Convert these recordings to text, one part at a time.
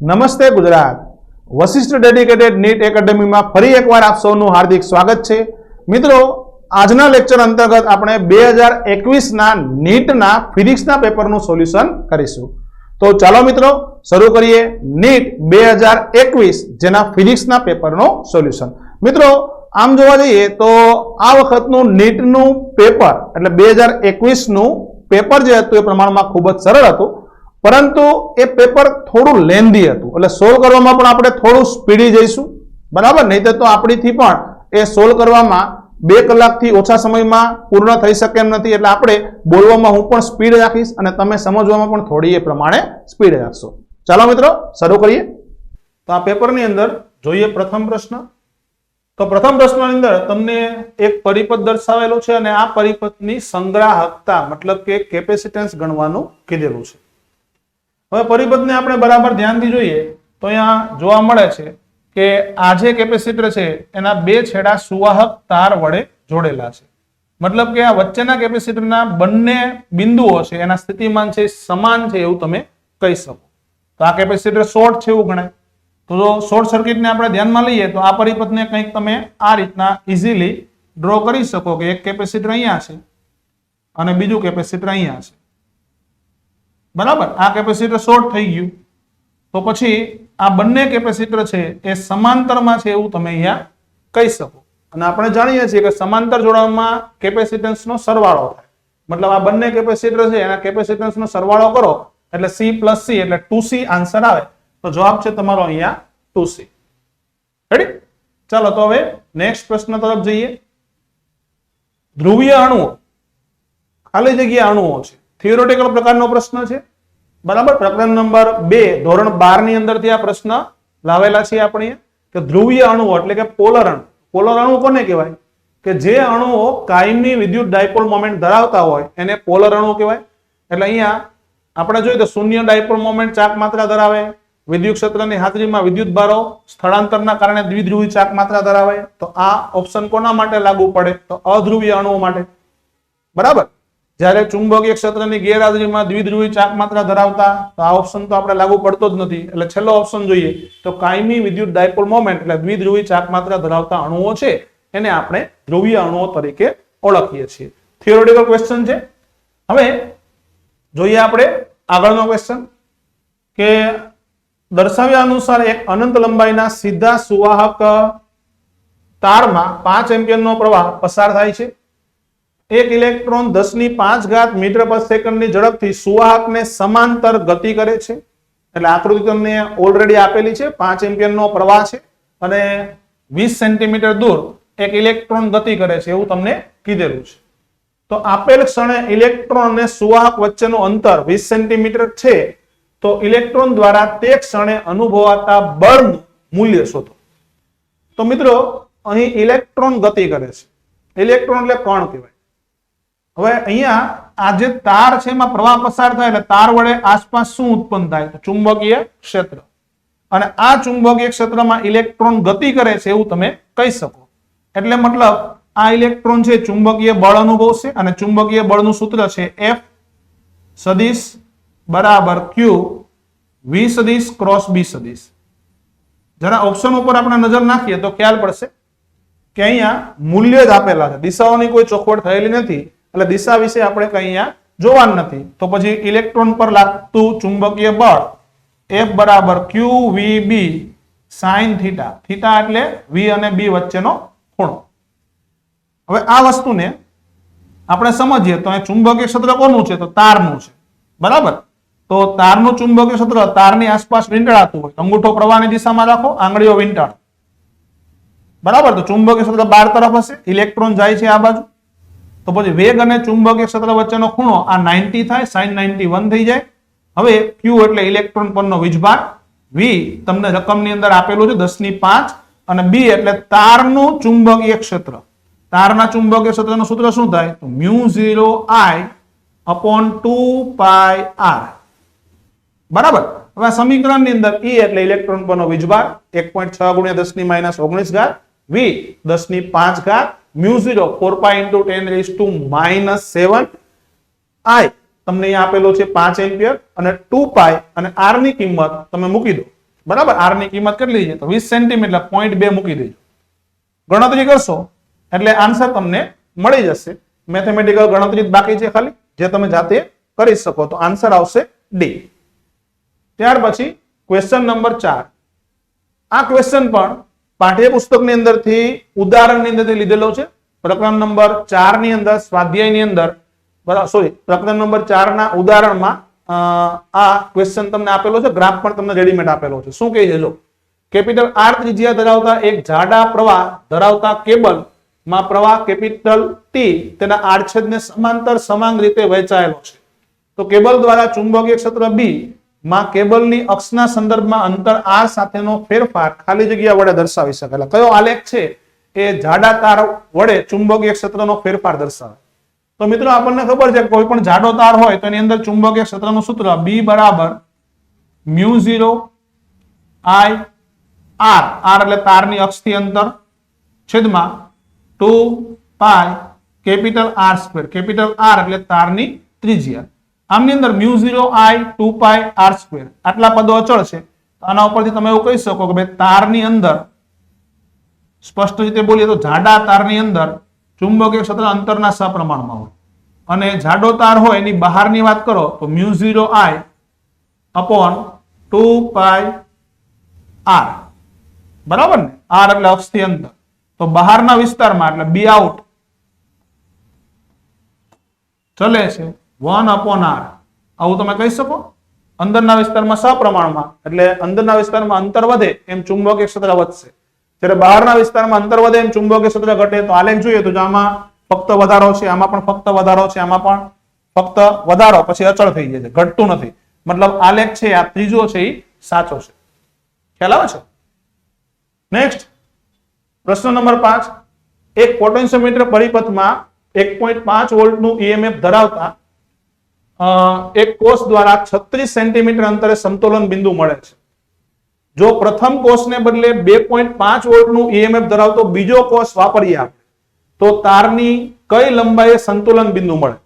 નમસ્તે Gujarat. Vashishtha dedicated NEET એકેડેમીમાં ફરી એકવાર આપ સૌનું હાર્દિક સ્વાગત છે. મિત્રો, આજના લેક્ચર અંતર્ગત આપણે 2021ના નીટના ફિઝિક્સના પેપરનું સોલ્યુશન કરીશું. તો ચાલો મિત્રો શરૂ કરીએ નીટ 2021 જેના ફિઝિક્સના પેપરનું સોલ્યુશન. મિત્રો, આમ જોવા જઈએ તો આ વખતનું નીટનું પેપર એટલે 2021નું પેપર જે હતું એ પ્રમાણમાં ખૂબ જ સરળ હતું, પરંતુ એ પેપર થોડું લેન્ધી હતું, એટલે સોલ્વ કરવામાં પણ આપણે થોડું સ્પીડી જઈશું, બરાબર? નહીં તો આપણીથી પણ એ સોલ્વ કરવામાં 2 કલાકથી ઓછા સમયમાં પૂર્ણ થઈ શકે એમ નથી. એટલે આપણે બોલવામાં હું પણ સ્પીડ રાખીશ અને તમે સમજવામાં પણ થોડી એ પ્રમાણે સ્પીડ રાખશો. ચાલો મિત્રો શરૂ કરીએ. તો આ પેપરની અંદર જોઈએ પ્રથમ પ્રશ્ન. તો પ્રથમ પ્રશ્નની અંદર તમને એક પરિપથ દર્શાવેલો છે અને આ પરિપથની સંગ્રાહકતા મતલબ કે કેપેસિટન્સ ગણવાનું કીધેલું છે. હવે પરિપથને આપણે બરાબર ધ્યાનથી જોઈએ તો અહીંયા જોવા મળે છે કે આ જે કેપેસિટર છે એના 2 છેડા સુવાહક તાર વડે જોડેલા છે. મતલબ કે આ વચ્ચેના કેપેસિટરના બંને બિંદુઓ છે એના સ્થિતિમાન છે સમાન છે એવું તમે કહી શકો. તો આ કેપેસિટર શોર્ટ છે એવું ગણાય. તો જો શોર્ટ સર્કિટને આપણે ધ્યાનમાં લઈએ તો આ પરિપથને કંઈક તમે આ રીતના ઇઝીલી ડ્રો કરી શકો કે એક કેપેસિટર અહીંયા છે અને બીજું કેપેસિટર અહીંયા છે, બરાબર? આ કેપેસિટર શોર્ટ થઈ ગયું તો પછી આ બંને કેપેસિટર છે એ સમાંતરમાં છે એવું તમે અહીંયા કહી શકો. અને આપણે જાણીએ છીએ કે સમાંતર જોડાણમાં કેપેસિટન્સનો સરવાળો થાય. મતલબ આ બંને કેપેસિટર છે એના કેપેસિટન્સનો સરવાળો કરો એટલે C + C એટલે 2C આન્સર આવે. તો જવાબ છે તમારો અહીંયા 2C. રેડી? ચાલો તો હવે નેક્સ્ટ પ્રશ્ન તરફ જઈએ. ધ્રુવીય અણુઓ, ખાલી જગ્યા અણુઓ છે, થિયોરેટિકલ પ્રકારનો પ્રશ્ન છે, બરાબર? પ્રકરણ નંબર 2 ધોરણ 12 ની અંદરથી આ પ્રશ્ન લાવેલા છે આપણે કે ધ્રુવીય અણુઓ એટલે કે પોલર અણુ. પોલર અણુ કોને કહેવાય? કે જે અણુઓ કાયમી વિદ્યુત ડાયપોલ મોમેન્ટ ધરાવતા હોય એને પોલર અણુ કહેવાય. એટલે અહીંયા આપણે જોઈએ તો શૂન્ય ડાયપોલ મોમેન્ટ ચાક માત્રા ધરાવે, વિદ્યુત ક્ષેત્રની હાજરીમાં વિદ્યુત ભારો સ્થળાંતરના કારણે દ્વિધ્રુવી ચાક માત્રા ધરાવે. તો આ ઓપ્શન કોના માટે લાગુ પડે? તો અધ્રુવીય અણુઓ માટે, બરાબર? જ્યારે ચુંબકીય ક્ષેત્રની ગેરહાજરીમાં દ્વિધ્રુવી ચાક માત્રા ધરાવતા, તો આ ઓપ્શન તો આપણે લાગુ પડતો જ નથી. એટલે છેલ્લો ઓપ્શન જોઈએ તો કાયમી વિદ્યુત ડાયપોલ મોમેન્ટ એટલે દ્વિધ્રુવી ચાક માત્રા ધરાવતા અણુઓ છે એને આપણે ધ્રુવીય અણુઓ તરીકે ઓળખીએ છીએ. થિયોરેટિકલ ક્વેશ્ચન છે. હવે જોઈએ આપણે આગળનો ક્વેશ્ચન કે દર્શાવ્યા અનુસાર એક અનંત લંબાઈના સીધા સુવાહક તારમાં 5 એમ્પિયરનો પ્રવાહ પસાર થાય છે. એક ઇલેક્ટ્રોન 10⁵ મીટર/સેકન્ડની ઝડપથી સુવાહકને સમાંતર ગતિ કરે છે. એટલે આકૃતિ તમને ઓલરેડી આપેલી છે. 5 એમ્પિયરનો પ્રવાહ છે અને 20 સેન્ટીમીટર દૂર એક ઇલેક્ટ્રોન ગતિ કરે છે એવું તમને કીધેલું છે. તો આપેલ ક્ષણે ઇલેક્ટ્રોન અને સુવાહક વચ્ચેનું અંતર 20 સેન્ટીમીટર છે. તો ઇલેક્ટ્રોન દ્વારા તે ક્ષણે અનુભવાતા બળનું મૂલ્ય શોધો. તો મિત્રો અહીં ઇલેક્ટ્રોન ગતિ કરે છે. ઇલેક્ટ્રોન એટલે કણ કહેવાય. હવે અહીંયા આ જે તાર છે એમાં પ્રવાહ પસાર થાય એટલે તાર વડે આસપાસ શું ઉત્પન્ન થાય? તો ચુંબકીય ક્ષેત્ર. અને આ ચુંબકીય ક્ષેત્રમાં ઇલેક્ટ્રોન ગતિ કરે છે એવું તમે કહી શકો. એટલે મતલબ આ ઇલેક્ટ્રોન છે ચુંબકીય બળ અનુભવશે અને ચુંબકીય બળનું સૂત્ર છે F સદિશ બરાબર Q V સદિશ ક્રોસ B સદિશ. જરા ઓપ્શન ઉપર આપણે નજર નાખીએ તો ખ્યાલ પડશે કે અહીંયા મૂલ્ય જ આપેલા છે, દિશાઓની કોઈ ચોખવટ થયેલી નથી. એટલે દિશા વિશે આપણે કઈ અહીંયા જોવાનું નથી. તો પછી ઇલેક્ટ્રોન પર લાગતું ચુંબકીય બળ F બરાબર QVB sin થીટા. થીટા એટલે V અને B વચ્ચેનો ખૂણો. હવે આ વસ્તુને આપણે સમજીએ તો અહીં ચુંબકીય ક્ષેત્ર કોનું છે? તો તારનું છે, બરાબર? તો તારનું ચુંબકીય ક્ષેત્ર તારની આસપાસ વીંટળાતું હોય. અંગૂઠો પ્રવાહની દિશામાં રાખો, આંગળીઓ વીંટાળો, બરાબર? તો ચુંબકીય ક્ષેત્ર બહાર તરફ હશે, ઇલેક્ટ્રોન જાય છે આ બાજુ. તો પછી વેગ અને ચુંબકીય ક્ષેત્ર વચ્ચેનો ખૂણો આ 90 થાય, sin 91 થઈ જાય. હવે Q એટલે ઇલેક્ટ્રોન પરનો વીજભાર, V તમને રકમની અંદર આપેલું છે 10⁵ અને B એટલે તારનું ચુંબકીય ક્ષેત્ર. તારના ચુંબકીય ક્ષેત્રનું સૂત્ર શું થાય? તો μ0I/2πr, બરાબર? હવે આ સમીકરણની અંદર E એટલે ઇલેક્ટ્રોન પરનો વીજભાર 1.6 × 10⁻⁹ V 10⁵ μ0 4π × 10⁻⁻7 I તમને અહીંયા આપેલો છે 5 એમ્પિયર અને 2π અને r ની કિંમત તમે મૂકી દો બરાબર, આર ની કિંમત કેટલી છે? તો 20 સેન્ટીમીટર, 0.2 મૂકી દેજો. ગણતરી કરશો એટલે આન્સર તમને મળી જશે. મેથેમેટિકલ ગણતરી જ બાકી છે ખાલી, જે તમે જાતે કરી શકો. તો આન્સર આવશે ડી. ત્યાર પછી ક્વેશ્ચન નંબર 4. આ ક્વેશ્ચન પણ પાઠ્યપુસ્તકની અંદરથી ઉદાહરણની અંદરથી લીધેલો છે. પ્રકરણ નંબર 4 ની અંદર સ્વાધ્યાયની અંદર પ્રકરણ નંબર 4 ના ઉદાહરણમાં આ ક્વેશ્ચન તમને આપેલો છે. ગ્રાફ પણ તમને રેડીમેડ આપેલો છે. શું કહે છે જો, કેપિટલ આર ત્રિજ્યા ધરાવતા એક જાડા પ્રવાહ ધરાવતા કેબલ માં પ્રવાહ કેપિટલ ટી તેના આડછેદને સમાંતર સમાંગ રીતે વહેંચાયેલો છે. તો કેબલ દ્વારા ચુંબકીય ક્ષેત્ર બી માં કેબલની અક્ષના સંદર્ભમાં અંતર આર સાથેનો ફેરફાર ખાલી જગ્યા વડે દર્શાવી શકાય. કયો આલેખ છે? એ જાડા તાર વડે ચુંબકીય ક્ષેત્રનો ફેરફાર દર્શાવે. તો મિત્રો આપણને ખબર છે કોઈ પણ જાડો તાર હોય તો એની અંદર ચુંબકીય ક્ષેત્રનું સૂત્ર B બરાબર μ0 I R, R એટલે તારની અક્ષથી અંતર, છેદમાં 2 pi capital R square, capital R એટલે તારની ત્રિજ્યા. આમની અંદર μ0 I 2 પાઈ R સ્ક્વેર આટલા પદો અચળ છે. આના ઉપરથી તમે એવું કહી શકો કે ભાઈ તારની અંદર, સ્પષ્ટ રીતે બોલીએ તો જાડા તારની અંદર ચુંબકીય ક્ષેત્ર અંતરના સપ્રમાણમાં હોય, અને જાડો તાર હોય એની બહારની વાત કરો તો μ0 I અપોન 2 પાઈ R, બરાબર ને? R એટલે અક્ષથી અંતર. તો બહારના વિસ્તારમાં એટલે બી આઉટ ચલે છે 1 અપોન R. આવું તમે કહી શકો. અંદરના વિસ્તારમાં સપ્રમાણમાં એટલે અંદરના વિસ્તારમાં અંતર વધે એમ ચુંબકીય ક્ષેત્ર વધશે, જ્યારે બહારના વિસ્તારમાં અંતર વધે એમ ચુંબકીય ક્ષેત્ર ઘટે. તો આલેખ જોઈએ તો આમાં ફક્ત વધારો છે, આમાં પણ ફક્ત વધારો છે, આમાં પણ ફક્ત વધારો, પછી અચળ થઈ જાય છે, ઘટતું નથી. મતલબ આલેખ છે આ ત્રીજો છે એ સાચો છે. ખ્યાલ આવે છે? નેક્સ્ટ પ્રશ્ન નંબર 5. એક પોટેન્શિયોમીટર પરિપથમાં 1.5 વોલ્ટનું ઈએમએફ ધરાવતા એક કોષ દ્વારા 36 સેન્ટીમીટર અંતરે સમતોલન બિંદુ મળે છે. જો પ્રથમ કોષને બદલે 2.5 વોલ્ટનું ઈએમએફ ધરાવતો બીજો કોષ વાપરીએ આપણે તો તારની કઈ લંબાઈએ સંતુલન બિંદુ મળે?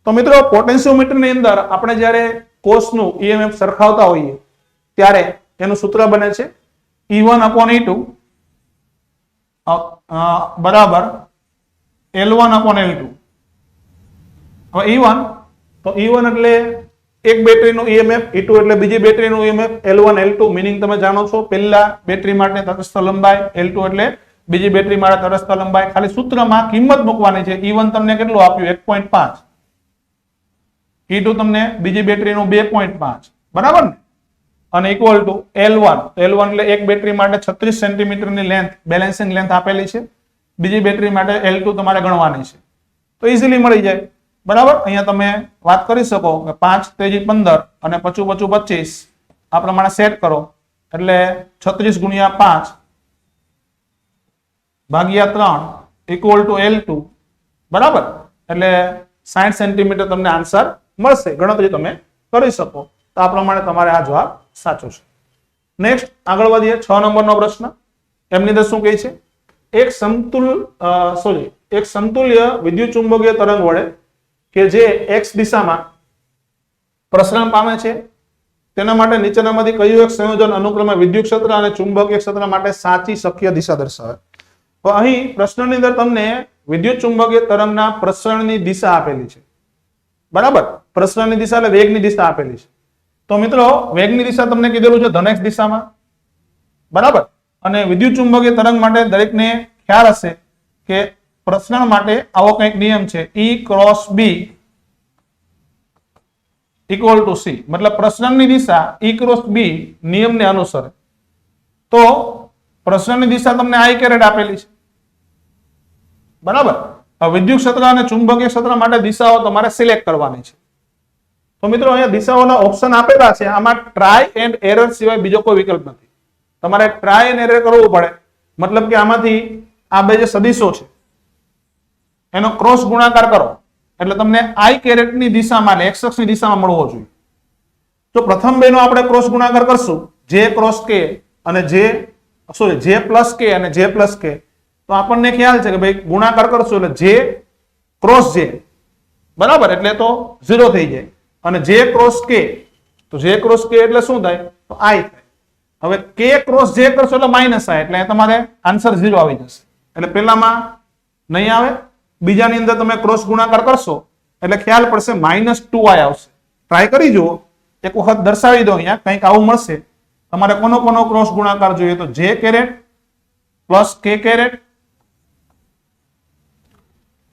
તો મિત્રો પોટેન્શિયોમીટરની અંદર આપણે જ્યારે કોષનું ઈએમએફ સરખાવતા હોઈએ ત્યારે એનું સૂત્ર બને છે E1 upon E2 બરાબર L1 upon L2. હવે E1 તો E1 એટલે એક બેટરીનું ઈએમએફ, E2 એટલે બીજી બેટરીનું ઈએમએફ, L1 L2 મીનિંગ તમે જાણો છો. પહેલા બેટરી માટે તટસ્થ લંબાઈ, L2 એટલે બીજી બેટરી માટે તટસ્થ લંબાઈ. ખાલી સૂત્રમાં કિંમત મૂકવાની છે. E1 તમને કેટલું આપ્યું? 1.5. E2 તમને બીજી બેટરીનું 2.5, બરાબર ને? અને ઇક્વલ ટુ L1. તો L1 એટલે એક બેટરી માટે 36 સેન્ટીમીટરની લેન્થ, બેલેન્સિંગ લેન્થ આપેલી છે. બીજી બેટરી માટે L2 તમારે ગણવાની છે. તો ઇઝીલી મળી જાય, બરાબર? અહીંયા તમે વાત કરી શકો કે 5 તેજી 15 અને 5 25 આ પ્રમાણે સેટ કરો એટલે 36 ગુણ્યા 5 ભાગ્યા 3 ઇક્વલ ટુ L2, બરાબર? એટલે 60 સેન્ટીમીટર તમને આન્સર મળશે. ગણતરી તમે કરી શકો. તો આ પ્રમાણે તમારે આ જવાબ સાચો છે. નેક્સ્ટ આગળ વધીએ. 6 નંબરનો પ્રશ્ન. એમની અંદર શું કહે છે? એક સમતુલ્ય વિદ્યુત ચુંબકીય તરંગ વડે કે જે x દિશામાં પ્રસરણ પામે છે તેના માટે નીચેનામાંથી કયું એક સંયોજન અનુક્રમે વિદ્યુત ક્ષેત્ર અને ચુંબકીય ક્ષેત્ર માટે સાચી શક્ય દિશા દર્શાવે? તો અહીં પ્રશ્નની અંદર તમને વિદ્યુત ચુંબકીય તરંગના પ્રસરણની દિશા આપેલી છે, બરાબર? પ્રસરણની દિશા એટલે વેગની દિશા આપેલી છે. તો મિત્રો વેગની દિશા તમને કીધેલું છે ધન x દિશામાં, બરાબર? અને વિદ્યુત ચુંબકીય તરંગ માટે દરેકને ખ્યાલ હશે કે પ્રસરણ માટે આવો કંઈક નિયમ છે, E cross B equal to C. મતલબ પ્રસરણની દિશા E ક્રોસ B નિયમને અનુસરે. તો પ્રસરણની દિશા તમને I કેરેટ આપેલી છે, બરાબર? વિદ્યુત ક્ષેત્ર અને ચુંબકીય ક્ષેત્ર માટે દિશાઓ તમારે સિલેક્ટ કરવાની છે. તો મિત્રો અહીંયા દિશાઓના ઓપ્શન આપેલા છે. આમાં ટ્રાય એન્ડ એરર સિવાય બીજો કોઈ વિકલ્પ નથી. તમારે ટ્રાય એન્ડ એરર કરવું પડે. મતલબ કે આમાંથી આ બે જે સદિશો છે એનો ક્રોસ ગુણાકાર કરો એટલે તમને I કેરેટની દિશામાં એટલે x અક્ષની દિશામાં મળવો જોઈએ. તો પ્રથમ બેનો આપણે ક્રોસ ગુણાકાર કરશું, J ક્રોસ K અને J પ્લસ K અને J પ્લસ K. તો આપણને ખ્યાલ છે કે ભાઈ ગુણાકાર કરશું એટલે J ક્રોસ J, બરાબર? એટલે તો 0 થઈ જાય. અને J ક્રોસ K, તો J ક્રોસ K એટલે શું થાય? તો I થાય. હવે કે ક્રોસ જે કરશો એટલે માઇનસ આઈ, એટલે તમારે આન્સર 0 આવી જશે. એટલે પેલામાં નહીં આવે, બીજાની અંદર તમે ક્રોસ ગુણાકાર કરશો એટલે ખ્યાલ પડશે -2i આવશે. ટ્રાય કરી જુઓ, એક વખત દર્શાવી દો, અહીંયા કંઈક આવું મળશે. તમારે કોનો કોનો ક્રોસ ગુણાકાર જોઈએ તો જે કેરેટ પ્લસ કે કેરેટ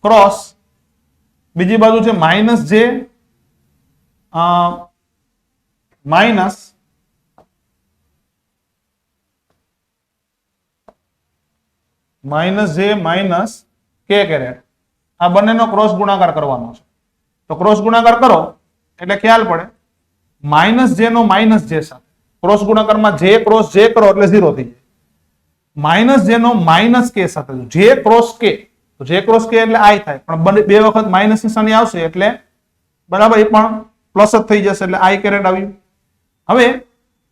ક્રોસ બીજી બાજુ છે માઇનસ જે માઇનસ જે માઇનસ કે કેરેટ. આ બંનેનો ક્રોસ ગુણાકાર કરવાનો છે. તો ક્રોસ ગુણાકાર કરો એટલે ખ્યાલ પડે. માઇનસ જે નો માઇનસ જે સાથે ક્રોસ ગુણાકારમાં જે ક્રોસ જે કરો એટલે 0 થઈ જાય. માઇનસ જે નો માઇનસ કે સાથે જે ક્રોસ કે, તો જે ક્રોસ કે એટલે આઈ થાય, પણ બે વખત માઇનસ નિશાની આવશે એટલે બરાબર એ પણ પ્લસ જ થઈ જશે, એટલે આઈ કેરેટ આવ્યું. હવે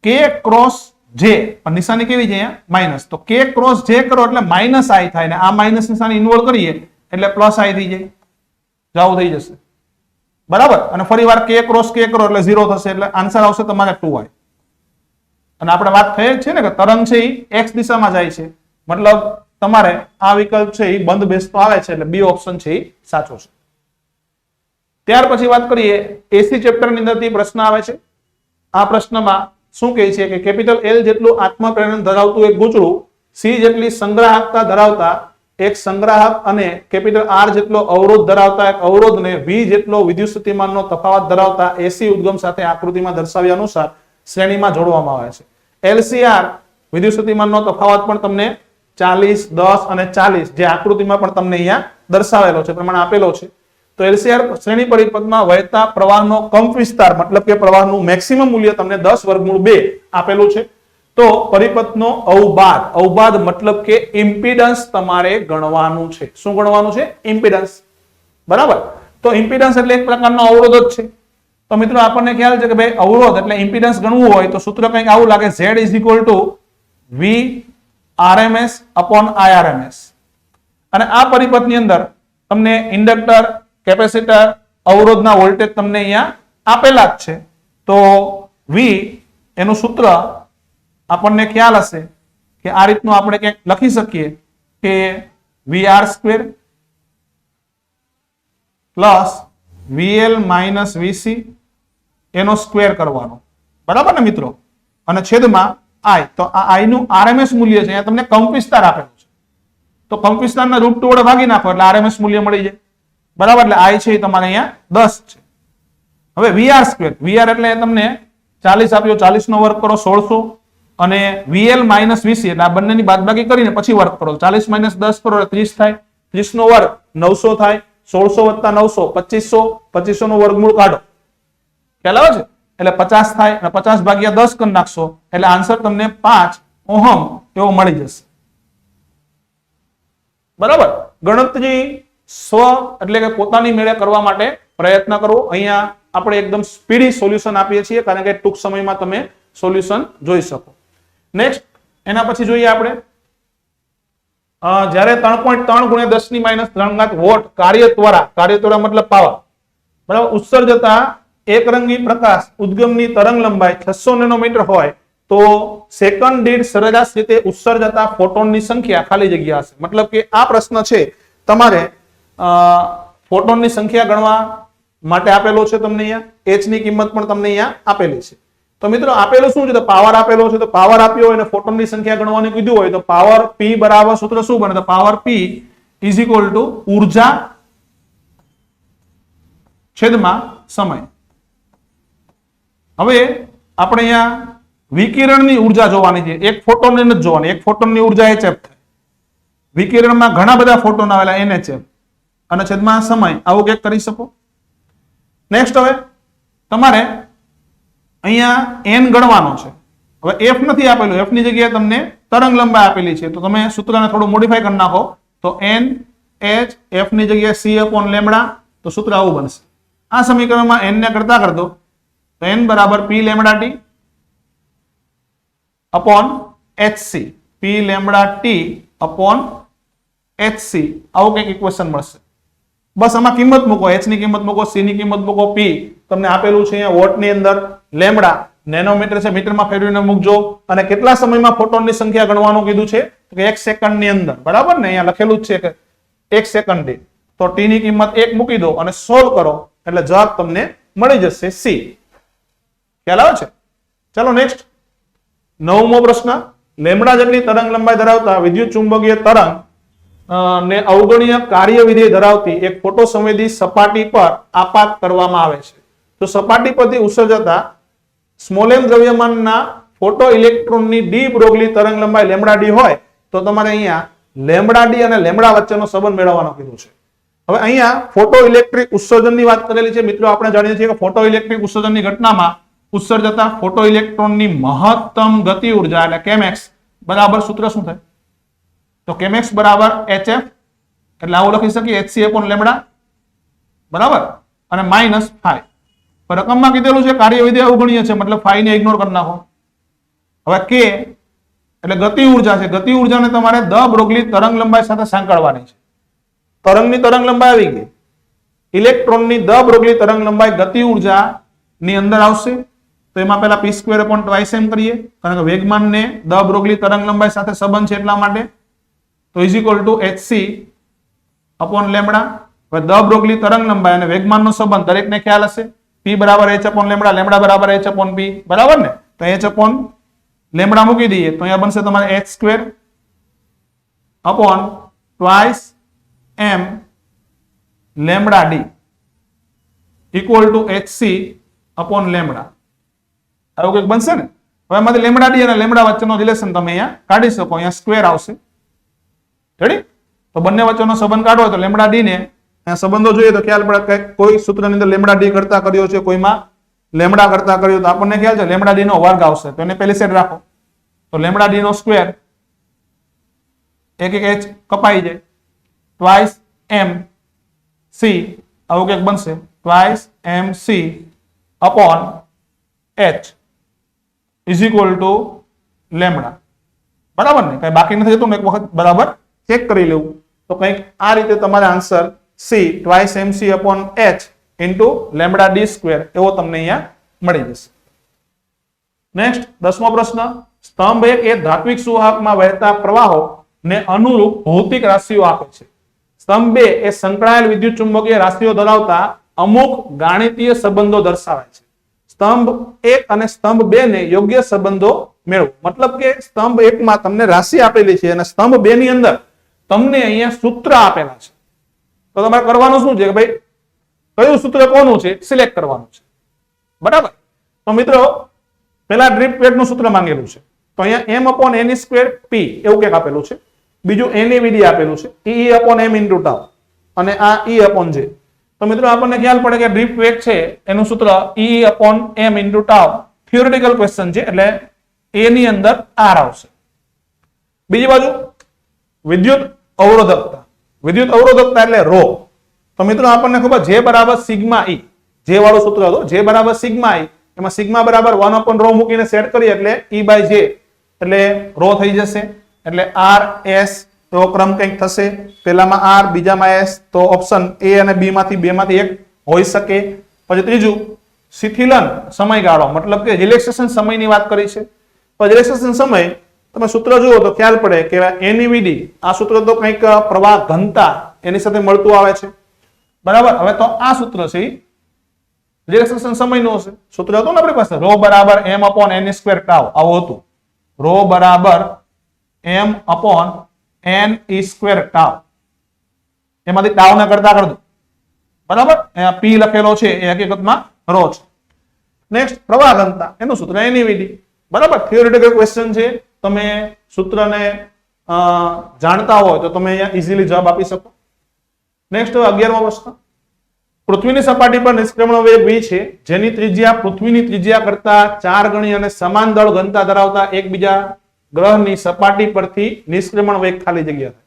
કે ક્રોસ જે, પણ નિશાની કેવી છે અહીંયા માઇનસ, તો કે ક્રોસ જે કરો એટલે માઇનસ આઈ થાય, ને આ માઇનસ નિશાની ઇન્વોલ્વ કરીએ એટલે પ્લસ આઈ થઈ જાય, જાવ થઈ જશે બરાબર. અને ફરી વાર કે ક્રોસ કે કરો એટલે 0 થશે, એટલે આન્સર આવશે તમારે 2i. અને આપણે વાત થઈ છે ને કે તરંગ છે એ x દિશામાં જાય છે, મતલબ તમારે આ વિકલ્પ છે એ બંધ બેસતો આવે છે, એટલે બી ઓપ્શન છે એ સાચો છે. ત્યાર પછી વાત કરીએ એસી ચેપ્ટર ની અંદરથી પ્રશ્ન આવે છે. આ પ્રશ્નમાં શું કહે છે કે કેપિટલ L જેટલું આત્મપ્રેરણ ધરાવતું એક ગૂંચળું C જેટલી સંગ્રાહકતા ધરાવતા એક સંગ્રાહક અને કેપિટલ R જેટલો અવરોધ ધરાવતા એક અવરોધને V જેટલો વિદ્યુત સ્થિતિમાનનો તફાવત ધરાવતા એસી ઉદ્ગમ સાથે આકૃતિમાં દર્શાવ્યા અનુસાર શ્રેણીમાં જોડવામાં આવે છે. LCR વિદ્યુત સ્થિતિમાનનો તફાવત પણ તમને 40, 10 અને 40 જે આકૃતિમાં પણ તમને અહીંયા દર્શાવેલો છે પ્રમાણે આપેલો છે. તો LCR શ્રેણી પરિપથમાં વહેતા પ્રવાહનો કંપ વિસ્તાર મતલબ કે પ્રવાહનું મેક્સિમમ મૂલ્ય તમને 10√2 આપેલું છે. તો પરિપથનો અવબાધ મતલબ કે ઇમ્પિડન્સ તમારે ગણવાનું છે. શું ગણવાનું છે? ઇમ્પિડન્સ. બરાબર. તો ઇમ્પિડન્સ એટલે એક પ્રકારનો અવરોધ જ છે. તો મિત્રો આપણને ખ્યાલ છે કે ભાઈ અવરોધ એટલે ઇમ્પિડન્સ ગણવું હોય તો સૂત્ર કંઈક આવું લાગે, Z = V RMS upon IRMS. અને આ પરિપથની અંદર તમને ઇન્ડક્ટર, કેપેસિટર, અવરોધના વોલ્ટેજ તમને અહીંયા આપેલા જ છે. તો V એનું સૂત્ર આપણને ખ્યાલ હશે કે આ રીતનું આપણે ક્યાંક લખી શકીએ કે VR² પ્લસ VL - VC એનો સ્ક્વેર કરવાનો, બરાબર ને મિત્રો, અને છેદમાં I. તો આ I નું RMS મૂલ્ય છે, અહીંયા તમને કંપ વિસ્તાર આપેલો છે, તો કંપ વિસ્તારના √2 વડે ભાગી નાખો એટલે RMS મૂલ્ય મળી જાય, બરાબર. એટલે I છે એ તમારે અહીંયા 10 છે. હવે VR² VR એટલે તમને 40 આપ્યો, 40 નો વર્ગ કરો 1600, અને VL - VC એટલે આ બંનેની બાદબાકી કરીને પછી વર્ગ કરો, 40 - 10 કરો એટલે 30 થાય, 30 નો વર્ગ 900 થાય, 1600 + 900 2500, 2500 નું વર્ગમૂળ કાઢો, ખ્યાલ આવે છે, એટલે 50 થાય, અને 50 / 10 કરી નાખશો એટલે આન્સર તમને 5 ઓહમ એવો મળી જશે, બરાબર. ગણતરી સ્વ એટલે કે પોતાની મેળે કરવા માટે પ્રયત્ન કરવો. અહીંયા આપણે એકદમ સ્પીડી સોલ્યુશન આપીએ છીએ કારણ કે ટૂંક સમયમાં તમે સોલ્યુશન જોઈ શકો. નેક્સ્ટ એના પછી જોઈએ આપણે જ્યારે 3.3 × 10⁻³ વોટ કાર્યત્વરા મતલબ પાવર, બરાબર, ઉત્સર્જતા એકરંગી પ્રકાશ ઉદ્ગમની તરંગ લંબાઈ 600 નેનોમીટર હોય તો સેકન્ડ દીઠ સરેરાશ રીતે ઉત્સર્જતા ફોટોનની સંખ્યા ખાલી જગ્યા હશે. મતલબ કે આ પ્રશ્ન છે તમારે ફોટોનની સંખ્યા ગણવા માટે આપેલો છે તમને અહીંયા, h ની કિંમત પણ તમને અહીંયા આપેલી છે. તો મિત્રો આપેલું શું છે? તો પાવર આપેલો છે, તો પાવર આપ્યો હોય અને ફોટોનની સંખ્યા ગણવાનું કીધું હોય તો પાવર P બરાબર સૂત્ર શું બને? તો પાવર P = ઉર્જા છેદમાં સમય. હવે આપણે અહીંયા વિકિરણની ઉર્જા જોવાની છે, એક ફોટોનને નથી જોવાની. એક ફોટોનની ઉર્જા hf થાય, વિકિરણમાં ઘણા બધા ફોટોન આવેલા nhf, અને છેદમાં સમય, આવું કંઈક કરી શકો. નેક્સ્ટ હવે તમારે અહીંયા n ગણવાનો છે. હવે f નથી આપેલું, f ની જગ્યાએ તમને તરંગ લંબાઈ આપેલી છે, તો તમે સૂત્રને થોડું મોડિફાઈ કરી નાખો, તો n h f ની જગ્યાએ c/λ, તો સૂત્ર આવું બનશે. આ સમીકરણમાં n ને કરતા કર દો તો n = p λt upon hc, p λt upon hc, આવું કંઈક ઇક્વેશન મળશે. બસ આમાં કિંમત મૂકો, h ની કિંમત મૂકો, c ની કિંમત મૂકો, p તમને આપેલું છે અહીંયા વોટ ની અંદર, લેમ્બડા નેનોમીટર છે, મીટરમાં ફેરવીને મૂકજો અને કેટલા સમયમાં ફોટોનની સંખ્યા ગણવાનું કીધું છે તો કે 1 સેકન્ડની અંદર, બરાબર ને? અહીંયા લખેલું જ છે કે 1 સેકન્ડ દીઠ, તો t ની કિંમત 1 મૂકી દો અને સોલ્વ કરો એટલે જવાબ તમને મળી જશે C. ખ્યાલ આવે છે? ચાલો નેક્સ્ટ 9મો પ્રશ્ન. લેમ્બડા જેટલી તરંગ લંબાઈ ધરાવતા વિદ્યુત ચુંબકીય તરંગ ને અવગણીય કાર્યવિધેય ધરાવતી એક ફોટો સંવેદી સપાટી પર આપાત કરવામાં આવે છે. તો સપાટી પરથી ઉત્સર્જાતા સ્મોલેમ દ્રવ્યમાનના ફોટો ઇલેક્ટ્રોનની ડી બ્રોગલી તરંગ લંબાઈ લેમ્બડા ડી હોય તો તમારે અહીંયા લેમ્બડા ડી અને લેમ્બડા વચ્ચેનો સંબંધ મેળવવાનો કીધું છે. હવે અહીંયા ફોટો ઇલેક્ટ્રિક ઉત્સર્જનની વાત કરેલી છે મિત્રો. આપણે જાણીએ છીએ કે ફોટો ઇલેક્ટ્રિક ઉત્સર્જનની ઘટનામાં ઉત્સર્જતા ફોટો ઇલેક્ટ્રોનની મહત્તમ ગતિ ઉર્જા એટલે કેમેક્સ બરાબર સૂત્ર શું થાય? તો કેમેક્સ બરાબર HF, એટલે આવું લખી શકીએ HC upon લેમ્બડા, બરાબર, અને માઇનસ ફાઈ. રકમમાં કીધેલું છે કાર્યવિધેય અવગણીય છે, મતલબ ફાઈ ને ઇગ્નોર કરી નાખો. હવે કે એટલે ગતિ ઉર્જા છે, ગતિ ઉર્જાને તમારે દ બ્રોગલી તરંગ લંબાઈ સાથે સાંકળવાની છે. તરંગની તરંગ લંબાઈ આવી ગઈ, ઇલેક્ટ્રોનની દ બ્રોગલી તરંગ લંબાઈ ગતિ ઉર્જા ની અંદર આવશે. તો એમાં પહેલા p² upon twice m કરીએ, કારણ કે વેગમાનને દ બ્રોગલી તરંગ લંબાઈ સાથે સંબંધ છે એટલા માટે. તો is equal to HC upon lambda. હવે દ બ્રોગલી તરંગ લંબાઈ અને વેગમાનનો સંબંધ દરેકને ખ્યાલ હશે. p બરાબર h upon લેમ્બડા, લેમ્બડા બરાબર h upon p, બરાબર ને? તો h upon લેમ્બડા મૂકી દઈએ તો અહીંયા બનશે તમારે h² upon twice m lambda d equal to HC upon lambda. આવું કંઈક બનશે ને? હવે એમાંથી લેમ્બડા ડી અને લેમ્બડા વચ્ચેનો રિલેશન તમે અહીંયા કાઢી શકો. અહીંયા સ્ક્વેર આવશે. રેડી? તો બંને વચ્ચેનો સંબંધ કાઢવો હોય તો લેમ્બડા ડી ને અહીંયા સંબંધો જોઈએ તો ખ્યાલ પડે કે કોઈ સૂત્રની અંદર લેમ્બડા ડી કરતા કર્યો છે, કોઈમાં લેમ્બડા કરતા કર્યો, તો આપણને ખ્યાલ છે લેમ્બડા ડી નો વર્ગ આવશે. તો એને પેલી સાઈડ રાખો. તો લેમ્બડા ડી નો સ્ક્વેર એક h કપાઈ જાય, ટ્વાઇસ m c આવું કંઈક બનશે, twice m c upon h is equal to lambda. બરાબર ને? કઈ બાકી નથી જતું ને? એક વખત બરાબર ચેક કરી લેવું. તો કંઈક આ રીતે તમારે answer c twice mc upon h into lambda d square એવો તમને અહીંયા મળી જશે. નેક્સ્ટ 10મો પ્રશ્ન. સ્તંભ એક એ ધાત્વિક સુવાહકમાં વહેતા પ્રવાહો ને અનુરૂપ ભૌતિક રાશિઓ આપે છે. સ્તંભ 2 એ સંકળાયેલ વિદ્યુત ચુંબકીય રાશિઓ ધરાવતા અમુક ગાણિતીય સંબંધો દર્શાવે છે. સ્તંભ 1 અને સ્તંભ 2 ને યોગ્ય સંબંધો મેળવો. મતલબ કે સ્તંભ 1 માં તમને રાશિ આપેલી છે અને સ્તંભ 2 ની અંદર તમને અહીંયા સૂત્ર આપેલા છે. તો તમારે કરવાનું શું છે કે ભાઈ કયું સૂત્ર કોનું છે સિલેક્ટ કરવાનું છે. બરાબર? તો મિત્રો પહેલા ડ્રીફ્ટ વેગનું સૂત્ર માંગેલું છે. તો અહીંયા m upon n square p એવું કંઈક આપેલું છે. બીજું NAVD આપેલું છે, E upon m into tau, અને આ E upon j. તો મિત્રો આપણને ખ્યાલ પડે કે ડ્રીફ્ટ વેગ છે એનું સૂત્ર E upon m into tau. Theoretical question છે એટલે a ની અંદર r આવશે. બીજી બાજુ વિદ્યુત અવરોધકતા. વિદ્યુત અવરોધકતા એટલે રો. તો મિત્રો આપણને ખબર J બરાબર સિગ્મા E, J વાળું સૂત્ર હતું, J બરાબર સિગ્મા E, એમાં સિગ્મા બરાબર 1 upon રો મૂકીને સેટ કરીએ એટલે E by J એટલે રો થઈ જશે. એટલે R S તો ક્રમ કંઈક થશે, પહેલામાં R બીજામાં S, તો ઓપ્શન A અને B માંથી બે માંથી એક હોઈ શકે. પછી ત્રીજું શિથિલન સમયગાળો, મતલબ કે રિલેક્સેશન સમયની વાત કરી છે. તો રિલેક્સેશન સમય તમે સૂત્ર જુઓ તો ખ્યાલ પડે કે NAVD આ સૂત્ર તો કંઈક પ્રવાહ ઘનતા એની સાથે મળતું આવે છે. બરાબર? હવે તો આ સૂત્ર છે રિલેક્સેશન સમયનું હશે. સૂત્ર હતું ને આપણી પાસે રો બરાબર m upon n square tau, આવું હતું. રો બરાબર m upon n e square tau. એમાંથી ટાઉ ને કરતા કર દો. બરાબર? અહીંયા p લખેલો છે એ હકીકતમાં રો છે. નેક્સ્ટ પ્રવાહ ઘનતા, એનું સૂત્ર NAVD. બરાબર? થિયોરેટિકલ ક્વેશ્ચન છે, તમે સૂત્રને જાણતા હોય તો તમે અહીંયા ઈઝીલી જવાબ આપી શકો. નેક્સ્ટ 11મો પ્રશ્ન. પૃથ્વીની સપાટી પર નિષ્ક્રમણ વેગ v છે, જેની ત્રિજ્યા પૃથ્વીની ત્રિજ્યા કરતા 4 ગણી અને સમાન દળ ઘનતા ધરાવતા એકબીજા ગ્રહની સપાટી પરથી નિષ્ક્રમણ વેગ ખાલી જગ્યા થાય.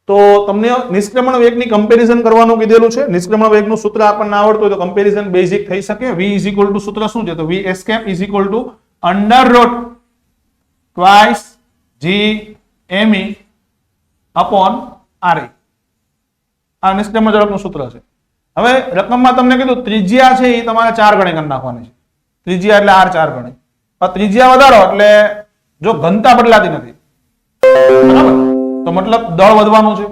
તો તમને નિષ્ક્રમણ વેગની કમ્પેરિઝન કરવાનું કીધેલું છે. નિષ્ક્રમણ વેગનું સૂત્ર આપણને આવડતું હોય તો કમ્પેરિઝન બેઝિક થઈ શકે. v is equal to સૂત્ર શું છે? તો v escape is equal to under root twice g me upon re. આ નિષ્ક્રમણ ઝડપનું સૂત્ર છે. હવે રકમમાં તમને કીધું ત્રિજ્યા છે એ તમારે 4 ગણી કરી નાખવાની છે. ત્રિજ્યા એટલે r 4 ગણી. ત્રિજ્યા વધારો એટલે જો ઘનતા બદલાતી નથી, બરાબર, તો મતલબ દળ વધવાનું છે.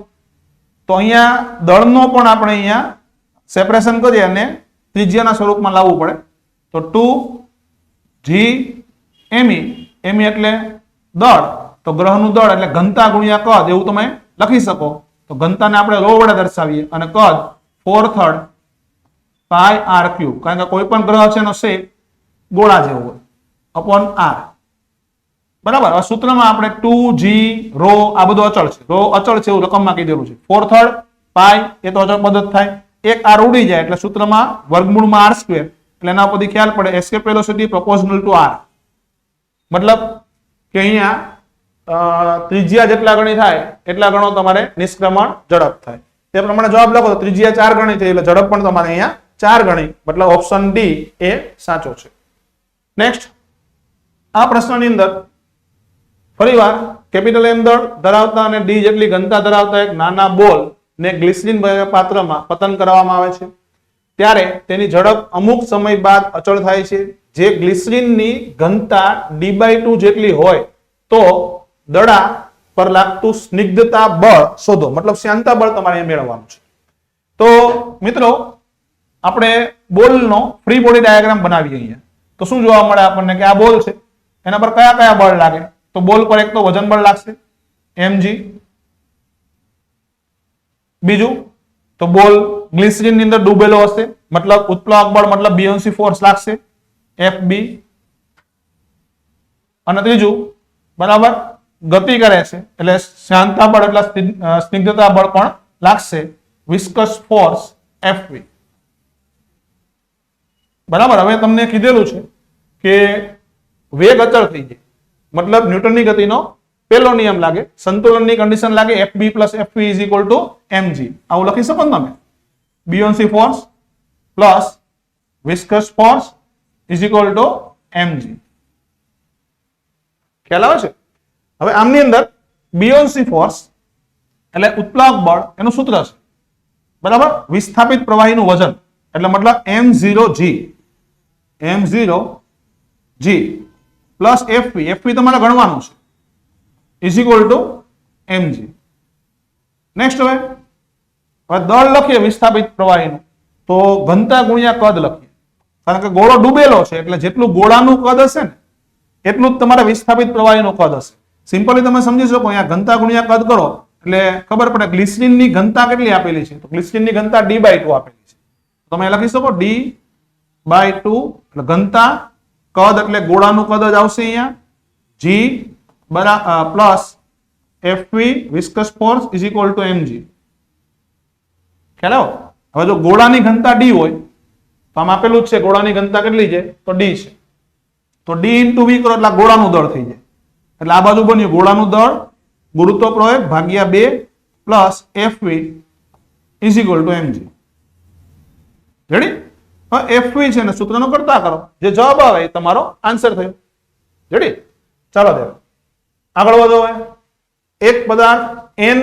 તો અહીંયા દળનો પણ આપણે અહીંયા સેપરેશન કરીએ અને ત્રિજ્યાના સ્વરૂપમાં લાવવું પડે. તો 2 g me એટલે દળ, તો ગ્રહનું દળ એટલે ઘનતા ગુણ્યા કદ એવું તમે લખી શકો. તો ઘનતાને આપણે રો વડે દર્શાવીએ અને કદ 4/3 પાઈ r ક્યુબ, કારણ કે કોઈ પણ ગ્રહ છે એનો શેપ ગોળા જેવો હોય, અપોન r. બરાબર. હવે સૂત્રમાં આપણે 2g રો આ બધું અચળ છે, રો અચળ છે એવું રકમમાં કીધેલું છે. 4/3 પાઈ એ તો અચળ પદ જ થાય, એક r ઉડી જાય એટલે સૂત્રમાં વર્ગમૂળમાં r સ્ક્વેર, એટલે એના પરથી ખ્યાલ પડે escape velocity proportional two r. મતલબ કે અહીંયા ત્રિજ્યા જેટલા ગણી થાય એટલા ગણો તમારે નિષ્ક્રમણ ઝડપ થાય. તે પ્રમાણે જવાબ લખો તો ત્રિજ્યા 4 ગણી થઈ એટલે ઝડપ પણ તમારે અહીંયા 4 ગણી, મતલબ ઓપ્શન ડી એ સાચો છે. નેક્સ્ટ, આ પ્રશ્નની અંદર ફરીવાર કેપિટલ M દળ ધરાવતા અને ડી જેટલી ઘનતા ધરાવતા એક નાના બોલ ને ગ્લિસરીન પાત્રમાં પતન કરવામાં આવે છે, ત્યારે તેની ઝડપ અમુક સમય બાદ અચળ થાય છે. જે ગ્લિસરીનની ઘનતા d/2 જેટલી હોય તો દડા પર લાગતું સ્નિગ્ધતા બળ શોધો. મતલબ શ્યાનતા બળ તમારે મેળવવાનું છે. તો મિત્રો આપણે બોલનો ફ્રી બોડી ડાયાગ્રામ બનાવીએ અહીંયા. તો શું જોવા મળે આપણને કે આ બોલ છે, એના પર કયા કયા બળ લાગે? તો બોલ પર એક તો વજન બળ લાગશે mg, બીજું તો બોલ ગ્લિસરીન ની અંદર ડૂબેલો હશે, મતલબ ઉત્પ્લાવક બળ મતલબ બિયોન્સી ફોર્સ લાગશે fb, અને ત્રીજું બરાબર ગતિ કરે છે એટલે શ્યાનતા બળ એટલે સ્નિગ્ધતા બળ પણ લાગશે, વિસ્કસ ફોર્સ fv. બરાબર. હવે તમને કીધેલું છે કે વેગ અચળ થઈ જાય, મતલબ ન્યૂટનની ગતિનો પહેલો નિયમ લાગે, સંતુલનની કન્ડિશન લાગે fb + fv = mg. આવું લખી શકો ને તમે, buoyancy force plus viscous force = mg. ખ્યાલ આવે છે? હવે આમની અંદર બિયોન્સી ફોર્સ એટલે ઉત્પ્લાવક બળ એનું સૂત્ર છે, બરાબર, વિસ્થાપિત પ્રવાહીનું વજન એટલે મતલબ m0g પ્લસ fv તમારે ગણવાનું છે = mg. નેક્સ્ટ, હવે દળ લખીએ વિસ્થાપિત પ્રવાહીનું તો ઘનતા ગુણ્યા કદ લખીએ, કારણ કે ગોળો ડૂબેલો છે એટલે જેટલું ગોળાનું કદ હશે ને એટલું જ તમારે વિસ્થાપિત પ્રવાહીનું કદ હશે. સિમ્પલી તમે સમજી શકો, અહીંયા ઘનતા ગુણ્યા કદ કરો એટલે ખબર પડે ગ્લિસરીનની ઘનતા કેટલી આપેલી છે. તો ગ્લિસરીનની ઘનતા d/2 આપેલી છે, તમે લખી શકો d/2 એટલે ઘનતા, કદ એટલે ગોળાનું કદ જ આવશે અહીંયા, g plus fv viscous force = mg. ખ્યાલ આવ્યો? હવે જો ગોળાની ઘનતા d હોય તો આમ આપેલું જ છે ગોળાની ઘનતા કેટલી છે તો d છે, તો d × v કરો એટલે ગોળાનું દળ થઈ જાય. એટલે આ બાજુ બન્યું ગોળાનું દળ ગુરુત્વ પ્રયોગ ભાગ્યા 2 પ્લસ fv = mg. રેડી? હવે fv છે ને સૂત્રનો કરતા કરો, જે જવાબ આવે એ તમારો આન્સર થયો. રેડી? ચાલો દેવ આગળ વધો. એક પદાર્થ n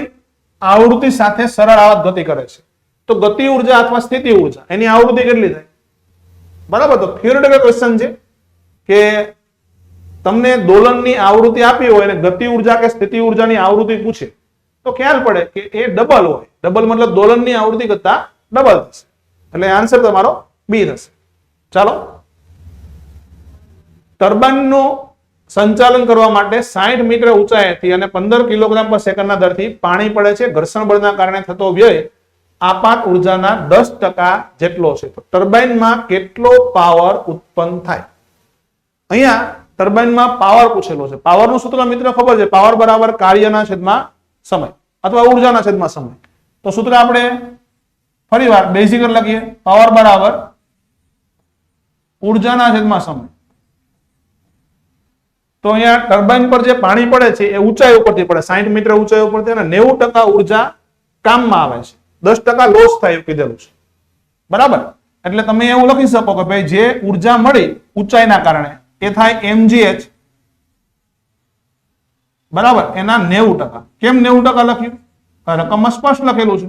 આવૃત્તિ સાથે સરળ આવત ગતિ કરે છે, તો ગતિ ઉર્જા અથવા સ્થિતિ ઉર્જા એની આવૃત્તિ કેટલી થાય? બરાબર. તો થિયોરેટિકલ ક્વેશ્ચન છે કે તમને દોલનની આવૃત્તિ આપી હોય અને ગતિ ઉર્જા કે સ્થિતિ ઉર્જાની આવૃત્તિ પૂછે તો ખ્યાલ પડે કે એ ડબલ હોય. ડબલ મતલબ દોલનની આવૃત્તિ કરતા ડબલ થશે, એટલે આન્સર તમારો બી થશે. ચાલો, ટર્બાઇનનું સંચાલન કરવા માટે 60 મીટર ઊંચાઈથી અને 15 કિલોગ્રામ/સેકન્ડ ના દરથી પાણી પડે છે. ઘર્ષણ બળના કારણે થતો વ્યય આપાત ઉર્જાના 10% જેટલો છે. તો ટર્બાઇનમાં કેટલો પાવર ઉત્પન્ન થાય? અહીંયા ટર્બાઇનમાં પાવર પૂછેલો છે. પાવરનું સૂત્ર મિત્ર ખબર છે, પાવર બરાબર કાર્યના છેદમાં સમય અથવા ઉર્જાના છેદમાં સમય. તો સૂત્ર આપણે ફરીવાર બેઝિક લખીએ, પાવર બરાબર ઉર્જાના છેદમાં સમય. તો અહીંયા ટર્બાઇન પર જે પાણી પડે છે એ ઊંચાઈ ઉપરથી પડે, 60 મીટર ઊંચાઈ ઉપરથી, અને 90% ઉર્જા કામમાં આવે છે, 10% લોસ થાય એવું કીધેલું છે. બરાબર. એટલે તમે એવું લખી શકો કે ભાઈ જે ઉર્જા મળી ઊંચાઈના કારણે એ થાય mgh બરાબર એના 90%. કેમ 90% લખ્યું? રકમમાં સ્પષ્ટ લખેલું છે,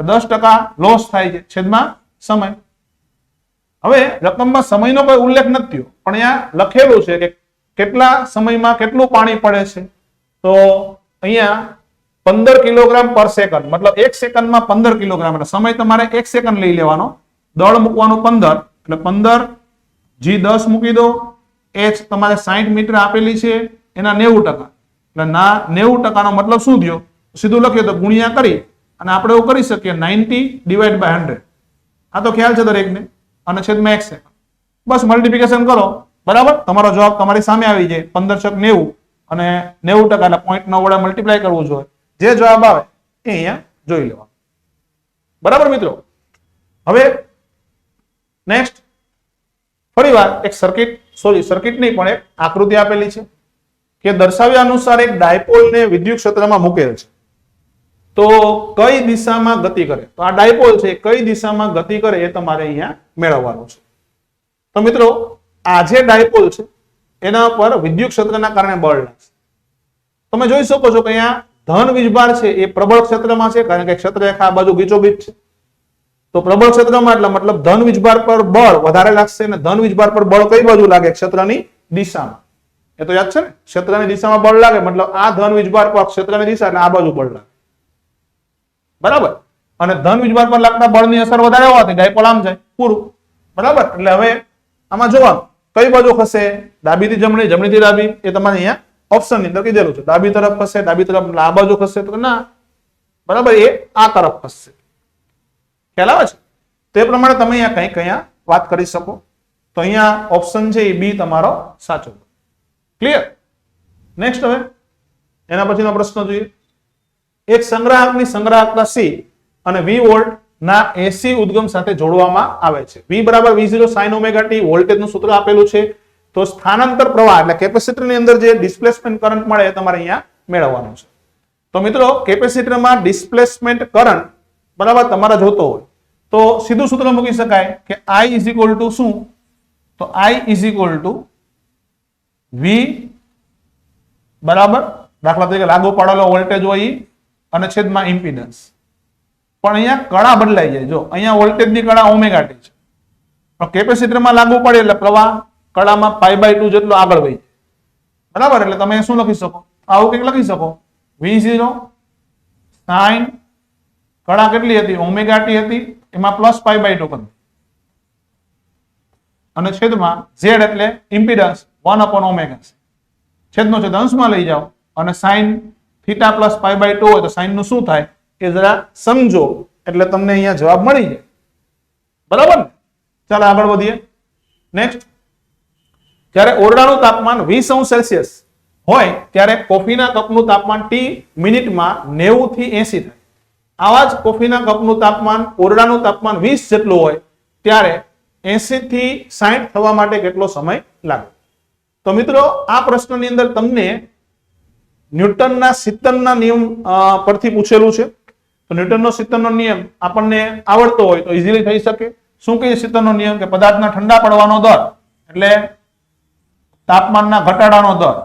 10% લોસ થાય છે છેદમાં સમય. હવે રકમમાં સમયનો કોઈ ઉલ્લેખ નથી થયો, પણ અહીંયા લખેલું છે કે કેટલા સમયમાં કેટલું પાણી પડે છે. તો અહીંયા 15 કિલોગ્રામ પર સેકન્ડ, મતલબ 1 સેકન્ડમાં 15 કિલોગ્રામ, એટલે સમય તમારે 1 સેકન્ડ લઈ લેવાનો, દળ મૂકવાનું 15, એટલે 15 G 10 મૂકી દો, H તમારે 60 મીટર આપેલી છે, એના 90%, એટલે ના 90% નો મતલબ શું થયો, સીધું લખ્યો તો ગુણ્યા કરી અને આપણે એવું કરી શકીએ 90 ડિવાઈડ બાય 100. આ તો ખ્યાલ છે દરેકને, અને છેદમાં 1 સેકન્ડ. બસ મલ્ટીપ્લિકેશન કરો, બરાબર, તમારો જવાબ તમારી સામે આવી જાય. 15 × 90 અને 90% એટલે 0.9 વડે મલ્ટીપ્લાય કરવું જોઈએ. જે જવાબ આવે એ અહીંયા જોઈ લેવા. બરાબર મિત્રો. હવે નેક્સ્ટ ફરીવાર એક સર્કિટ નહીં પણ એક આકૃતિ આપેલી છે કે દર્શાવ્યા અનુસાર એક ડાયપોલને વિદ્યુત ક્ષેત્રમાં મૂકેલ છે. તો કઈ દિશામાં ગતિ કરે, તો આ ડાયપોલ છે કઈ દિશામાં ગતિ કરે એ તમારે અહીંયા મેળવવાનું છે. તો મિત્રો આ જે ડાયપોલ છે એના પર વિદ્યુત ક્ષેત્રના કારણે બળ લાગશે. તમે જોઈ શકો છો કે અહીંયા ધન વીજભાર છે એ પ્રબળ ક્ષેત્રમાં છે, કારણ કે ક્ષેત્ર રેખા આ બાજુ ગીચોગીચ છે. તો પ્રબળ ક્ષેત્રમાં એટલે મતલબ ધન વીજભાર પર બળ વધારે લાગશે, અને ધન વીજભાર પર બળ કઈ બાજુ લાગે, ક્ષેત્રની દિશામાં. એ તો યાદ છે ને, ક્ષેત્રની દિશામાં બળ લાગે મતલબ આ ધન વીજભાર પર ક્ષેત્રની દિશા એટલે આ બાજુ બળ લાગે, બરાબર. અને ધન વીજભાર પર લાગતા બળની અસર વધારે હોવાથી ડાયપોલ આમ જાય, પૂરું, બરાબર. એટલે હવે આમાં જોવાનું કઈ બાજુ ખસે, ડાબીથી જમણી, જમણીથી ડાબી, એ તમારે અહીંયા ઓપ્શન ની અંદર કીધેલું છે. ડાબી તરફ ખસે, ડાબી તરફ એટલે આ બાજુ ખસે, તો ના, બરાબર, એ આ તરફ ખસશે. ખ્યાલ આવે છે? તે પ્રમાણે તમે અહીંયા કંઈક અહીંયા વાત કરી શકો. તો અહીંયા ઓપ્શન છે એ બી તમારો સાચો. ક્લિયર? નેક્સ્ટ હવે એના પછીનો પ્રશ્ન જોઈએ. એક સંગ્રાહકની સંગ્રાહકતા C અને V વોલ્ટ ના AC ઉદ્ગમ સાથે જોડવામાં આવે છે. V બરાબર V0 sin ઓમેગા t વોલ્ટેજનું સૂત્ર આપેલું છે. તો સ્થાનાંતર પ્રવાહ એટલે કેપેસિટરની અંદર જે ડિસ્પ્લેસમેન્ટ કરંટ મળે એ તમારે અહીંયા મેળવવાનું છે. તો મિત્રો કેપેસિટરમાં ડિસ્પ્લેસમેન્ટ કરંટ બરાબર તમારે જોતો હોય તો સીધું સૂત્ર મૂકી શકાય કે I ઇઝ ઇક્વલ ટુ શું, તો I is equal to V બરાબર દાખલા તરીકે લાગુ પાડેલો વોલ્ટેજ હોય અને છેદમાં ઇમ્પિડન્સ. પણ અહીંયા કળા બદલાઈ જાય. જો અહીંયા વોલ્ટેજની કળા ઓમેગા ટી છે, પણ કેપેસિટરમાં લાગુ પડે એટલે પ્રવાહ કળામાં π/2 જેટલો આગળ વહી જાય, બરાબર. એટલે તમે શું લખી શકો, આવું કંઈક લખી શકો, V0 sin કળા કેટલી હતી, ઓમેગા ટી હતી, એમાં પ્લસ π/2 કરી અને છેદમાં Z એટલે ઇમ્પિડન્સ 1/ω છેદનો છેદ અંશમાં લઈ જાઓ અને sin થીટા પ્લસ π/2 હોય તો sin નું શું થાય એ જરા સમજો, એટલે તમને અહીંયા જવાબ મળી જાય, બરાબર ને. ચાલો આગળ વધીએ. નેક્સ્ટ, જ્યારે ઓરડાનું તાપમાન 20°C હોય ત્યારે કોફીના કપનું તાપમાન T મિનિટમાં 90 થી 80 થાય. આવા જ કોફીના કપનું તાપમાન ઓરડાનું તાપમાન 20 જેટલું હોય ત્યારે 80 થી 60 થવા માટે કેટલો સમય લાગે? તો મિત્રો આ પ્રશ્નની અંદર તમને ન્યૂટનના શીતનના નિયમ પરથી પૂછેલું છે. તો ન્યૂટનનો શીતનનો નિયમ આપણને આવડતો હોય તો ઈઝીલી થઈ શકે. શું કહીએ શીતનનો નિયમ? કે પદાર્થના ઠંડા પડવાનો દર એટલે તાપમાનના ઘટાડાનો દર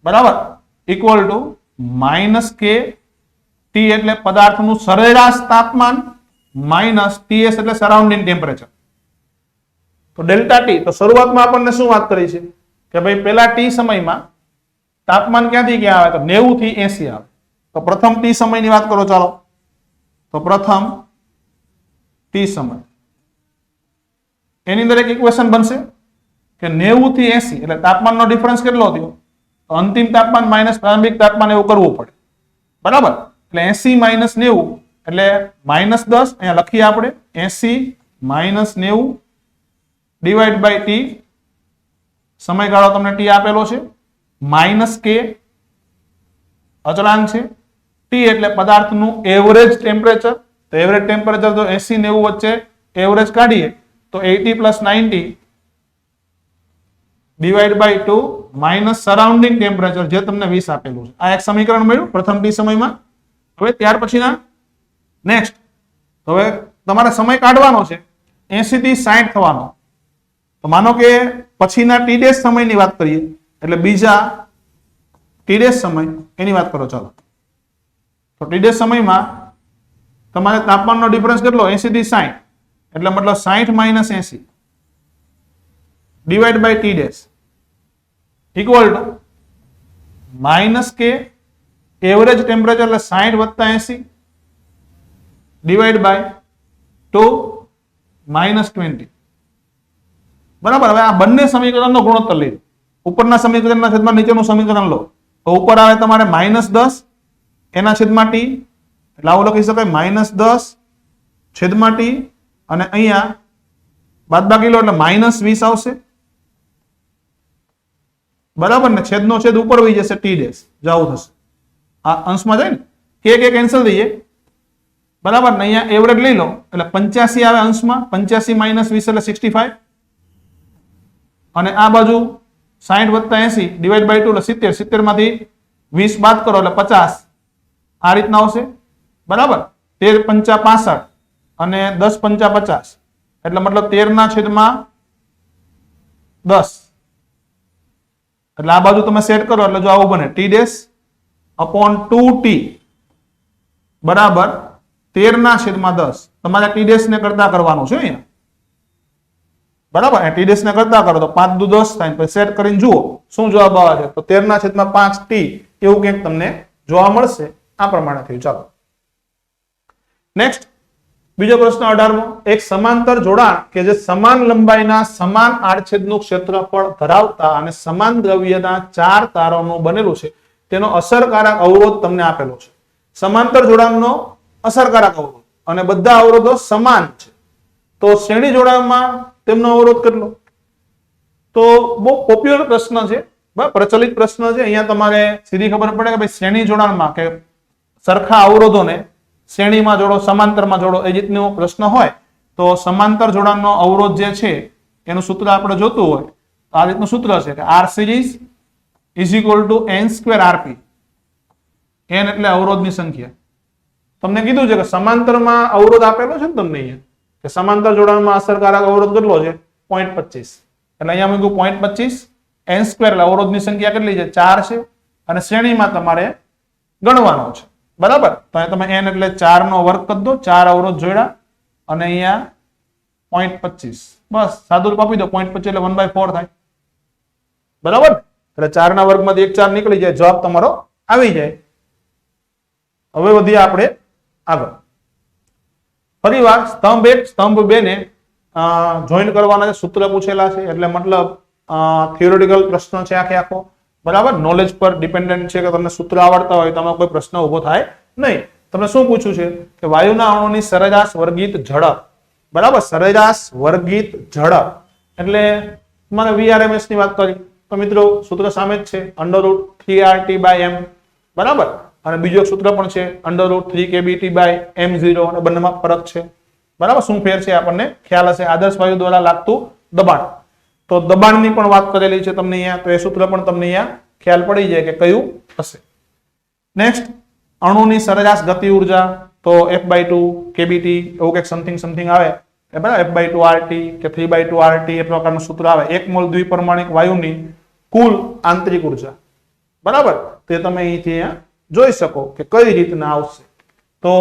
બરાબર ઇક્વલ ટુ -k T એટલે પદાર્થનું સરેરાશ તાપમાન માઇનસ TS એટલે સરાઉન્ડિંગ ટેમ્પરેચર. તો ડેલ્ટા T, તો શરૂઆતમાં આપણને શું વાત કરી છે કે ભાઈ પેલા T સમયમાં તાપમાન ક્યાંથી ક્યાં આવે, તો 90 થી 80 આવે. તો પ્રથમ T સમયની વાત કરો ચાલો. તો પ્રથમ T સમય એની અંદર એક ઇક્વેશન બનશે કે 90 થી 80 એટલે તાપમાનનો ડિફરન્સ કેટલો થયો, તો અંતિમ તાપમાન માઇનસ પ્રારંભિક તાપમાન એવું કરવું પડે, બરાબર. એટલે 80 - 90 એટલે -10 અહીંયા લખીએ આપણે 80 - 90 ડિવાઈડ બાય T, સમયગાળો તમને T આપેલો છે, -k અચળાંક છે, T એટલે પદાર્થનું એવરેજ ટેમ્પરેચર. તો એવરેજ ટેમ્પરેચર તો 80-90 વચ્ચે એવરેજ કાઢીએ તો 80 + 90 divide by 2 minus surrounding temperature જે તમને 20 આપેલું છે. આ એક સમીકરણ મળ્યું પ્રથમ T સમયમાં. હવે ત્યાર પછીના નેક્સ્ટ, હવે તમારે સમય કાઢવાનો છે 80 થી 60 થવાનો. તો માનો કે પછીના T' સમયની વાત કરીએ એટલે બીજા T' સમય એની વાત કરો ચાલો. તો T' સમયમાં તમારે તાપમાનનો ડિફરન્સ કેટલો, 80 થી 60, એટલે મતલબ 60 minus 80 divide by T dash equal to minus કે એવરેજ ટેમ્પરેચર એટલે 60 વત્તા 80 ડિવાઈડ બાય 2 માઇનસ 20. બરાબર. હવે આ બંને સમીકરણનો ગુણોત્તર લઈ ઉપરના સમીકરણના છેદમાં નીચેનું સમીકરણ લો તો ઉપર આવે તમારે -10 એના છેદમાં ટી એટલે આવું લખી શકાય -10 છેદમાં ટી અને અહીંયા બાદબાકી લો એટલે -20 આવશે. બરાબર ને છેદનો છેદ ઉપર વહી જશે ટી ડેશ જાવું થશે આ અંશમાં જાય ને કે કેન્સલ થઈ જાય. બરાબર ને અહીંયા એવરેજ લઈ લો એટલે 85 આવે અંશમાં 85 - 20 એટલે 65 અને આ બાજુ 60 વત્તા 80 ડિવાઈડ બાય 2 એટલે 70 70 માંથી 20 બાદ કરો એટલે 50 આ રીતના આવશે. બરાબર 13 પંચા 65 અને 10 પંચા 50 એટલે મતલબ 13 ના છેદમાં 10 એટલે આ બાજુ તમે સેટ કરો એટલે જો આવું બને ટી ડેશ અપોન 2t બરાબર 13 ના છેદમાં 10 તમારે ટી ડેશ ને કરતા કરવાનું છે અહીંયા. બરાબર ટી ડેશ ને કરતા કરો તો 5 દુ 10 થાય પછી સેટ કરીને જુઓ શું જવાબ આવે છે તો 13 ના છેદમાં 5t એવું કંઈક તમને જોવા મળશે. આ પ્રમાણે થયું. ચાલો નેક્સ્ટ બીજો પ્રશ્ન 18મો. એક સમાંતર જોડાણ કે જે સમાન લંબાઈના સમાન આડછેદનું ક્ષેત્રફળ ધરાવતા અને સમાન દ્રવ્યના 4 તારોનું બનેલું છે તેનો અસરકારક અવરોધ તમને આપેલો છે. સમાંતર જોડાણનો અસરકારક અવરોધ અને બધા અવરોધો સમાન છે તો શ્રેણી જોડાણમાં તેમનો અવરોધ કેટલો? તો બહુ પોપ્યુલર પ્રશ્ન છે, પ્રચલિત પ્રશ્ન છે. અહીંયા તમારે સીધી ખબર પડે કે ભાઈ શ્રેણી જોડાણમાં કે સરખા અવરોધોને શ્રેણીમાં જોડો સમાંતરમાં જોડો એ રીતનો પ્રશ્ન હોય તો સમાંતર જોડાણનો અવરોધ જે છે એનું સૂત્ર આપણે જોતું હોય તો આ રીતનું સૂત્ર છે કે R series is equal to n² RP. n એટલે અવરોધની સંખ્યા. તમને કીધું છે કે સમાંતરમાં અવરોધ આપેલો છે ને તમને અહીંયા કે સમાંતર જોડાણમાં અસરકારક અવરોધ કેટલો છે 0.25 એટલે અહીંયા મૂક્યું 0.25 n² એટલે અવરોધની સંખ્યા કેટલી છે 4 છે અને શ્રેણીમાં તમારે ગણવાનો છે. બરાબર તો અહીંયા તમે n એટલે 4 નો વર્ગ કરી દો 4 અવરોધ જોડ્યા અને અહીંયા 0.25 બસ સાદું રૂપ આપી દો 0.25 એટલે 1/4 થાય. બરાબર એટલે 4 ના વર્ગમાંથી 1 4 નીકળી જાય જવાબ તમારો આવી જાય. હવે વધીએ આપણે આગળ. ફરીવાર સ્તંભ 1 સ્તંભ 2 ને જોઈન કરવાના છે સૂત્ર પૂછેલા છે એટલે મતલબ થિયોરેટિકલ પ્રશ્ન છે આખો. બરાબર નોલેજ પર ડિપેન્ડન્ટ છે કે તમને સૂત્ર આવડતા હોય તો કોઈ પ્રશ્ન ઉભો થાય નહીં. તમને શું પૂછ્યું છે કે વાયુના અણુની સરેરાશ વર્ગિત ઝડપ. બરાબર સરેરાશ વર્ગિત ઝડપ એટલે તમારે VRMS ની વાત કરી તો મિત્રો સૂત્ર સામે જ છે √3RT/m. બરાબર અને બીજું એક સૂત્ર પણ છે √3kBT/m0 અને બંનેમાં ફરક છે. બરાબર શું ફેર છે આપણને ખ્યાલ હશે. આદર્શ વાયુ દ્વારા લાગતું દબાણ તો દબાણની પણ વાત કરેલી છે તમને અહીંયા તો એ સૂત્ર પણ તમને અહીંયા ખ્યાલ પડી જાય કે કયું હશે. નેક્સ્ટ અણુની સરેરાશ ગતિ ઉર્જા તો F/2 kBT એવું કંઈક સમથિંગ આવે બરાબર F/2 RT કે 3/2 RT એ પ્રકારનું સૂત્ર આવે. 1 મોલ દ્વિપરમાણિક વાયુની કુલ આંતરિક ઉર્જા. બરાબર તે તમે અહીંથી અહીંયા જોઈ શકો કે કઈ રીતના આવશે. તો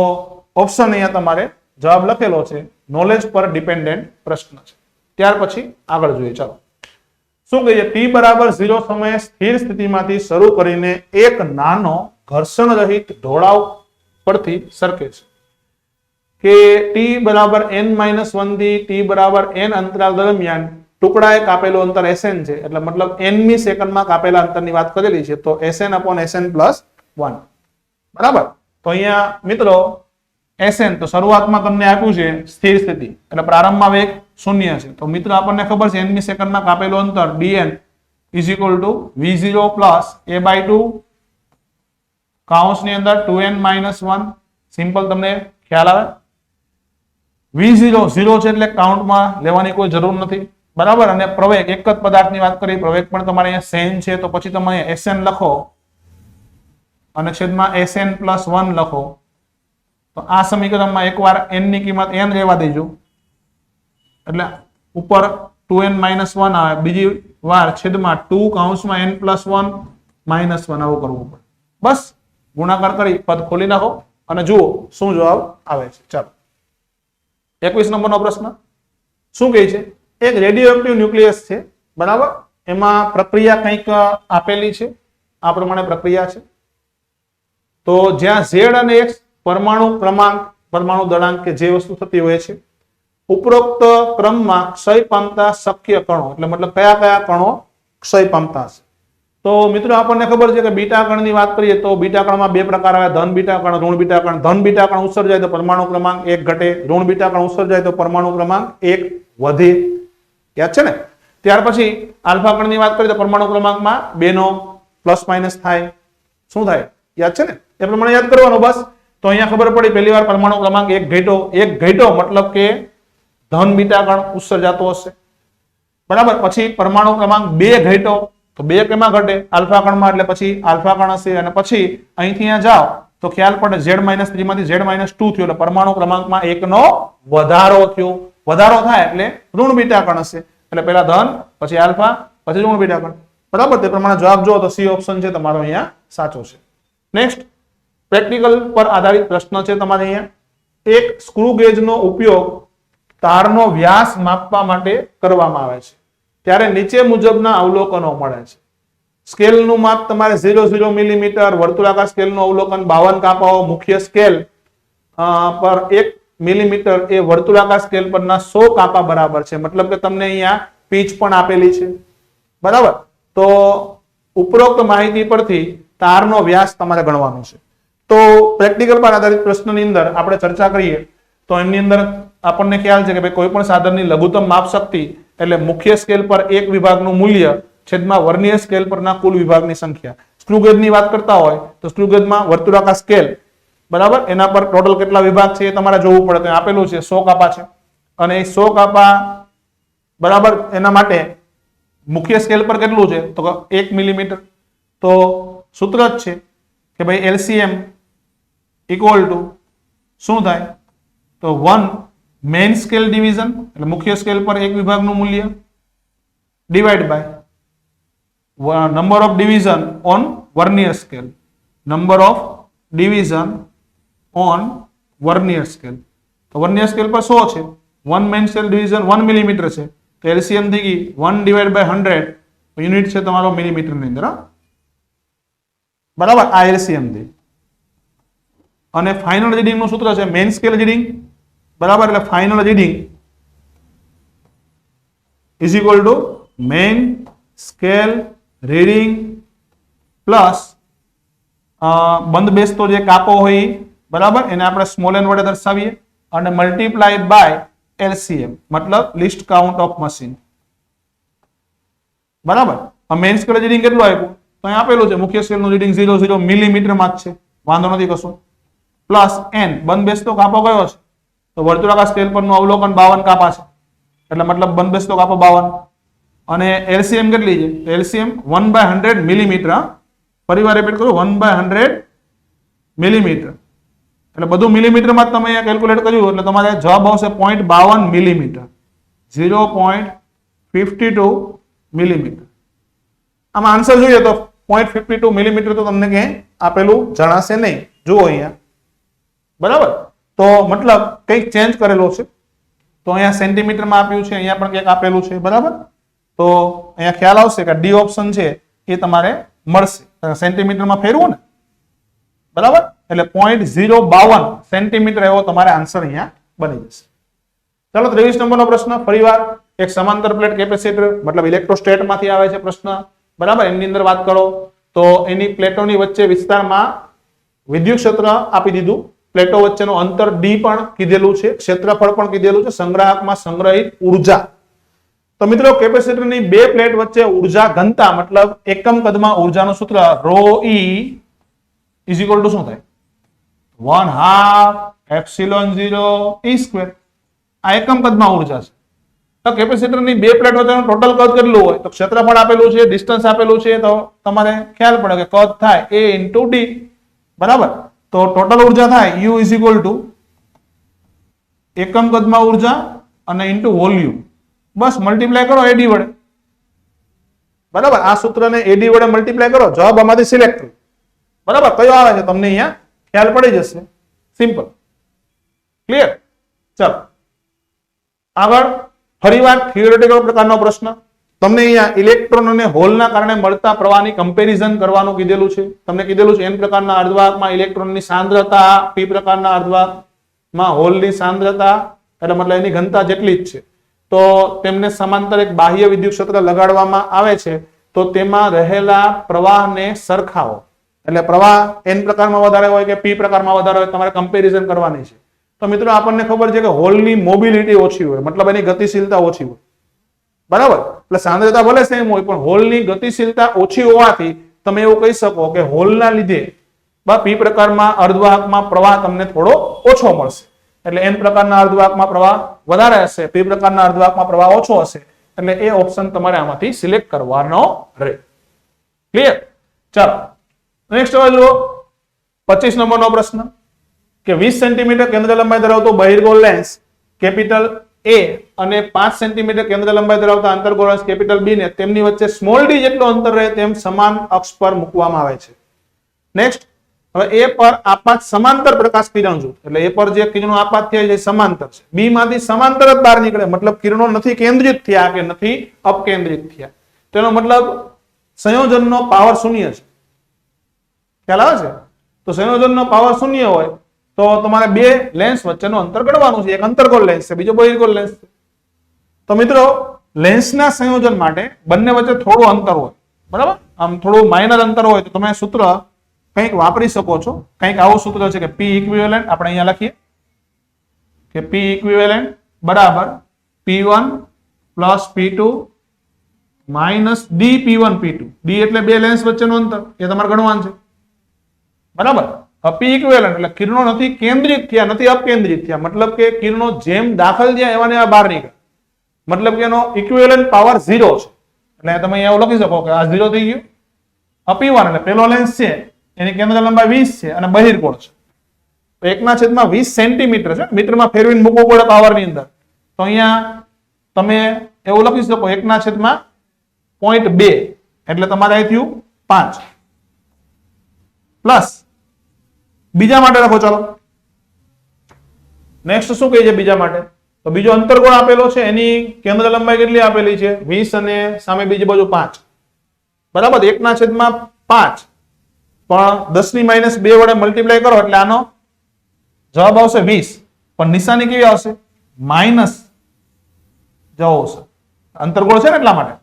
ઓપ્શન અહીંયા તમારે જવાબ લખેલો છે. નોલેજ પર ડિપેન્ડન્ટ પ્રશ્ન છે. ત્યાર પછી આગળ જોઈએ. ચાલો શું કહીએ t = 0 સમયે સ્થિર સ્થિતિમાંથી શરૂ કરીને એક નાનો ઘર્ષણ રહિત ઢોળાવ પરથી સરકે છે કે t = n-1 થી t = n અંતરાલ દરમિયાન ટુકડાએ કાપેલું અંતર SN છે એટલે મતલબ nમી સેકન્ડમાં કાપેલા અંતરની વાત કરેલી છે તો SN/SN+1. બરાબર તો અહીંયા મિત્રો SN તો શરૂઆતમાં તમને આપ્યું છે સ્થિર સ્થિતિ એટલે પ્રારંભમાં વેગ 0 છે તો મિત્રો આપણને ખબર છે nમી સેકન્ડમાં કાપેલું અંતર dn = v0 + a/2 કૌંસની અંદર 2n-1 સિમ્પલ તમને ખ્યાલ આવે. v0 0 છે એટલે કાઉન્ટમાં લેવાની કોઈ જરૂર નથી. બરાબર અને પ્રવેગ એક જ પદાર્થની વાત કરી પ્રવેગ પણ તમારે અહીંયા સેમ છે તો પછી તમે SN લખો અને છેદમાં SN+1 લખો તો આ સમીકરણમાં એકવાર n ની કિંમત n રહેવા દેજો એટલે ઉપર 2n-1 આવે બીજી વાર છેદમાં 2 કૌંસમાં n+1 -1 આવું કરવું પડે. બસ ગુણાકાર કરી પદ ખોલી નાખો અને જુઓ શું જવાબ આવે છે. ચાલો 21 નંબરનો પ્રશ્ન શું કહે છે? એક રેડિયો એક્ટિવ ન્યુક્લિયસ છે, બરાબર, એમાં પ્રક્રિયા કંઈક આપેલી છે, આ પ્રમાણે પ્રક્રિયા છે. તો જ્યાં Z અને X પરમાણુ ક્રમાંક, પરમાણુ દળાંક કે જે વસ્તુ થતી હોય છે, ઉપરોક્ત ક્રમમાં ક્ષય પામતા શક્ય કણો, એટલે મતલબ કયા કયા કણો ક્ષય પામતા હશે. તો મિત્રો આપણને ખબર છે કે બીટા કણની વાત કરીએ તો બીટા કણમાં બે પ્રકાર આવે, ધન બીટા કણ, ઋણ બીટા કણ. ધન બીટા કણ ઉત્સર્જાય તો પરમાણુ ક્રમાંક 1 ઘટે, ઋણ બીટા કણ ઉત્સર્જાય તો પરમાણુ ક્રમાંક 1 વધે. યાદ છે ને? ત્યાર પછી આલ્ફા કણની વાત કરીએ તો પરમાણુ ક્રમાંકમાં 2 નો પ્લસ માઇનસ થાય. શું થાય? યાદ છે ને? એ પ્રમાણે યાદ કરવાનું બસ. તો અહીંયા ખબર પડી પહેલી વાર પરમાણુ ક્રમાંક 1 ઘટ્યો મતલબ કે ધન બીટા કણ ઉત્સર્જાતો હશે, બરાબર. પછી પરમાણુ ક્રમાંક 2 ઘટ્યો તો 2 કેમાં ઘટે? આલ્ફા કણમાં, એટલે પછી આલ્ફા કણ હશે. અને પછી અહીંથી અહીંયા જાઓ તો ખ્યાલ પડે Z-3 માંથી Z-2 થયો, એટલે પરમાણુ ક્રમાંકમાં 1 નો વધારો થયો. વધારો થાય એટલે ઋણ બીટા કણ હશે, એટલે પહેલા ધન, પછી આલ્ફા, પછી ઋણ બીટા કણ, બરાબર. તે પ્રમાણે જવાબ જો તો સી ઓપ્શન છે તમારો અહીંયા સાચો છે. નેક્સ્ટ પ્રેક્ટિકલ પર આધારિત પ્રશ્ન છે તમારે અહીંયા. એક સ્ક્રૂ ગેજનો ઉપયોગ તારનો વ્યાસ માપવા માટે કરવામાં આવે છે, ત્યારે નીચે મુજબના અવલોકનો મળે છે. સ્કેલનું માપ તમારે 0.0 મિલીમીટર, વર્તુળાકાર સ્કેલનું અવલોકન 52 કાપાઓ, મુખ્ય સ્કેલ પર 1 મિલીમીટર એ વર્તુળાકાર સ્કેલ પરના 100 કાપા બરાબર છે. મતલબ કે તમને અહીંયા પીચ પણ આપેલી છે, બરાબર. તો ઉપરોક્ત માહિતી પરથી તારનો વ્યાસ તમારે ગણવાનો છે. તો પ્રેક્ટિકલ પર આધારિત પ્રશ્નની અંદર આપણે ચર્ચા કરીએ તો એમની અંદર આપણને ખ્યાલ છે કે ભાઈ કોઈ પણ સાધનની લઘુત્તમ માપ શક્તિ એટલે મુખ્ય સ્કેલ પર એક વિભાગનું મૂલ્ય છેદમાં વર્નિયર સ્કેલ પરના કુલ વિભાગની સંખ્યા. સ્ક્રૂ ગેજની વાત કરતા હોય તો સ્ક્રૂ ગેજમાં વર્તુળાકાર સ્કેલ, બરાબર, એના પર ટોટલ કેટલા વિભાગ છે એ તમારે જોવું પડે. તો આપેલું છે 100 કાપા છે, અને એ 100 કાપા, બરાબર, એના માટે મુખ્ય સ્કેલ પર કેટલું છે તો 1 મિલીમીટર. તો સૂત્ર જ છે કે ભાઈ LCM ઇક્વલ ટુ શું થાય તો 1 મેઇન સ્કેલ ડિવિઝન, એટલે મુખ્ય સ્કેલ પર એક વિભાગનું મૂલ્ય, divide by number of division on vernier scale, number of division on vernier scale. તો વર્નિયર સ્કેલ પર 100 છે, 1 મેઇન સ્કેલ ડિવિઝન 1 મિલીમીટર છે, તો LCM થઈ ગઈ 1 ડિવાઈડ બાય 100, યુનિટ છે તમારો મિલીમીટર ની અંદર, બરાબર. આ LCM થઈ. અને ફાઇનલ રીડિંગ નું સૂત્ર છે મેઇન સ્કેલ રીડિંગ, બરાબર, એટલે final reading is equal to main scale reading plus બંધ બેસતો જે કાપો હોય, બરાબર, એને આપણે સ્મોલ n વડે દર્શાવીએ અને મલ્ટીપ્લાય બાય LCM, મતલબ લિસ્ટ કાઉન્ટ ઓફ મશીન, બરાબર. મેઇન સ્કેલ રીડિંગ કેટલું આપ્યું તો અહીં આપેલું છે મુખ્ય સ્કેલ નું રીડિંગ 0.0 મિલીમીટર માં જ છે, વાંધો નથી કશું, પ્લસ n બંધ બેસતો કાપો કયો છે તો વર્તુળાકાર સ્કેલ પરનું અવલોકન 52 કાપા છે, એટલે મતલબ બંધ બેસતો કાપો 52, અને LCM કેટલી છે તો LCM 1/100 મિલીમીટર. ફરીવાર રિપીટ કરું, 1/100 મિલીમીટર, એટલે બધું મિલીમીટર માં તમે અહીંયા કેલ્ક્યુલેટ કર્યું એટલે તમારે જવાબ આવશે 0.52 મિલીમીટર, 0.52 મિલીમીટર. આમાં આન્સર જોઈએ તો 0.52 મિલીમીટર તો તમને ક્યાંય આપેલું જણાશે નહીં. જુઓ અહીંયા, બરાબર. તો મતલબ કંઈક ચેન્જ કરેલો છે. તો અહીંયા સેન્ટીમીટરમાં આપ્યું છે, અહીંયા પણ કંઈક આપેલું છે, બરાબર. તો અહીંયા ખ્યાલ આવશે કે ડી ઓપ્શન છે એ તમારે મળશે, સેન્ટીમીટરમાં ફેરવું ને, બરાબર. એટલે 0.052 સેન્ટીમીટર એવો તમારે આન્સર અહીંયા બની જશે. ચાલો 23 નંબરનો પ્રશ્ન ફરીવાર એક સમાંતર પ્લેટ કેપેસિટર મતલબ ઇલેક્ટ્રોસ્ટેટમાંથી આવે છે પ્રશ્ન, બરાબર. એની અંદર વાત કરો તો એની પ્લેટોની વચ્ચે વિસ્તારમાં વિદ્યુત ક્ષેત્ર આપી દીધું, પ્લેટો વચ્ચેનું અંતર d પણ કીધેલું છે, ક્ષેત્રફળ પણ કીધેલું છે, સંગ્રાહકમાં સંગ્રહિત ઉર્જા. તો મિત્રો કેપેસિટરની બે પ્લેટ વચ્ચે ઉર્જા ઘનતા મતલબ એકમ કદમાં ઉર્જાનું સૂત્ર ρe ઇઝ ઇક્વલ ટુ શું થાય 1/2 ε0 e². આ એકમ કદમાં ઉર્જા છે. તો કેપેસિટરની બે પ્લેટ વચ્ચેનું ટોટલ કદ કેટલું હોય તો ક્ષેત્રફળ આપેલું છે, ડિસ્ટન્સ આપેલું છે, તો તમારે ખ્યાલ પડે કે કદ થાય a * d, બરાબર. તો ટોટલ ઉર્જા થાય u ઇઝ ઇક્વલ ટુ એકમ કદમાં ઉર્જા અને ઇન્ટુ વોલ્યુમ, બસ મલ્ટીપ્લાય કરો ad વડે, બરાબર. આ સૂત્રને ad વડે મલ્ટીપ્લાય કરો, જવાબ આમાંથી સિલેક્ટ કરો, બરાબર. કયો આવે છે તમને અહીંયા ખ્યાલ પડી જશે, સિમ્પલ, ક્લિયર. ચાલો આગળ ફરીવાર થિયોરેટિકલ પ્રકારનો પ્રશ્ન. તમને અહીંયા ઇલેક્ટ્રોન અને હોલના કારણે મળતા પ્રવાહની કમ્પેરિઝન કરવાનું કીધેલું છે. તમને કીધેલું છે n પ્રકારના અર્ધવાહકમાં ઇલેક્ટ્રોનની સાંદ્રતા, p પ્રકારના અર્ધવાહકમાં હોલની સાંદ્રતા, એટલે મતલબ એની ઘનતા જેટલી જ છે. તો તેમને સમાંતર એક બાહ્ય વિદ્યુત ક્ષેત્ર લગાડવામાં આવે છે, તો તેમાં રહેલા પ્રવાહને સરખાવો. એટલે પ્રવાહ n પ્રકારમાં વધારે હોય કે p પ્રકારમાં વધારે હોય, તમારે કમ્પેરિઝન કરવાની છે. તો મિત્રો આપણને ખબર છે કે હોલની મોબિલિટી ઓછી હોય, મતલબ એની ગતિશીલતા ઓછી હોય, બરાબર. એટલે સાંદ્રતા ભલે સેમ હોય, પણ હોલની ગતિશીલતા ઓછી હોવાથી તમે એવું કહી શકો કે હોલના લીધે p પ્રકારમાં અર્ધવાહકમાં પ્રવાહ તમને થોડો ઓછો મળશે. એટલે n પ્રકારના અર્ધવાહકમાં પ્રવાહ વધારે હશે, p પ્રકારના અર્ધવાહકમાં પ્રવાહ ઓછો હશે. એટલે એ ઓપ્શન તમારે આમાંથી સિલેક્ટ કરવાનો રહે. ક્લિયર? ચાલો નેક્સ્ટ હવે જુઓ 25 નંબરનો પ્રશ્ન કે 20 સેન્ટીમીટર કેન્દ્ર લંબાઈ ધરાવતો બહિર્ગોળ લેન્સ કેપિટલ A અને 5 સેન્ટીમીટર કેન્દ્ર લંબાઈ ધરાવતા અંતર્ગોળ લેન્સ કેપિટલ B ને તેમની વચ્ચે સ્મોલ d જેટલો અંતર રહે તેમ સમાન અક્ષ પર મૂકવામાં આવે છે. નેક્સ્ટ હવે A પર આપાત સમાંતર પ્રકાશ કિરણ જૂથ, એટલે A પર જે કિરણો આપાત થયા છે સમાંતર છે, B માંથી સમાંતર જ બહાર નીકળે, મતલબ કિરણો નથી કેન્દ્રિત થયા કે નથી અપકેન્દ્રિત થયા. તેનો મતલબ સંયોજનનો પાવર શૂન્ય છે. ખ્યાલ આવે છે? તો સંયોજનનો પાવર શૂન્ય હોય તો તમારે બે લેન્સ વચ્ચેનું અંતર ગણવાનું છે. એક અંતર્ગોળ લેન્સ છે, બીજો બહિર્ગોળ લેન્સ છે. તો મિત્રો લેન્સના સંયોજન માટે બંને વચ્ચે થોડું અંતર હોય, બરાબર, આમ થોડું માઇનર અંતર હોય તો તમે સૂત્ર કંઈક વાપરી શકો છો. કંઈક આવું સૂત્ર છે કે P ઇક્વિવેલન્ટ, આપણે અહીંયા લખીએ કે P ઇક્વિવેલન્ટ બરાબર P1 plus P2 minus D P1 P2. D એટલે બે લેન્સ વચ્ચેનું અંતર, એ તમારે ગણવાનું છે, બરાબર. P ઇક્વિવેલન્ટ એટલે કિરણો નથી કેન્દ્રિત થયા, નથી અપકેન્દ્રિત થયા, મતલબ કે કિરણો જેમ દાખલ થયા એવા ને એવા બહાર નીકળે, મતલબ કે એનો ઇક્વિવેલન્ટ પાવર 0 છે. એટલે તમે અહીંયા એવું લખી શકો કે આ 0 થઈ ગયું. P1 એટલે પેલો લેન્સ છે, એની કેન્દ્ર લંબાઈ 20 છે અને બહિર્ગોળ છે, તો 1/20 સેન્ટીમીટર છે, મીટરમાં ફેરવીને મૂકવો પડે પાવર ની અંદર. તો અહીંયા તમે એવું લખી શકો 1/0.2 એટલે તમારે અહીં થયું 5 પ્લસ બીજા માટે લખો. ચાલો નેક્સ્ટ શું કહે છે બીજા માટે? તો બીજો અંતર્ગોળ આપેલો છે, એની કેન્દ્ર લંબાઈ કેટલી આપેલી છે 20 અને સામે બીજી બાજુ 5, બરાબર. 1/5 પણ 10⁻2 વડે મલ્ટીપ્લાય કરો એટલે આનો જવાબ આવશે 20, પણ નિશાની કેવી આવશે? માઇનસ જવાબ આવશે. અંતર્ગોળ છે ને એટલા માટે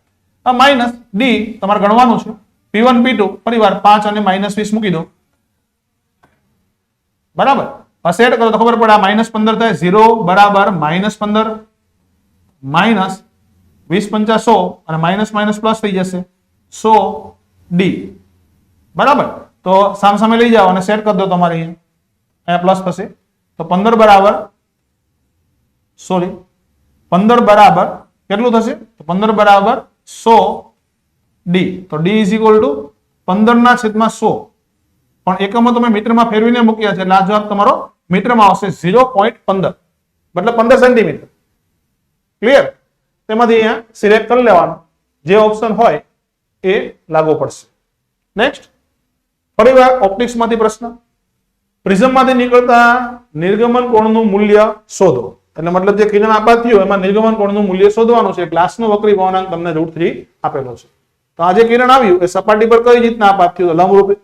આ માઇનસ D તમારે ગણવાનું છે. P1 P2 પરિવાર 5 અને -20 મૂકી દો, બરાબર. સેટ કરો તો ખબર પડે આ -15 થાય. 0 બરાબર -15 માઇનસ 20 × 100 અને માઇનસ માઇનસ પ્લસ થઈ જશે 100D, બરાબર. તો સામ સામે લઈ જાઓ અને સેટ કરી દો. તમારે અહીંયા પ્લસ થશે તો 15 બરાબર કેટલું થશે? તો 15 બરાબર 100D. તો D = 15/100, પણ એકમો તમે મીટરમાં ફેરવીને મૂક્યા છે એટલે આ જવાબ તમારો મીટરમાં આવશે 0.15, મતલબ 15 સેન્ટીમીટર. ક્લિયર? તેમાંથી અહીંયા સિલેક્ટ કરી લેવાનું, જે ઓપ્શન હોય એ લાગુ પડશે. નેક્સ્ટ ફરીવાર ઓપ્ટિક્સમાંથી પ્રશ્ન. પ્રિઝમમાંથી નીકળતા નિર્ગમન કોણનું મૂલ્ય શોધો. એટલે મતલબ જે કિરણ આપાત થયું એમાં નિર્ગમન કોણનું મૂલ્ય શોધવાનું છે. ગ્લાસનો વક્રી ભવનાંક તમને √3 આપેલો છે. તો આ જે કિરણ આવ્યું એ સપાટી પર કઈ રીતના આપાત થયું? લંબરૂપે,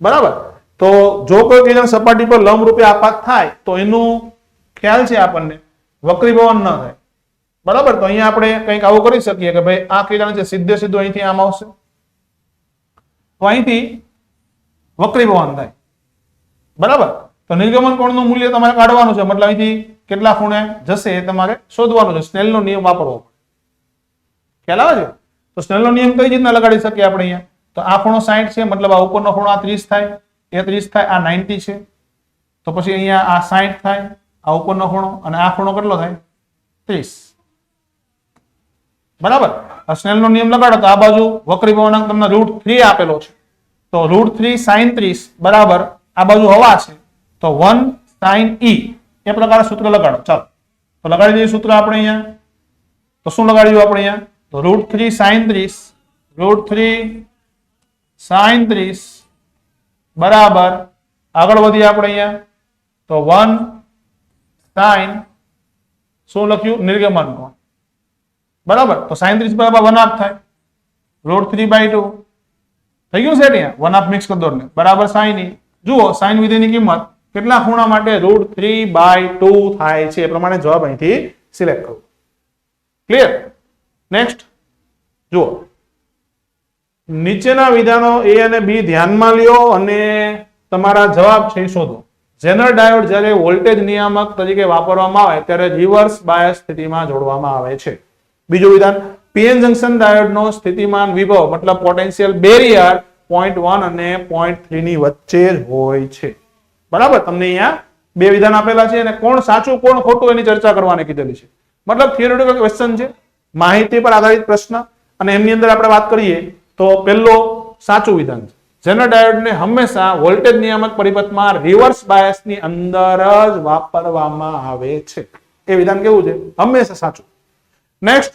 બરાબર. તો જો કોઈ કિરણ સપાટી પર લંબરૂપે આપાત થાય તો એનું ખ્યાલ છે આપણને વક્રીભવન ન થાય, બરાબર. તો અહીંયા આપણે કંઈક આવું કરી શકીએ કે ભાઈ આ કિરણ છે સીધે સીધું અહીંથી આમ આવશે, તો અહીંથી વક્રીભવન થાય, બરાબર. તો નિર્ગમન કોણનું મૂલ્ય તમારે કાઢવાનું છે, મતલબ અહીંથી કેટલા ખૂણે જશે એ તમારે શોધવાનું છે. સ્નેલનો નિયમ વાપરવો પડે. ખ્યાલ આવે છે? તો સ્નેલનો નિયમ કઈ રીતના લગાડી શકીએ આપણે અહીંયા? તો આ ખૂણો 60 છે, મતલબ આ ઉપરનો ખૂણો આ 30 થાય, એ 30 થાય, આ 90 છે, તો પછી અહીંયા આ 60 થાય, આ ઉપરનો ખૂણો, અને આ ખૂણો કેટલો થાય? 30, બરાબર. આ સ્નેલનો નિયમ લગાડો તો આ બાજુ વક્રી ભવનાંક તમને √3 આપેલો છે, તો √3 sin 30 બરાબર આ બાજુ હવા છે તો 1 sin E, એ પ્રકારે સૂત્ર લગાડો. ચાલો તો લગાડી દઈએ સૂત્ર આપણે અહીંયા. તો શું લગાડ્યું આપણે અહીંયા? તો √3 sin 30 બરાબર આગળ વધીએ આપણે અહીંયા તો 1 sin શું લખ્યું? નિર્ગમન કોણ. બરાબર, તો sin 30 બરાબર 1/2 થાય. √3/2 થઈ ગયું છે અહીંયા, 1/2 મિક્સ કરી દો ને બરાબર sin e. જુઓ sin વિધેયની કિંમત કેટલા ખૂણા માટે? √3/2 થાય છે. એ પ્રમાણે જવાબ અહીંથી સિલેક્ટ કરો. ક્લિયર? નેક્સ્ટ જુઓ, નીચેના વિધાનો A અને B ધ્યાનમાં લ્યો અને તમારા જવાબ છે એ શોધો. ઝેનર ડાયોડ જ્યારે વોલ્ટેજ નિયામક તરીકે વાપરવામાં આવે ત્યારે રિવર્સ બાયસ સ્થિતિમાં જોડવામાં આવે છે. બીજું વિધાન, પીએન જંકશન ડાયોડનો સ્થિતિમાન વિભવ મતલબ પોટેન્શિયલ બેરિયર 0.1 અને 0.3 ની વચ્ચે જ હોય છે. બરાબર, તમને અહીંયા બે વિધાન આપેલા છે અને કોણ સાચું કોણ ખોટું એની ચર્ચા કરવાની કીધેલી છે. મતલબ થિયોરેટિકલ ક્વેશ્ચન છે, માહિતી પર આધારિત પ્રશ્ન, અને એમની અંદર આપણે વાત કરીએ તો પહેલો સાચું વિધાન છે, ઝેનર ડાયોડને હંમેશા વોલ્ટેજ નિયામક પરિપથમાં રિવર્સ બાયસની અંદર જ વાપરવામાં આવે છે. એ વિધાન કેવું છે? હંમેશા સાચું. નેક્સ્ટ,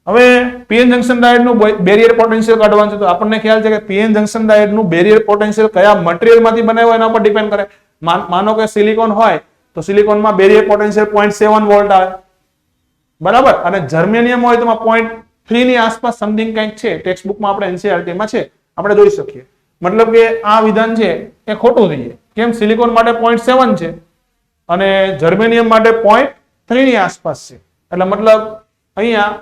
હવે પીએન જંકશન ડાયોડનું બેરિયર પોટેન્શિયલ કાઢવાનું છે. તો આપણને ખ્યાલ છે કે પીએન જંકશન ડાયોડનું બેરિયર પોટેન્શિયલ કયા મટીરીયલમાંથી બનાવ્યો એના પર ડિપેન્ડ કરે. માનો કે સિલિકોન હોય તો સિલિકોનમાં બેરિયર પોટેન્શિયલ 0.7 વોલ્ટ આવે. બરાબર, અને જર્મેનિયમ હોય તો 0.3 ની આસપાસ સમથિંગ કંઈક છે. ટેક્સ્ટ બુકમાં આપણે એનસીઈઆરટી માં છે, આપણે જોઈ શકીએ. મતલબ કે આ વિધાન છે એ ખોટું થઈ જાય. કેમ? સિલિકોન માટે 0.7 છે અને જર્મેનિયમ માટે 0.3 ની આસપાસ છે. એટલે મતલબ અહીંયા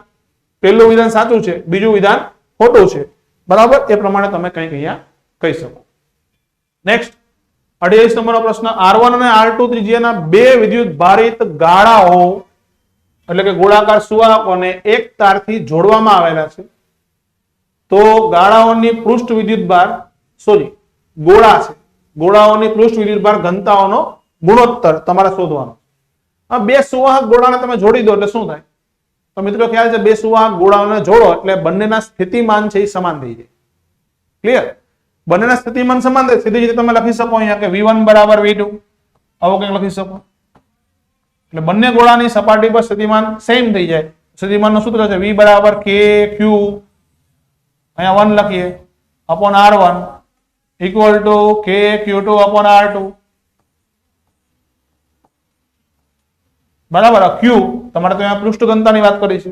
પહેલું વિધાન સાચું છે, બીજું વિધાન ખોટું છે. બરાબર, એ પ્રમાણે તમે કંઈક અહીંયા કહી શકો. નેક્સ્ટ 28 નંબરનો પ્રશ્ન, R1 અને R2 ત્રિજ્યાના બે વિદ્યુત ભારિત ગાળાઓ એટલે કે ગોળાકાર સુવાહકોને એક તારથી જોડવામાં આવેલા છે. તો ગાળાઓની પૃષ્ઠ વિદ્યુતભાર ગોળા છે, ગોળાઓની પૃષ્ઠ વિદ્યુતભાર ઘનતાઓનો ગુણોત્તર તમારે શોધવાનો. આ બે સુવાહક ગોળાને તમે જોડી દો એટલે શું થાય? તો મિત્રો ખ્યાલ છે, બે સુવાહક ગોળાઓને જોડો એટલે બંનેના સ્થિતિમાન છે એ સમાન થઈ જાય. ક્લિયર? બંનેના સ્થિતિમાન સમાન થાય. સીધી રીતે તમે લખી શકો અહીંયા કે V1 બરાબર V2, આવો કંઈક લખી શકો. એટલે બંને ગોળાની સપાટી પર સ્થિતિમાન સેમ થઈ જાય. સ્થિતિમાનનું સૂત્ર છે V બરાબર KQ, અહીંયા 1 લખીએ, upon R1 equal to KQ2 upon R2. બરાબર, Q તમારે તો અહીંયા પૃષ્ઠ ઘનતાની વાત કરી છે.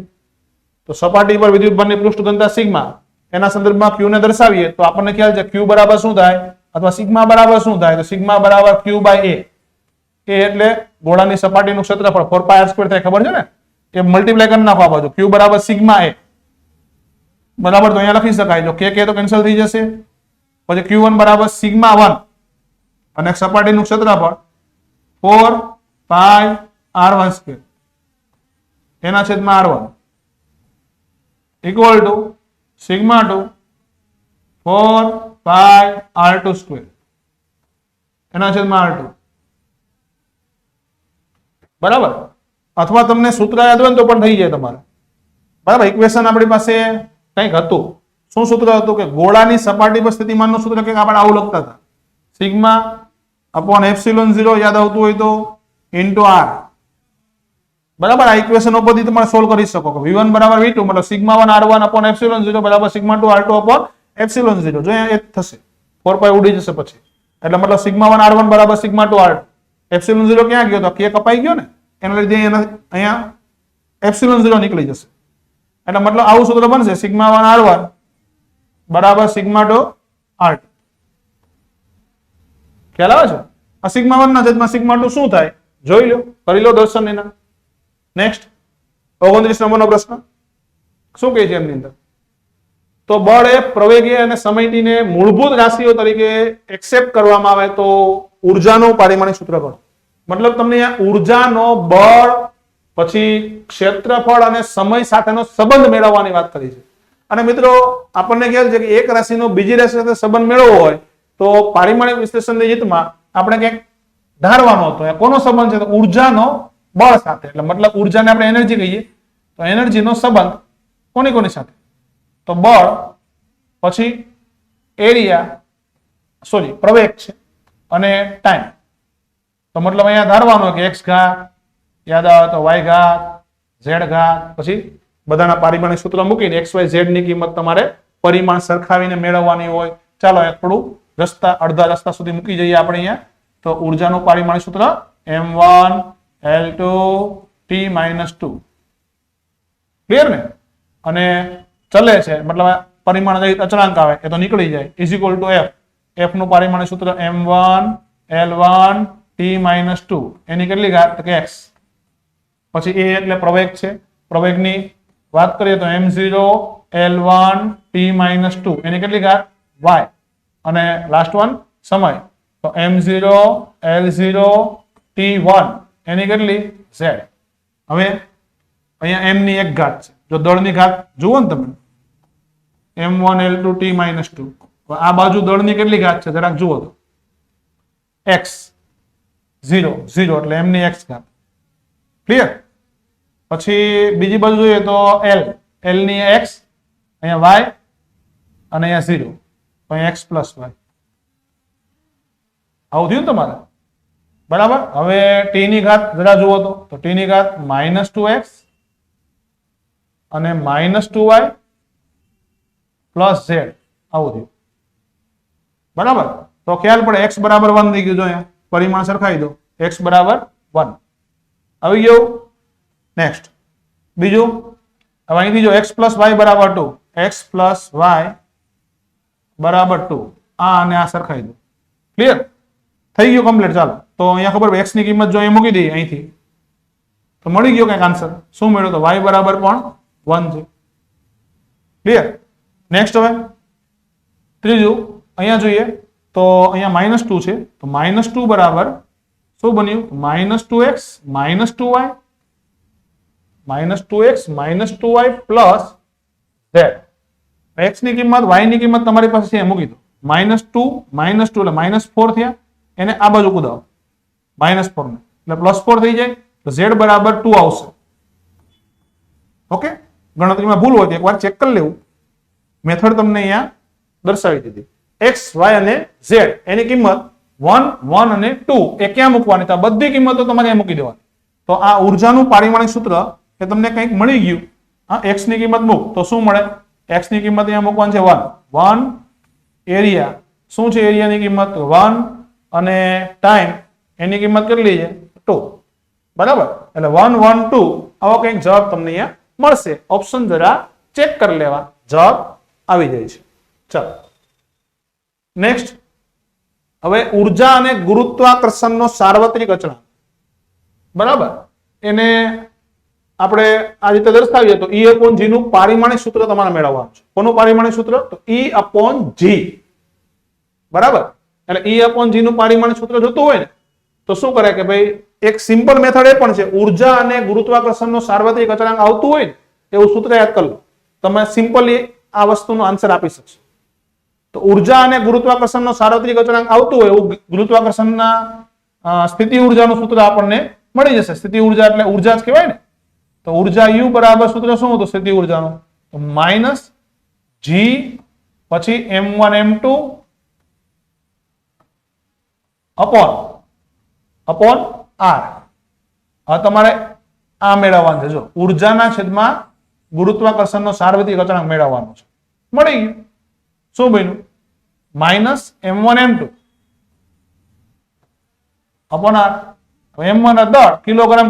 તો સપાટી પર વિદ્યુતભારની પૃષ્ઠ ઘનતા સિગ્મા, એના સંદર્ભમાં Q ને દર્શાવીએ તો આપણને ખ્યાલ છે Q બરાબર શું થાય અથવા સિગ્મા બરાબર શું થાય? તો સિગ્મા બરાબર Q/A. એ એટલે ગોળાની સપાટીનું ક્ષેત્રફળ 4πr² થાય, ખબર છે ને? એ મલ્ટીપ્લાય કરી નાખો આ બાજુ. Q બરાબર સિગ્મા A. બરાબર, તો અહીંયા લખી શકાય. જો K તો કેન્સલ થઈ જશે. પછી Q1 બરાબર સિગ્મા 1 અને સપાટીનું ક્ષેત્રફળ 4πr² એના છેદમાં R1 equal to sigma 2 4πr² એના છેદમાં R2. બરાબર, અથવા તમને સૂત્ર યાદ હોય તો પણ થઈ જાય તમારે. બરાબર, ઇક્વેશન આપણી પાસે કંઈક હતું. શું સૂત્ર હતું? કે ગોળાની સપાટી પર સ્થિતિમાનનું સૂત્ર કંઈક આપણે આવું લખતા હતા, સિગ્મા અપોન એપ્સિલોન 0 યાદ આવતું હોય તો ઇન્ટુ R. બરાબર, આ ઇક્વેશન ઉપરથી તમારે સોલ્વ કરી શકો કે V1 બરાબર V2 મતલબ સિગ્મા 1 R1 અપોન એપ્સિલોન 0 બરાબર સિગ્મા 2 R2 અપોન એપ્સિલોન 0. જો અહીંયા એક થશે, 4π ઉડી જશે પછી. એટલે મતલબ સિગ્મા 1 R1 બરાબર સિગ્મા 2 R2. એપ્સિલોન 0 ક્યાં ગયો? તો K કપાઈ ગયો ને, એના લીધે અહીંયા એપ્સિલોન 0 નીકળી જશે. એટલે મતલબ આવું સૂત્ર બનશે, સિગ્મા 1 R1 બરાબર સિગ્મા 2 R2. ખ્યાલ આવે છે? આ સિગ્મા 1 ના છેદમાં સિગ્મા 2 શું થાય જોઈ લો, કરી લો દર્શન એના. નેક્સ્ટ 29 નંબરનો પ્રશ્ન શું કહે છે એમની અંદર? તો બળ એ પ્રવેગી અને સમયને મૂળભૂત રાશિઓ તરીકે એક્સેપ્ટ કરવામાં આવે તો ઉર્જાનું પારિમાણિક સૂત્ર કરો. મતલબ તમને અહીંયા ઉર્જાનો, બળ, પછી ક્ષેત્રફળ અને સમય સાથેનો સંબંધ મેળવવાની વાત કરી છે. અને મિત્રો આપણને ખ્યાલ છે કે એક રાશિનો બીજી રાશિ સાથે સંબંધ મેળવવો હોય તો પારિમાણિક વિશ્લેષણની રીતમાં આપણે ક્યાંક ધારવાનો હતો. કોનો સંબંધ છે? તો ઉર્જાનો બળ સાથે. એટલે મતલબ ઉર્જાને આપણે એનર્જી કહીએ તો એનર્જીનો સંબંધ કોની કોની સાથે? તો બળ પછી એરિયા પ્રવેગ છે અને ટાઈમ. તો મતલબ અહીંયા ધારવાનો કે x ઘાત, યાદ આવે તો y ઘાત, z ઘાત, પછી બધાના પારિમાણિક સૂત્ર મૂકીને x y z ની કિંમત તમારે પરિમાણ સરખાવીને મેળવવાની હોય. ચાલો થોડું અડધા રસ્તા સુધી મૂકી જઈએ આપણે અહીંયા. તો ઉર્જાનું પારિમાણિક સૂત્ર m1 L2 t-2 ક્લિયર ને અને ચલે છે મતલબ પરિમાણ અચળાંક આવે એ તો નીકળી જાય is equal to f f નું પારિમાણિક સૂત્ર m1 l1 t-2 એની કેટલી ઘાત કે x પછી a એટલે પ્રવેગ છે પ્રવેગની વાત કરીએ તો m0 l1 t-2 એની કેટલી ઘાત y અને લાસ્ટ વન સમય તો m0 l0 t1 એની કેટલી z હવે અહીંયા m ની એક ઘાત છે જો દળની ઘાત જુઓ ને તમે m1 l2 t-2 આ બાજુ દળની કેટલી ઘાત છે જરાક જુઓ તો x 0 0 એટલે m ની x ઘાત ક્લિયર પછી બીજી બાજુ જોઈએ તો l ની x અહીંયા y અને અહીંયા 0 તો અહીંયા x plus y આવું થયું તમારે બરાબર હવે t ની ઘાત જરા જુઓ તો t ની ઘાત -2x અને -2y plus z આવું થયું બરાબર તો ખ્યાલ પડે x બરાબર 1 થઈ ગયું જો અહીંયા પરિમાણ સરખાઈ દો x બરાબર 1 આવી ગયું નેક્સ્ટ બીજું હવે અહીંથી જો x plus y બરાબર 2 x plus y બરાબર 2 આ અને આ સરખાઈ દો ક્લિયર થઈ ગયું કમ્પ્લીટ ચાલો તો અહીંયા ખબર x ની કિંમત જો અહીં મૂકી દઈએ અહીંથી તો મળી ગયો કંઈક આન્સર શું મળ્યો તો y બરાબર પણ 1 છે ક્લિયર નેક્સ્ટ હવે ત્રીજું અહીંયા જોઈએ તો અહીંયા -2 છે તો -2 બરાબર શું બન્યું -2x -2y -2x -2y plus z x ની કિંમત y ની કિંમત તમારી પાસે છે મૂકી દો -2 એટલે -4 થયા એને આ બાજુ કુદાવો -4 ને એટલે +4 થઈ જાય તો z બરાબર 2 આવશે ઓકે ગણતરીમાં ભૂલ હોય તો એકવાર ચેક કરી લેવું મેથડ તમને અહીંયા દર્શાવી દીધી x y અને z એની કિંમત 1 1 અને 2 એ ક્યાં મૂકવાની તો બધી કિંમતો તમારે અહીંયા મૂકી દેવાની તો આ ઉર્જાનું પારિમાણિક સૂત્ર એ તમને કંઈક મળી ગયું હા x ની કિંમત મૂક તો શું મળે x ની કિંમત અહીંયા મૂકવાની છે 1 એરિયા શું છે એરિયાની કિંમત 1 અને ટાઈમ એની કિંમત કેટલી છે 2 બરાબર એટલે 1 1 2 આવો કંઈક જવાબ તમને અહીંયા મળશે ઓપ્શન જરા ચેક કરી લેવા જવાબ આવી જાય છે ચાલો નેક્સ્ટ હવે ઉર્જા અને ગુરુત્વાકર્ષણનો સાર્વત્રિક અચળાંક બરાબર એને આપણે આ રીતે દર્શાવીએ તો E/G નું પારિમાણિક સૂત્ર તમારે મેળવવાનું છે કોનું પારિમાણિક સૂત્ર તો E/G બરાબર એટલે E/G નું પારિમાણિક સૂત્ર જોતું હોય ને તો શું કરે કે ભાઈ એક સિમ્પલ મેથડ એ પણ છે ઉર્જા અને ગુરુત્વાકર્ષણનો સાર્વત્રિક અચળાંક આવતું હોય ને એવું સૂત્ર યાદ કરી લો તમે સિમ્પલી આ વસ્તુનો આન્સર આપી શકશો તો ઉર્જા અને ગુરુત્વાકર્ષણનો સાર્વત્રિક અચળાંક આવતું હોય એવું ગુરુત્વાકર્ષણના સ્થિતિ ઉર્જાનું સૂત્ર આપણને મળી જશે સ્થિતિ ઉર્જા એટલે ઉર્જા જ કહેવાય ને તો ઉર્જા U બરાબર સૂત્ર શું હતું સ્થિતિ ઉર્જાનું તો -g પછી m1 m2 અપોન r હવે તમારે આ મેળવવાનું છે જો ઉર્જાના છેદમાં ગુરુત્વાકર્ષણનો સાર્વત્રિક અચળાંક મેળવવાનો છે મળી ગયું શું બન્યું -m1 m2 upon r m1 દળ કિલોગ્રામ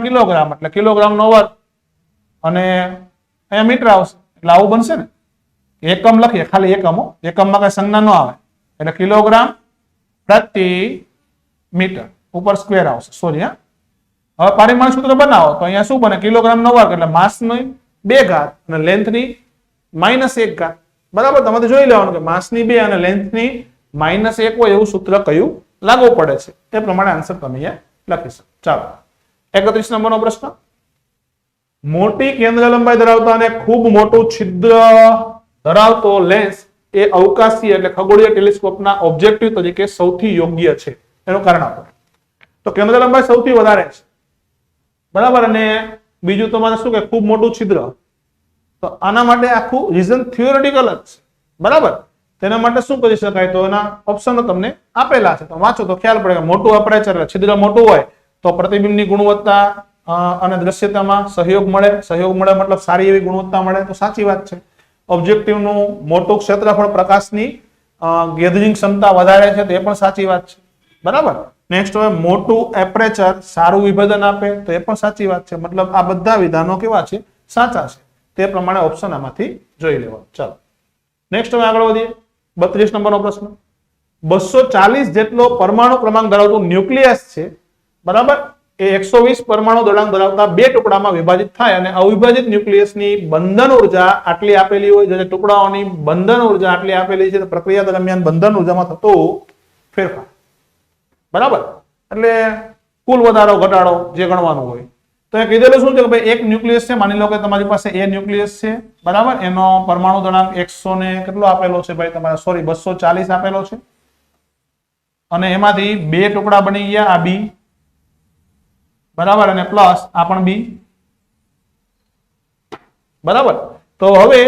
એટલે કિલોગ્રામ નો વર્ગ અને અહીંયા મીટર આવશે એટલે આવું બનશે ને એકમ લખીએ ખાલી એકમમાં કઈ સંજ્ઞા ન આવે એટલે કિલોગ્રામ પ્રતિ મીટર ઉપર સ્ક્વેર આવશે સોરી હા હવે પારિમાણિક સૂત્ર બનાવો તો અહીંયા શું બને કિલોગ્રામ નો વર્ગ એટલે માસ ની 2 ઘાત અને લેન્થ ની -1 ઘાત બરાબર તમારે જોઈ લેવાનું કે માસ ની 2 અને લેન્થ ની -1 હોય એવું સૂત્ર કયું લાગુ પડે છે તે પ્રમાણે આન્સર તમે અહીંયા લખી શકો ચાલો 31 નંબરનો પ્રશ્ન મોટી કેન્દ્ર લંબાઈ ધરાવતા અને ખૂબ મોટું છિદ્ર ધરાવતો લેન્સ એ અવકાશી એટલે ખગોળીય ટેલિસ્કોપના ઓબ્જેક્ટિવ તરીકે સૌથી યોગ્ય છે એનું કારણ આપો તો કેન્દ્ર લંબાઈ સૌથી વધારે છે બરાબર અને બીજું તમારે શું કે ખૂબ મોટું છિદ્ર તો આના માટે આખું રીઝન થિયોરેટિકલ જ છે બરાબર તેના માટે શું કરી શકાય તો એના ઓપ્શનો તમને આપેલા છે તો વાંચો તો ખ્યાલ પડે કે મોટું અપરેચર એટલે છિદ્ર મોટું હોય તો પ્રતિબિંબની ગુણવત્તા અને દ્રશ્યતામાં સહયોગ મળે મતલબ સારી એવી ગુણવત્તા મળે તો સાચી વાત છે ઓબ્જેક્ટિવનું મોટું ક્ષેત્રફળ પ્રકાશની ગેધરિંગ ક્ષમતા વધારે છે તે પણ સાચી વાત છે બરાબર. નેક્સ્ટ હવે મોટું એપરેચર સારું વિભાજન આપે, તો એ પણ સાચી વાત છે. મતલબ આ બધા વિધાનો કેવા છે? સાચા છે. તે પ્રમાણે ઓપ્શન આમાંથી જોઈ લેવાનું. ચાલો નેક્સ્ટ હવે આગળ વધીએ. 32 નંબરનો પ્રશ્ન. 240 જેટલો પરમાણુ ક્રમાંક ધરાવતું ન્યુક્લિયસ છે, બરાબર, એ 120 પરમાણુ દળાંક ધરાવતા બે ટુકડામાં વિભાજિત થાય અને અવિભાજિત ન્યુક્લિયસની બંધન ઉર્જા આટલી આપેલી હોય, જે ટુકડાઓની બંધન ઉર્જા આટલી આપેલી છે, તો પ્રક્રિયા દરમિયાન બંધન ઉર્જામાં થતો ફેરફાર, બરાબર, એટલે કુલ વધારો ઘટાડો જે ગણવાનું હોય. તો એ કીધેલું શું છે કે ભાઈ એક ન્યુક્લિયસ છે, માની લો કે તમારી પાસે એ ન્યુક્લિયસ છે, બરાબર, એનો પરમાણુ દળાંક 100 ને કેટલો આપેલો છે ભાઈ તમારે, સોરી 240 આપેલો છે, અને એમાંથી બે ટુકડા બની ગયા, આ બી, બરાબર, અને પ્લસ આ પણ બી, બરાબર. તો હવે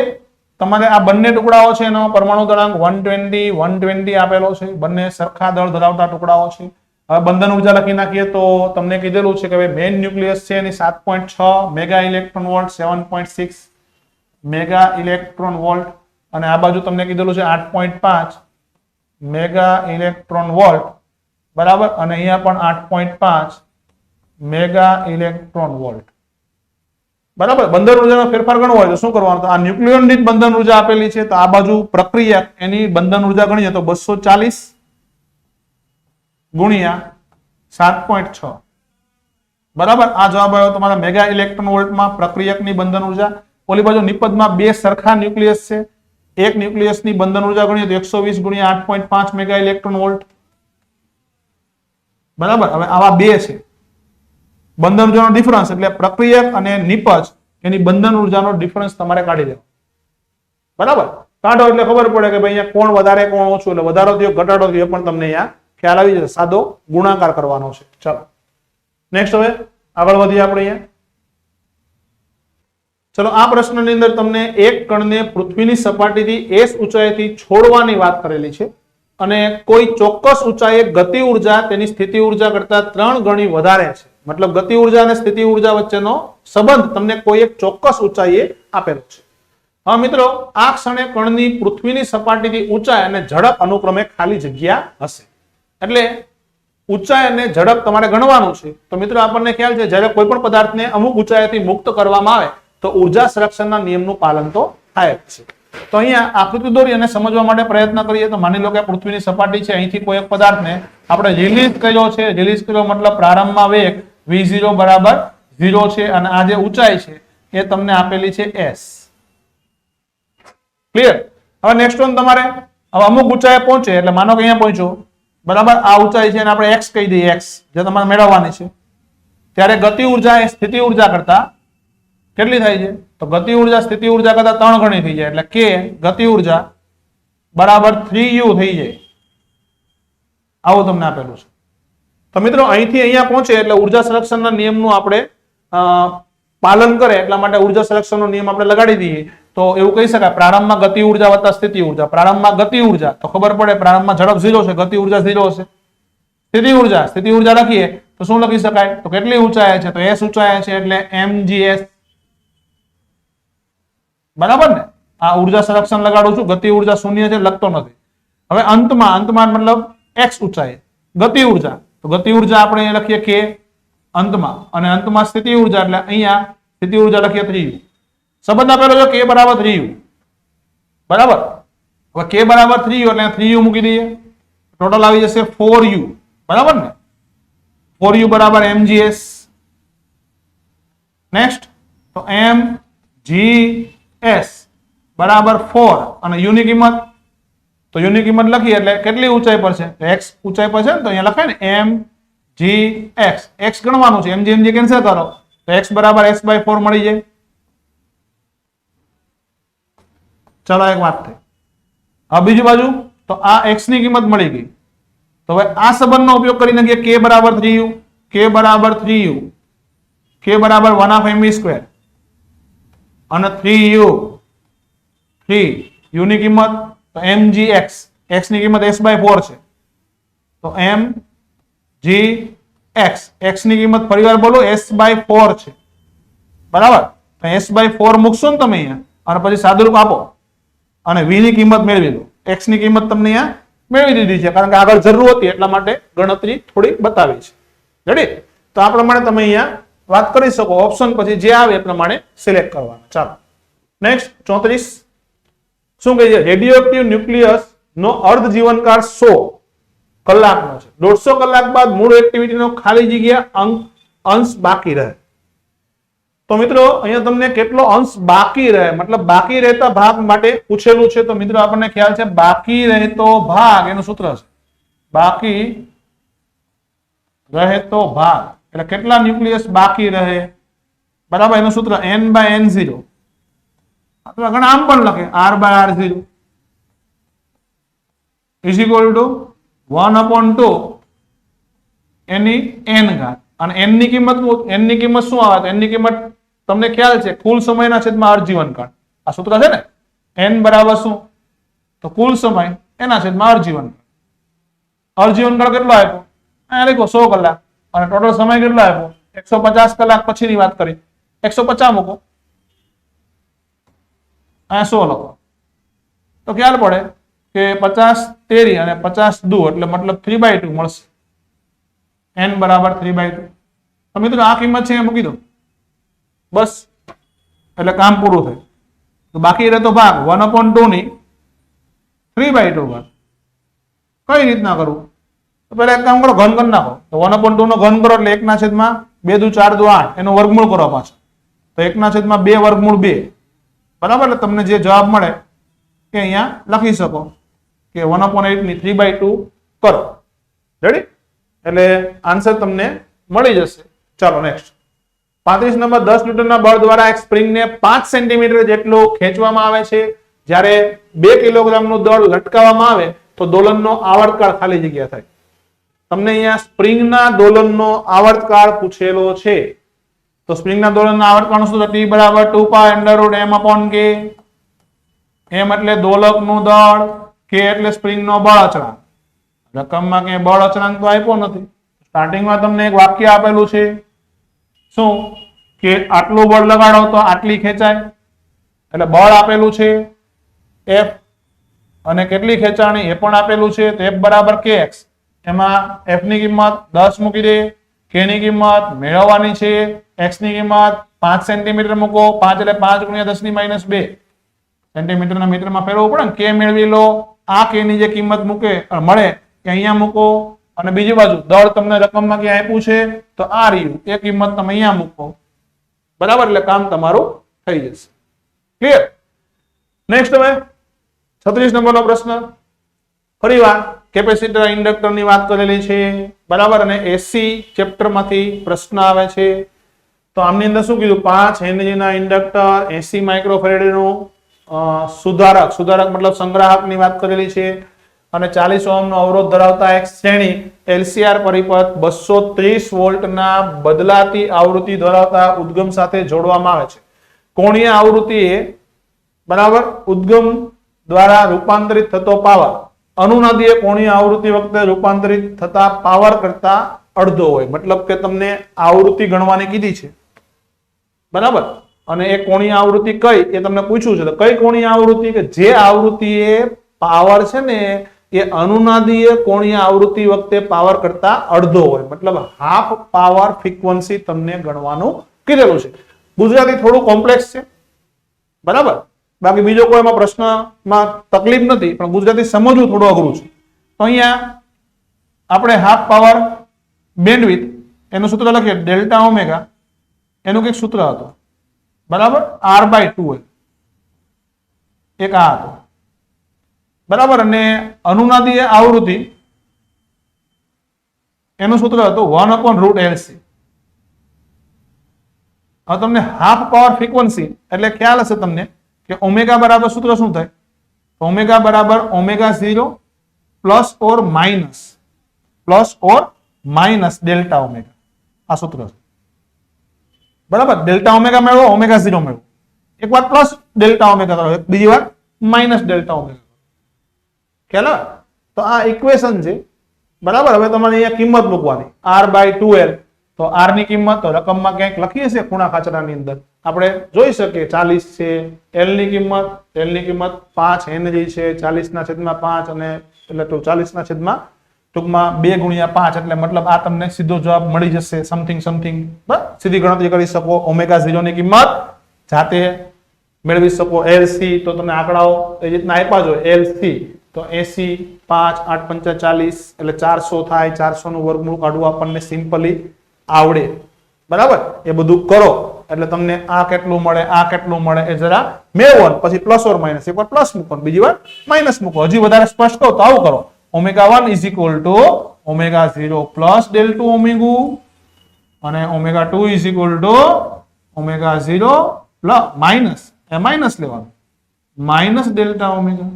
તમારે આ બંને ટુકડાઓ છે એનો પરમાણુ દળાંક 120 આપેલો છે, બંને સરખા દળ ધરાવતા ટુકડાઓ છે. હવે બંધન ઉર્જા લખી નાખીએ તો તમને કીધેલું છે કે ભાઈ મેઇન ન્યુક્લિયસ છે એની 7.6 mega electron volt, 7.6 mega electron volt, અને આ બાજુ તમને કીધેલું છે 8.5 મેગા ઇલેક્ટ્રોન વોલ્ટ, બરાબર, અને અહીંયા પણ 8.5 મેગા ઇલેક્ટ્રોન વોલ્ટ, બરાબર. બંધન ઉર્જાનો ફેરફાર ગણવો હોય તો શું કરવાનું? તો આ ન્યુક્લિયન દીઠ બંધન ઉર્જા આપેલી છે, તો આ બાજુ પ્રક્રિયા એની બંધન ઉર્જા ગણીએ તો 240 ગુણ્યા 7.6, બરાબર. આ જવાબ આવ્યો તમારા મેગા ઇલેક્ટ્રોન વોલ્ટમાં પ્રક્રિયકની બંધન ઉર્જા. ઓલી બાજુ નિપજમાં બે સરખા ન્યુક્લિયસ છે, એક ન્યુક્લિયસની બંધન ઉર્જા ગણીએ તો 120 ગુણ્યા 8.5 મેગા ઇલેક્ટ્રોન વોલ્ટ, બરાબર. હવે આવા બે છે, બંધન ઉર્જાનો ડિફરન્સ એટલે પ્રક્રિયક અને નિપજ એની બંધન ઉર્જાનો ડિફરન્સ તમારે કાઢી દેવો, બરાબર. કાઢો એટલે ખબર પડે કે ભાઈ અહીંયા કોણ વધારે કોણ ઓછું, એટલે વધારો થયો ઘટાડો થયો પણ તમને અહીંયા ખ્યાલ આવી જશે. સાદો ગુણાકાર કરવાનો છે. ચાલો નેક્સ્ટ હવે આગળ વધીએ આપણે અહીંયા. ચલો આ પ્રશ્નની અંદર તમને એક કણને પૃથ્વીની સપાટીથી s ઊંચાઈથી છોડવાની વાત કરેલી છે અને કોઈ ચોક્કસ ઊંચાઈએ ગતિ ઉર્જા તેની સ્થિતિ ઉર્જા કરતા 3 ગણી વધારે છે. મતલબ ગતિ ઉર્જા અને સ્થિતિ ઉર્જા વચ્ચેનો સંબંધ તમને કોઈ એક ચોક્કસ ઊંચાઈએ આપેલો છે. હા મિત્રો, આ ક્ષણે કણની પૃથ્વીની સપાટીથી ઊંચાઈ અને ઝડપ અનુક્રમે ખાલી જગ્યા હશે. એટલે ઊંચાઈ અને ઝડપ તમારે ગણવાનું છે. તો મિત્રો આપણને ખ્યાલ છે જ્યારે કોઈ પણ પદાર્થને અમુક ઊંચાઈથી મુક્ત કરવામાં આવે તો ઉર્જા સંરક્ષણના નિયમનું પાલન તો થાય જ છે. તો અહીંયા આકૃતિ દોરી અને સમજવા માટે પ્રયત્ન કરીએ તો માની લો કે પૃથ્વીની સપાટી છે, અહીંથી કોઈ એક પદાર્થને આપણે રિલીઝ કર્યો છે. રિલીઝ કર્યો મતલબ પ્રારંભમાં વેગ v0 બરાબર 0 છે અને આ જે ઊંચાઈ છે એ તમને આપેલી છે s. ક્લિયર? હવે નેક્સ્ટ વન તમારે હવે અમુક ઊંચાઈએ પહોંચે એટલે માનો કે અહીંયા પહોંચ્યો, બરાબર, આ ઊંચાઈ છે અને આપણે x કહી દઈએ, x જે તમારે મેળવવાની છે, ત્યારે ગતિ ઉર્જા એ સ્થિતિ ઉર્જા કરતા કેટલી થાય છે? તો ગતિ ઉર્જા સ્થિતિ ઉર્જા કરતા 3 ગણી થઈ જાય, એટલે k ગતિ ઉર્જા બરાબર 3u થઈ જાય. આવું તમને આપેલું છે. તો મિત્રો અહીંથી અહીંયા પહોંચે એટલે ઉર્જા સંરક્ષણના નિયમનું આપણે પાલન કરે એટલા માટે ઉર્જા સંરક્ષણનો નિયમ આપણે લગાડી દઈએ. તો એવું કહી શકાય પ્રારંભમાં ગતિ ઉર્જા વત્તા સ્થિતિ ઉર્જા. પ્રારંભમાં ગતિ ઉર્જા તો ખબર પડે પ્રારંભમાં ઝડપ 0 છે, ગતિ ઉર્જા 0 હશે. સ્થિતિ ઉર્જા લખીએ તો શું લખી શકાય? તો કેટલી ઊંચાઈ છે? તો s ઊંચાઈ છે એટલે mgs, બરાબર ને. આ ઉર્જા સંરક્ષણ લગાડું છું, ગતિ ઉર્જા 0 છે લખતો નથી. હવે અંતમાં મતલબ x ઊંચાઈ ગતિ ઉર્જા, તો ગતિ ઉર્જા આપણે અહીંયા લખીએ k અંતમાં, અને અંતમાં સ્થિતિ ઉર્જા એટલે અહીંયા સ્થિતિ ઉર્જા લખીએ 3u. સંબંધ આપેલો છે k બરાબર 3u, બરાબર. હવે k બરાબર 3u એટલે 3u મૂકી દઈએ, ટોટલ આવી જશે 4u, બરાબર ને. 4u બરાબર mgs. નેક્સ્ટ તો mgs બરાબર 4 અને u ની કિંમત, તો u ની કિંમત લખીએ એટલે કેટલી ઊંચાઈ પર છે? તો x ઊંચાઈ પર છે ને, તો અહીંયા લખાય ને mgx, x ગણવાનું છે, mg કેન્સલ કરો તો x બરાબર s/4 મળી જાય. ચલો એક વાત થઈ. હવે બીજી બાજુ તો આ x ની કિંમત મળી ગઈ, તો હવે આ સંબંધનો ઉપયોગ કરીને કે k બરાબર 3u, k બરાબર 3u, k બરાબર 1/mv² અને 3u, 3u ની કિંમત તો mgx, x ની કિંમત s/4 છે, તો mgx, x ની કિંમત ફરીવાર બોલો s/4 છે, બરાબર. તો s/4 મૂકશો ને તમે અહીંયા અને પછી સાદુરૂપ આપો અને v ની કિંમત મેળવી લો. x ની કિંમત તમને અહીંયા મેળવી દીધી છે, કારણ કે આગળ જરૂર હતી એટલા માટે ગણતરી થોડી બતાવી છે. રેડી? તો આ પ્રમાણે તમે અહીંયા વાત કરી શકો. ઓપ્શન પછી જે આવે એ પ્રમાણે સિલેક્ટ કરવાના. ચાલો નેક્સ્ટ 34 શું કહે છે? રેડિયોએક્ટિવ ન્યુક્લિયસ નો અર્ધ જીવનકાળ 100 કલાકનો છે. 150 કલાક બાદ મૂળ એક્ટિવિટીનો ખાલી જગ્યા અંશ બાકી રહે. તો મિત્રો અહીંયા તમને કેટલો અંશ બાકી રહે, મતલબ બાકી રહેતા ભાગ માટે પૂછેલું છે. તો મિત્રો આપણને ખ્યાલ છે બાકી રહેતો ભાગ એનું સૂત્ર છે બાકી રહેતો ભાગ એટલે કેટલા ન્યુક્લિયસ બાકી રહે, બરાબર? એનું સૂત્ર n/n0 અથવા ઘણા આમ પણ લખે r/r0 is equal to 1/2 any n ઘાત. અને n ની કિંમત શું આવે? તો n ની કિંમત તમને ખ્યાલ છે કુલ સમયના છેદમાં અર્ધ જીવનકાળ. આ સૂત્ર છે ને, n બરાબર શું? તો કુલ સમય એના છેદમાં અર્ધ જીવનકાળ. અર્ધ જીવનકાળ કેટલો આપ્યો? અહીંયા લખો 100 કલાક. અને ટોટલ સમય કેટલો આપ્યો? 150 કલાક પછીની વાત કરી. 150 મૂકો, અહીંયા 100 લખો તો ખ્યાલ પડે કે 50 તેરી અને 50 દુ એટલે મતલબ 3/2 મળશે. n બરાબર 3/2. તો મિત્રો આ કિંમત છે એ મૂકી દો બસ, એટલે કામ પૂરું થાય. તો બાકી રહેતો ભાગ 1/2 ની 3/2 ભાગ કઈ રીતના કરવું? તો પહેલા એક કામ કરો, ઘન કરી નાખો. તો 1/2 નો ઘન કરો એટલે 1/2 2 4 2 8 એનો વર્ગમૂળ કરો પાછો. તો 1/2 વર્ગમૂળ 2, બરાબર? એટલે તમને જે જવાબ મળે એ અહીંયા લખી શકો કે 1/8 ની 3/2 કરો. રેડી? એટલે આન્સર તમને મળી જશે. ચાલો નેક્સ્ટ 35 નંબર 10 ન્યૂટનના બળ દ્વારા એક સ્પ્રિંગને 5 સેન્ટીમીટર જેટલું ખેંચવામાં આવે છે. જ્યારે 2 કિલોગ્રામનું દળ લટકાવવામાં આવે તો દોલનનો આવર્તકાળ ખાલી જગ્યા થાય. તમને અહીંયા સ્પ્રિંગના દોલનનો આવર્તકાળ પૂછેલો છે. તો સ્પ્રિંગના દોલનના આવર્તકાળનું સૂત્ર T બરાબર 2π√m/k. m એટલે દોલકનું દળ, k એટલે સ્પ્રિંગનો બળ અચળાંક. રકમમાં કે બળ અચળાંક તો આપ્યો નથી. સ્ટાર્ટિંગમાં તમને એક વાક્ય આપેલું છે શું કે આટલું બળ લગાડો તો આટલી ખેંચાય, એટલે બળ આપેલું છે F અને કેટલી ખેંચાણી એ પણ આપેલું છે. તો F બરાબર kx. એમાં F ની કિંમત 10 મૂકી દે, k ની કિંમત મેળવવાની છે, x ની કિંમત 5 સેન્ટીમીટર મૂકો. 5 એટલે 5 × 10 - 2 સેન્ટીમીટરના મીટરમાં ફેરવવું પડે ને. k મેળવી લો. આ k ની જે કિંમત મૂકે મળે કે અહીંયા મૂકો. અને બીજી બાજુ દળ તમને રકમમાં ક્યાં આપ્યું છે તો આ રહ્યું, એ કિંમત તમે અહીંયા મૂકો. બરાબર? એટલે કામ તમારું થઈ જશે. ક્લિયર? નેક્સ્ટ હવે 36 નંબરનો પ્રશ્ન. ફરીવાર કેપેસિટર ઇન્ડક્ટરની વાત કરેલી છે, બરાબર? અને એસી ચેપ્ટરમાંથી પ્રશ્ન આવે છે. તો આમની અંદર શું કીધું? 5 હેનરીના ઇન્ડક્ટર, 80 માઇક્રોફેરેડનું સુધારક મતલબ સંગ્રાહકની વાત કરેલી છે. અને 40 ઓહમનો અવરોધ ધરાવતા એક શ્રેણી LCR પરિપથ 230 વોલ્ટના બદલાતી આવૃત્તિ ધરાવતા ઉદ્ગમ સાથે જોડવામાં આવે છે. કોણીય આવૃત્તિએ, બરાબર, ઉદ્ગમ દ્વારા રૂપાંતરિત થતો પાવર અનુનાદીય કોણીય આવૃત્તિ વખતે રૂપાંતરિત થતા પાવર કરતા અડધો હોય. મતલબ કે તમને આવૃત્તિ ગણવાની કીધી છે, બરાબર? અને એ કોણીય આવૃત્તિ કઈ એ તમને પૂછ્યું છે. તો કઈ કોણીય આવૃત્તિ? કે જે આવૃત્તિએ પાવર છે ને એ અનુનાદીય કોણીય આવૃત્તિ વખતે પાવર કરતા અડધો હોય, મતલબ હાફ પાવર ફ્રીક્વન્સી તમને ગણવાનું કીધેલું છે. ગુજરાતી થોડું કોમ્પ્લેક્સ છે, બરાબર? બાકી બીજો કોઈ એમાં પ્રશ્નમાં તકલીફ નથી, પણ ગુજરાતી સમજવું થોડું અઘરું છે. તો અહીંયા આપણે હાફ પાવર બેન્ડવિડ્થ એનું સૂત્ર લખીએ ડેલ્ટા ઓમેગા. એનું કંઈક સૂત્ર હતું, બરાબર? r/2 એક આ હતો, બરાબર? અને અનુનાદીય આવૃત્તિ એનું સૂત્ર હતું 1/√LC. હવે તમને હાફ પાવર ફ્રીક્વન્સી એટલે ખ્યાલ હશે તમને કે ઓમેગા બરાબર સૂત્ર શું થાય? ઓમેગા બરાબર ω0 plus or minus delta omega. આ સૂત્ર છે, બરાબર? ડેલ્ટા ઓમેગા મેળવો, ω0 મેળવો. એક વાર પ્લસ ડેલ્ટા ઓમેગા કરો, બીજી વાર માઇનસ ડેલ્ટા ઓમેગા. ખ્યાલ આવે? તો આ ઇક્વેશન છે, બરાબર? હવે તમારે અહીંયા કિંમત મૂકવાની r/2l. તો r ની કિંમત તો રકમમાં ક્યાંક લખીએ છીએ ખૂણા ખાચરાની અંદર, આપણે જોઈ શકીએ 40 છે. l ની કિંમત 5 હેનરી છે, 40/5 અને એટલે તો 40 ના છેદમાં ટૂંકમાં 2 ગુણ્યા 5 એટલે મતલબ આ તમને સીધો જવાબ મળી જશે સમથિંગ બરાબર સીધી ગણતરી કરી શકો ઓમેગા 0 ની કિંમત જાતે મેળવી શકો LC તો તમને આંકડાઓ એ રીતના આપ્યા જો LC તો 80 5 8 5 40 એટલે 400 થાય 400 નું વર્ગમૂળ કાઢવું આપણને સિમ્પલી આવડે બરાબર એ બધું કરો એટલે તમને આ કેટલું મળે એ જરા મેળવો પછી પ્લસ ઓર માઈનસ એકવાર પ્લસ મૂકો બીજી વાર માઈનસ મૂકો હજી વધારે સ્પષ્ટ કરો તો આવું કરો omega 1 is equal to omega 0 plus del 2 ઓમેગુ અને omega 2 is equal to omega 0 plus minus A minus લેવાનું માઈનસ ડેલ્ટા ઓમેગા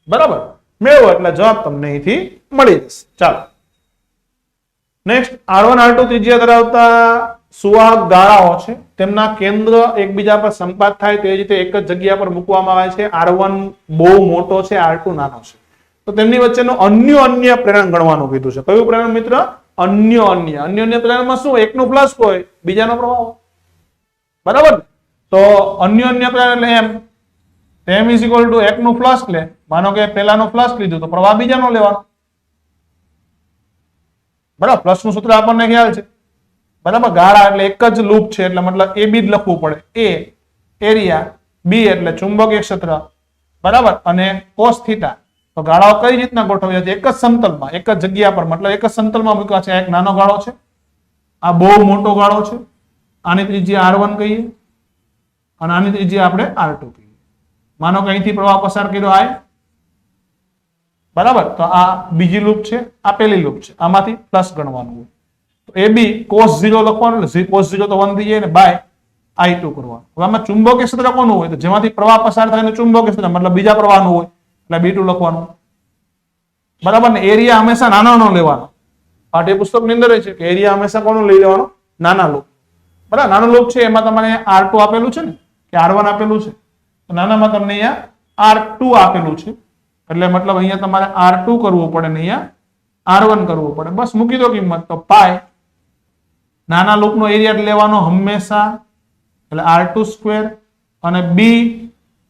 બરાબર મેળવો એટલે જવાબ તમને અહીંથી મળી જશે ચાલો નેક્સ્ટ R1 R2 ત્રિજ્યા ધરાવતા સુવાહક ગાળાઓ છે તેમના કેન્દ્ર એકબીજા પર સંપાત થાય તે રીતે એક જ જગ્યા પર મૂકવામાં આવે છે R1 બહુ મોટો છે R2 નાનો છે તો તેમની વચ્ચેનો અન્ય પ્રેરણ ગણવાનું કીધું છે કયું પ્રેરણ મિત્ર અન્ય પ્રેરણમાં શું એકનું પ્લસ હોય બીજાનો પ્રવાહ બરાબર તો અન્ય પ્રેરણ એટલે m is equal to એકનું પ્લસ લે માનો કે પહેલાનો પ્લસ લીધું તો પ્રવાહ બીજાનો લેવાનો બરાબર પ્લસ નું સૂત્ર આપણને ખ્યાલ છે બરાબર ગાળા એટલે એક જ લૂપ છે એટલે મતલબ a b જ લખવું પડે a એરિયા b એટલે ચુંબકીય ક્ષેત્ર બરાબર અને cos થીટા તો ગાળાઓ કઈ રીતના ગોઠવ્યા છે એક જ સમતલમાં એક જ જગ્યા પર મતલબ એક જ સમતલમાં મૂક્યા છે એક નાનો ગાળો છે આ બહુ મોટો ગાળો છે આની ત્રિજ્યા R1 કહીએ અને આની ત્રિજ્યા આપણે R2 કહીએ માનો કે અહીંથી પ્રવાહ પસાર કર્યો આ બરાબર તો આ બીજી લૂપ છે આ પહેલી લૂપ છે આમાંથી પ્લસ ગણવાનું હોય તો ab cos 0 લખવાનું એટલે cos 0 તો 1 થઈ જાય ને બાય I2 કરવાનું હવે આમાં ચુંબકીય ક્ષેત્ર કોનું હોય તો જેમાંથી પ્રવાહ પસાર થાય ને ચુંબકીય ક્ષેત્ર મતલબ બીજા પ્રવાહનું હોય એટલે B2 લખવાનું બરાબર ને એરિયા હંમેશા નાનો લેવાનો પાઠ્યપુસ્તક ની અંદર છે કે એરિયા હંમેશા કોનું લઈ લેવાનો નાના લૂપ બરાબર નાનો લૂપ છે એમાં તમારે R2 આપેલું છે ને કે R1 આપેલું છે તો નાનામાં તમને અહીંયા R2 આપેલું છે એટલે મતલબ અહીંયા તમારે R2 કરવું પડે ને અહીંયા R1 કરવું પડે બસ મૂકી દો કિંમત તો પાઈ નાના લૂપનો એરિયા લેવાનો હંમેશા એટલે R2 સ્ક્વેર અને b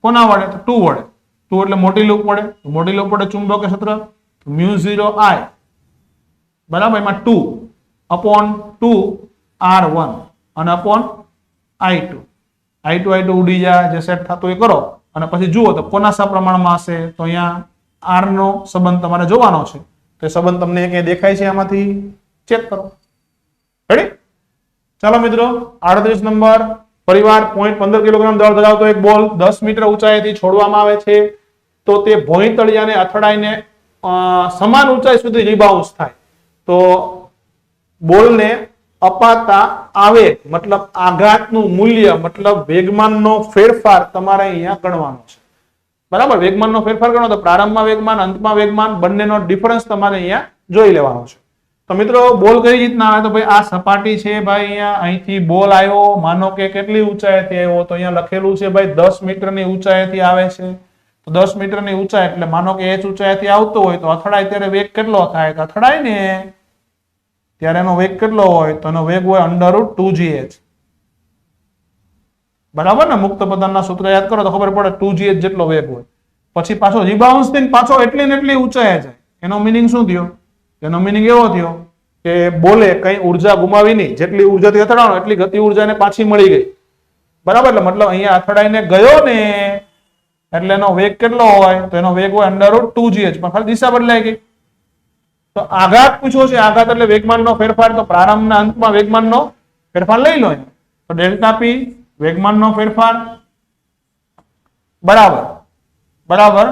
કોના વડે તો 2 વડે 2 એટલે મોટી લૂપ વડે તો મોટી લૂપ વડે ચુંબકીય ક્ષેત્ર μ0 I બરાબર એમાં 2 upon 2 R1 અને upon I2 ઉડી જાય જે સેટ થતો એ કરો અને પછી જુઓ તો કોના સપ્રમાણમાં હશે તો અહીંયા R નો સંબંધ તમારે જોવાનો છે તો સંબંધ તમને ક્યાં દેખાય છે આમાંથી ચેક કરો રેડી ચાલો મિત્રો 38 નંબર પરિવાર 0.15 કિલોગ્રામ દળ ધરાવતો એક બોલ 10 મીટર ઊંચાઈથી છોડવામાં આવે છે તો તે ભોંયતળિયાને અથડાઈને સમાન ઊંચાઈ સુધી રીબાઉન્સ થાય તો બોલને અપાતા આવેગ મતલબ આઘાતનું મૂલ્ય મતલબ વેગમાનનો ફેરફાર તમારે અહીંયા ગણવાનો છે બરાબર વેગમાનનો ફેરફાર ગણો તો પ્રારંભમાં વેગમાન અંતમાં વેગમાન બંનેનો ડિફરન્સ તમારે અહીંયા જોઈ લેવાનો છે તો મિત્રો બોલ કઈ રીતના આવે તો ભાઈ આ સપાટી છે ભાઈ અહીંયા અહીંથી બોલ આવ્યો માનો કે કેટલી ઊંચાઈથી આવ્યો તો અહીંયા લખેલું છે ભાઈ 10 મીટરની ઊંચાઈથી આવે છે તો 10 મીટરની ઊંચાઈ એટલે માનો કે h ઊંચાઈથી આવતો હોય તો અથડાય ત્યારે વેગ કેટલો થાય તો અથડાય ને ત્યારે એનો વેગ કેટલો હોય તો એનો વેગ હોય √2gh બરાબર ને મુક્ત પદાર્થના સૂત્ર યાદ કરો તો ખબર પડે 2gh જેટલો વેગ હોય પછી પાછો રીબાઉન્સ થઈને પાછો એટલી ને એટલી ઊંચાઈએ જાય એનો મીનિંગ શું થયો એનો મીનિંગ એવો થયો કે બોલે કઈ ઊર્જા ગુમાવી નહીં જેટલી ઊર્જાથી અથડાણો એટલી ગતિ ઊર્જાને પાછી મળી ગઈ બરાબર એટલે મતલબ અહીંયા અથડાઈને ગયો ને એટલે એનો વેગ કેટલો હોય તો એનો વેગ હોય √2gh પણ ખાલી દિશા બદલાઈ ગઈ તો આઘાત પૂછો છે આઘાત એટલે વેગમાનનો ફેરફાર તો પ્રારંભના અંતમાં વેગમાનનો ફેરફાર લઈ લો તો ડેલ્ટા p વેગમાનનો ફેરફાર બરાબર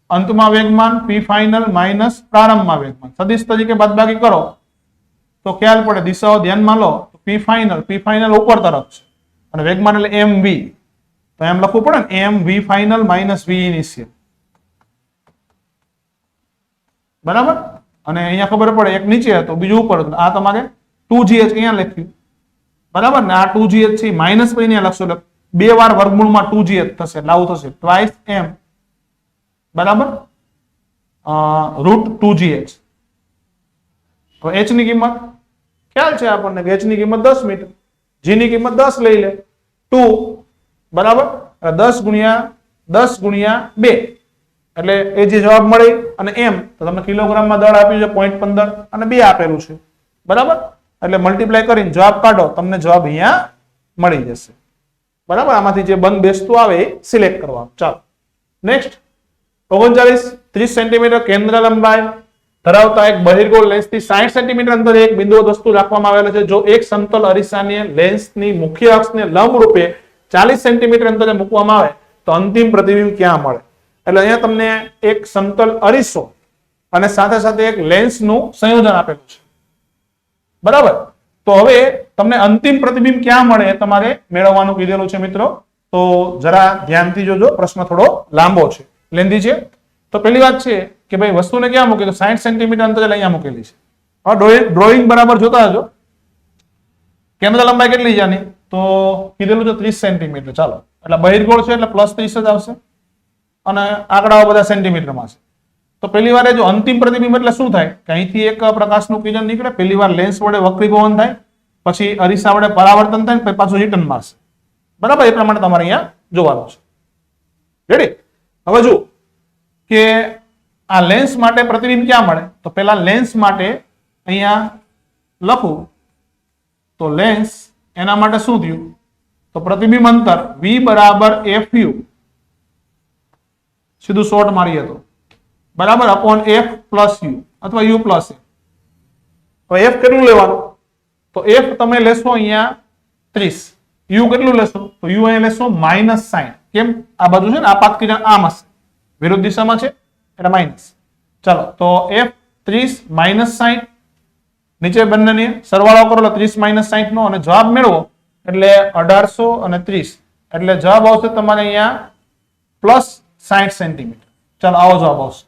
અંતમાં વેગમાન p ફાઇનલ માઈનસ પ્રારંભમાં વેગમાન સદિશ તરીકે બાદબાકી કરો તો ખ્યાલ પડે દિશાઓ ધ્યાનમાં લો p ફાઇનલ ઉપર તરફ છે અને વેગમાન એટલે mv તો એમ લખવું પડે ને mv final minus v initial બરાબર અને અહીંયા ખબર પડે એક નીચે હતો બીજું ઉપર હતું આ તમારે 2gh અહીંયા લખ્યું બરાબર ને આ 2gh છે માઈનસ પછી અહીંયા લખશો એટલે બે વાર વર્ગમૂળમાં 2gh થશે એટલે આવું થશે ટ્વાઇસ m બરાબર √2gh તો h ની કિંમત ખ્યાલ છે આપણને કે h ની કિંમત 10 મીટર g ની કિંમત 10 લઈ લે 2 બરાબર 10 ગુણ્યા 2 એટલે એ જે જવાબ મળે અને એમ તો તમને કિલોગ્રામમાં દળ આપ્યું છે 0.15 અને 2 આપેલું છે, બરાબર? એટલે મલ્ટીપ્લાય કરીને જવાબ કાઢો, તમને જવાબ અહીંયા મળી જશે, બરાબર? આમાંથી જે બંધ બેસતું આવે એ સિલેક્ટ કરવાનું. ચાલો નેક્સ્ટ 39 30 સેન્ટીમીટર કેન્દ્ર લંબાઈ ધરાવતા એક બહિર્ગોળ લેન્સથી 60 સેન્ટીમીટર અંતરે એક બિંદુવત વસ્તુ રાખવામાં આવેલ છે. જો એક સમતલ અરીસાને લેન્સની મુખ્ય અક્ષને લંબ રૂપે 40 સેન્ટીમીટર અંતરે મૂકવામાં આવે તો અંતિમ પ્રતિબિંબ ક્યાં મળે? એટલે અહીંયા તમને એક સમતલ અરીસો અને સાથે સાથે એક લેન્સનું સંયોજન આપેલું છે, બરાબર? તો હવે તમને અંતિમ પ્રતિબિંબ ક્યાં મળે એ તમારે મેળવવાનું કીધેલું છે મિત્રો. તો જરા ધ્યાનથી જોજો, પ્રશ્ન થોડો લાંબો છે, લેન્ધી છે. તો પહેલી વાત છે કે ભાઈ વસ્તુને ક્યાં મૂકી, તો 60 સેન્ટીમીટર અંતરે અહીંયા મૂકેલી છે. હવે ડ્રોઈંગ બરાબર જોતા હજો. કેન્દ્ર લંબાઈ કેટલી છે આની? તો કીધેલું છે 30 સેન્ટીમીટર. ચાલો, એટલે બહિર્ગોળ છે એટલે +30 જ આવશે અને આંકડાઓ બધા સેન્ટીમીટરમાં છે. તો પહેલી વાર જો અંતિમ પ્રતિબિંબ એટલે શું થાય કે અહીંથી એક પ્રકાશનું કિરણ નીકળે, પહેલી વાર લેન્સ વડે વક્રીભવન થાય, પછી અરીસા વડે પરાવર્તન થાય, પછી પાછું રિટર્ન મારશે, બરાબર? એ પ્રમાણે તમારે અહીંયા જોવાનું છે. રેડી? હવે જો કે આ લેન્સ માટે પ્રતિબિંબ ક્યાં મળે, તો પહેલા લેન્સ માટે અહીંયા લખું તો લેન્સ એના માટે શું થયું, તો પ્રતિબિંબ અંતર v બરાબર fu, સીધું શોર્ટ મારીએ તો બરાબર, અપોન f પ્લસ u અથવા u પ્લસ f. હવે f કેટલું લેવાનું, તો f તમે લેશો અહીંયા 30, u કેટલું લેશો, તો u અહીંયા લેશો -60. કેમ? આ બાજુ છે ને આ પાત કિરણ આમ હશે, વિરુદ્ધ દિશામાં છે એટલે માઇનસ. ચાલો, તો f 30 -60, નીચે બંનેને સરવાળો કરો એટલે 30 -60 નો, અને જવાબ મેળવો એટલે 1800 અને 30 એટલે જવાબ આવશે તમારે અહીંયા +60 સેન્ટીમીટર. ચાલો, આવો જવાબ આવશે,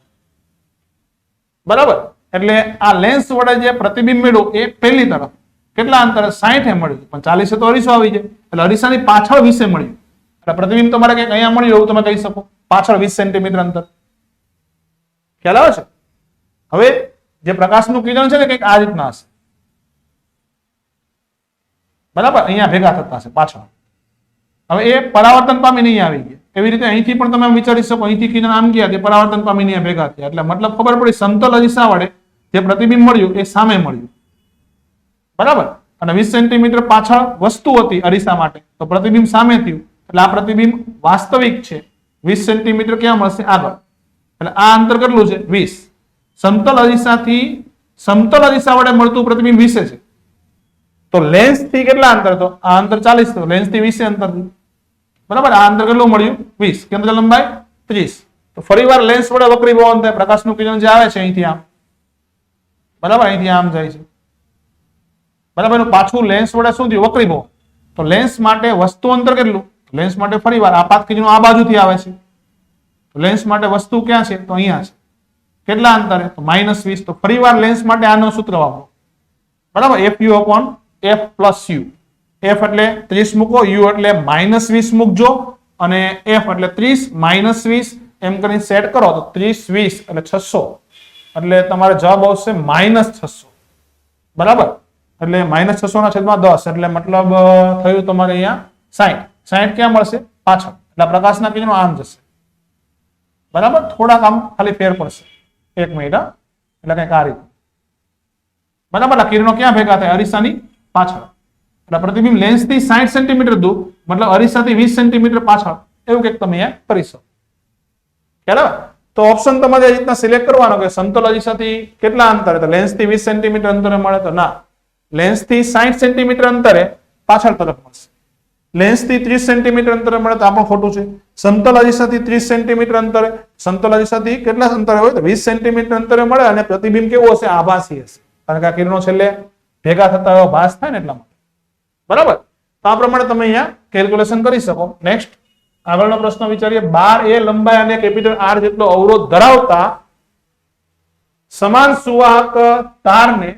બરાબર? એટલે આ લેન્સ વડે જે પ્રતિબિંબ મેળવ્યું એ પહેલી તરફ કેટલા અંતરે 60 એ મળ્યું, પણ 40 તો અરીસો આવી જાય એટલે અરીસાની પાછળ 20 મળ્યું, એટલે પ્રતિબિંબ તમારે કંઈક અહીંયા મળ્યું એવું તમે કહી શકો, પાછળ 20 સેન્ટીમીટર અંતર. ખ્યાલ આવે છે? હવે જે પ્રકાશનું કિરણ છે ને કંઈક આ રીતના હશે, બરાબર? અહીંયા ભેગા થતા હશે પાછળ. હવે એ પરાવર્તન પામીને અહીંયા આવી ગયા. એવી રીતે અહીંથી પણ તમે વિચારી શકો, અહીંથી કિરણ આમ ગયા તે પરાવર્તન પામીને અહીંયા ભેગા થયા, એટલે મતલબ ખબર પડી સમતલ અરીસા વડે જે પ્રતિબિંબ મળ્યું એ સામે મળ્યું, બરાબર? અને 20 સેન્ટીમીટર પાછળ વસ્તુ હતી અરીસા માટે, તો પ્રતિબિંબ સામે થયું, એટલે આ પ્રતિબિંબ વાસ્તવિક છે. 20 સેન્ટીમીટર ક્યાં મળશે? આગળ. એટલે આ અંતર કેટલું છે? 20. સમતલ અરીસાથી સમતલ અરીસા વડે મળતું પ્રતિબિંબ 20 છે. તો લેન્સ થી કેટલા અંતર, તો આ અંતર 40, તો લેન્સ થી 20 અંતર થયું, બરાબર? આ અંતર કેટલું મળ્યું? 20. કેન્દ્ર લંબાઈ 30. તો ફરીવાર લેન્સ વડે વક્રીભવન થાય, પ્રકાશનું કિરણ જે આવે છે અહીંથી આમ, બરાબર? અહીંથી આમ જાય છે, બરાબર? એનું પાછું લેન્સ વડે શું થયું? વક્રીભવન. તો લેન્સ માટે વસ્તુ અંતર કેટલું? લેન્સ માટે ફરીવાર આપાત કિરણો આ બાજુથી આવે છે, તો લેન્સ માટે વસ્તુ ક્યાં છે? તો અહીંયા છે. કેટલા અંતરે? તો -20. તો ફરીવાર લેન્સ માટે આનો સૂત્ર વાપરો, બરાબર? fu upon f plus u. f એટલે 30 મૂકો, u એટલે -20 મૂકજો, અને f એટલે 30 -20 એમ કરીને સેટ કરો તો 30 20 એટલે 600, એટલે તમારે જવાબ આવશે -600, બરાબર? એટલે -600 ના છેદમાં 10 એટલે મતલબ થયું તમારે અહીંયા 60. 60 ક્યાં મળશે? પાછળ. એટલે પ્રકાશના કિરણો આમ જશે, બરાબર? થોડાક આમ ખાલી ફેર પડશે, 1 મિનિટ, એટલે કંઈક આ રીતે, બરાબર? આ કિરણો ક્યાં ભેગા થાય? અરીસાની પાછળ. એટલે પ્રતિબિંબ લેન્સ થી 60 સેન્ટીમીટર દૂર, મતલબ અરીસાથી 20 સેન્ટીમીટર પાછળ, એવું કંઈક તમે અહીંયા કરી શકો. ખ્યાલ આવે? તો ઓપ્શન તમારે આ રીતના સિલેક્ટ કરવાનો કે સમતલ અરીસાથી કેટલા અંતરે, તો લેન્સ થી 20 સેન્ટીમીટર અંતરે મળે, તો ના, લેન્સ થી 60 સેન્ટીમીટર અંતરે પાછળ તરફ મળશે. લેન્સ થી 30 સેન્ટીમીટર અંતરે મળે તો આ પણ ખોટું છે. સમતલ અરીસાથી 30 સેન્ટીમીટર અંતરે, સમતલ અરીસાથી કેટલા અંતરે હોય? તો 20 સેન્ટીમીટર અંતરે મળે, અને પ્રતિબિંબ કેવું હશે? આભાસી હશે, કારણ કે આ કિરણો છેલ્લે ભેગા થતા એવો ભાસ થાય ને એટલા માટે, બરાબર? તો આ પ્રમાણે તમે અહીંયા કેલ્ક્યુલેશન કરી શકો. નેક્સ્ટ આગળનો પ્રશ્ન વિચારીએ. 12 a લંબાઈ અને કેપિટલ R જેટલો અવરોધ ધરાવતા સમાન સુવાહક તારને,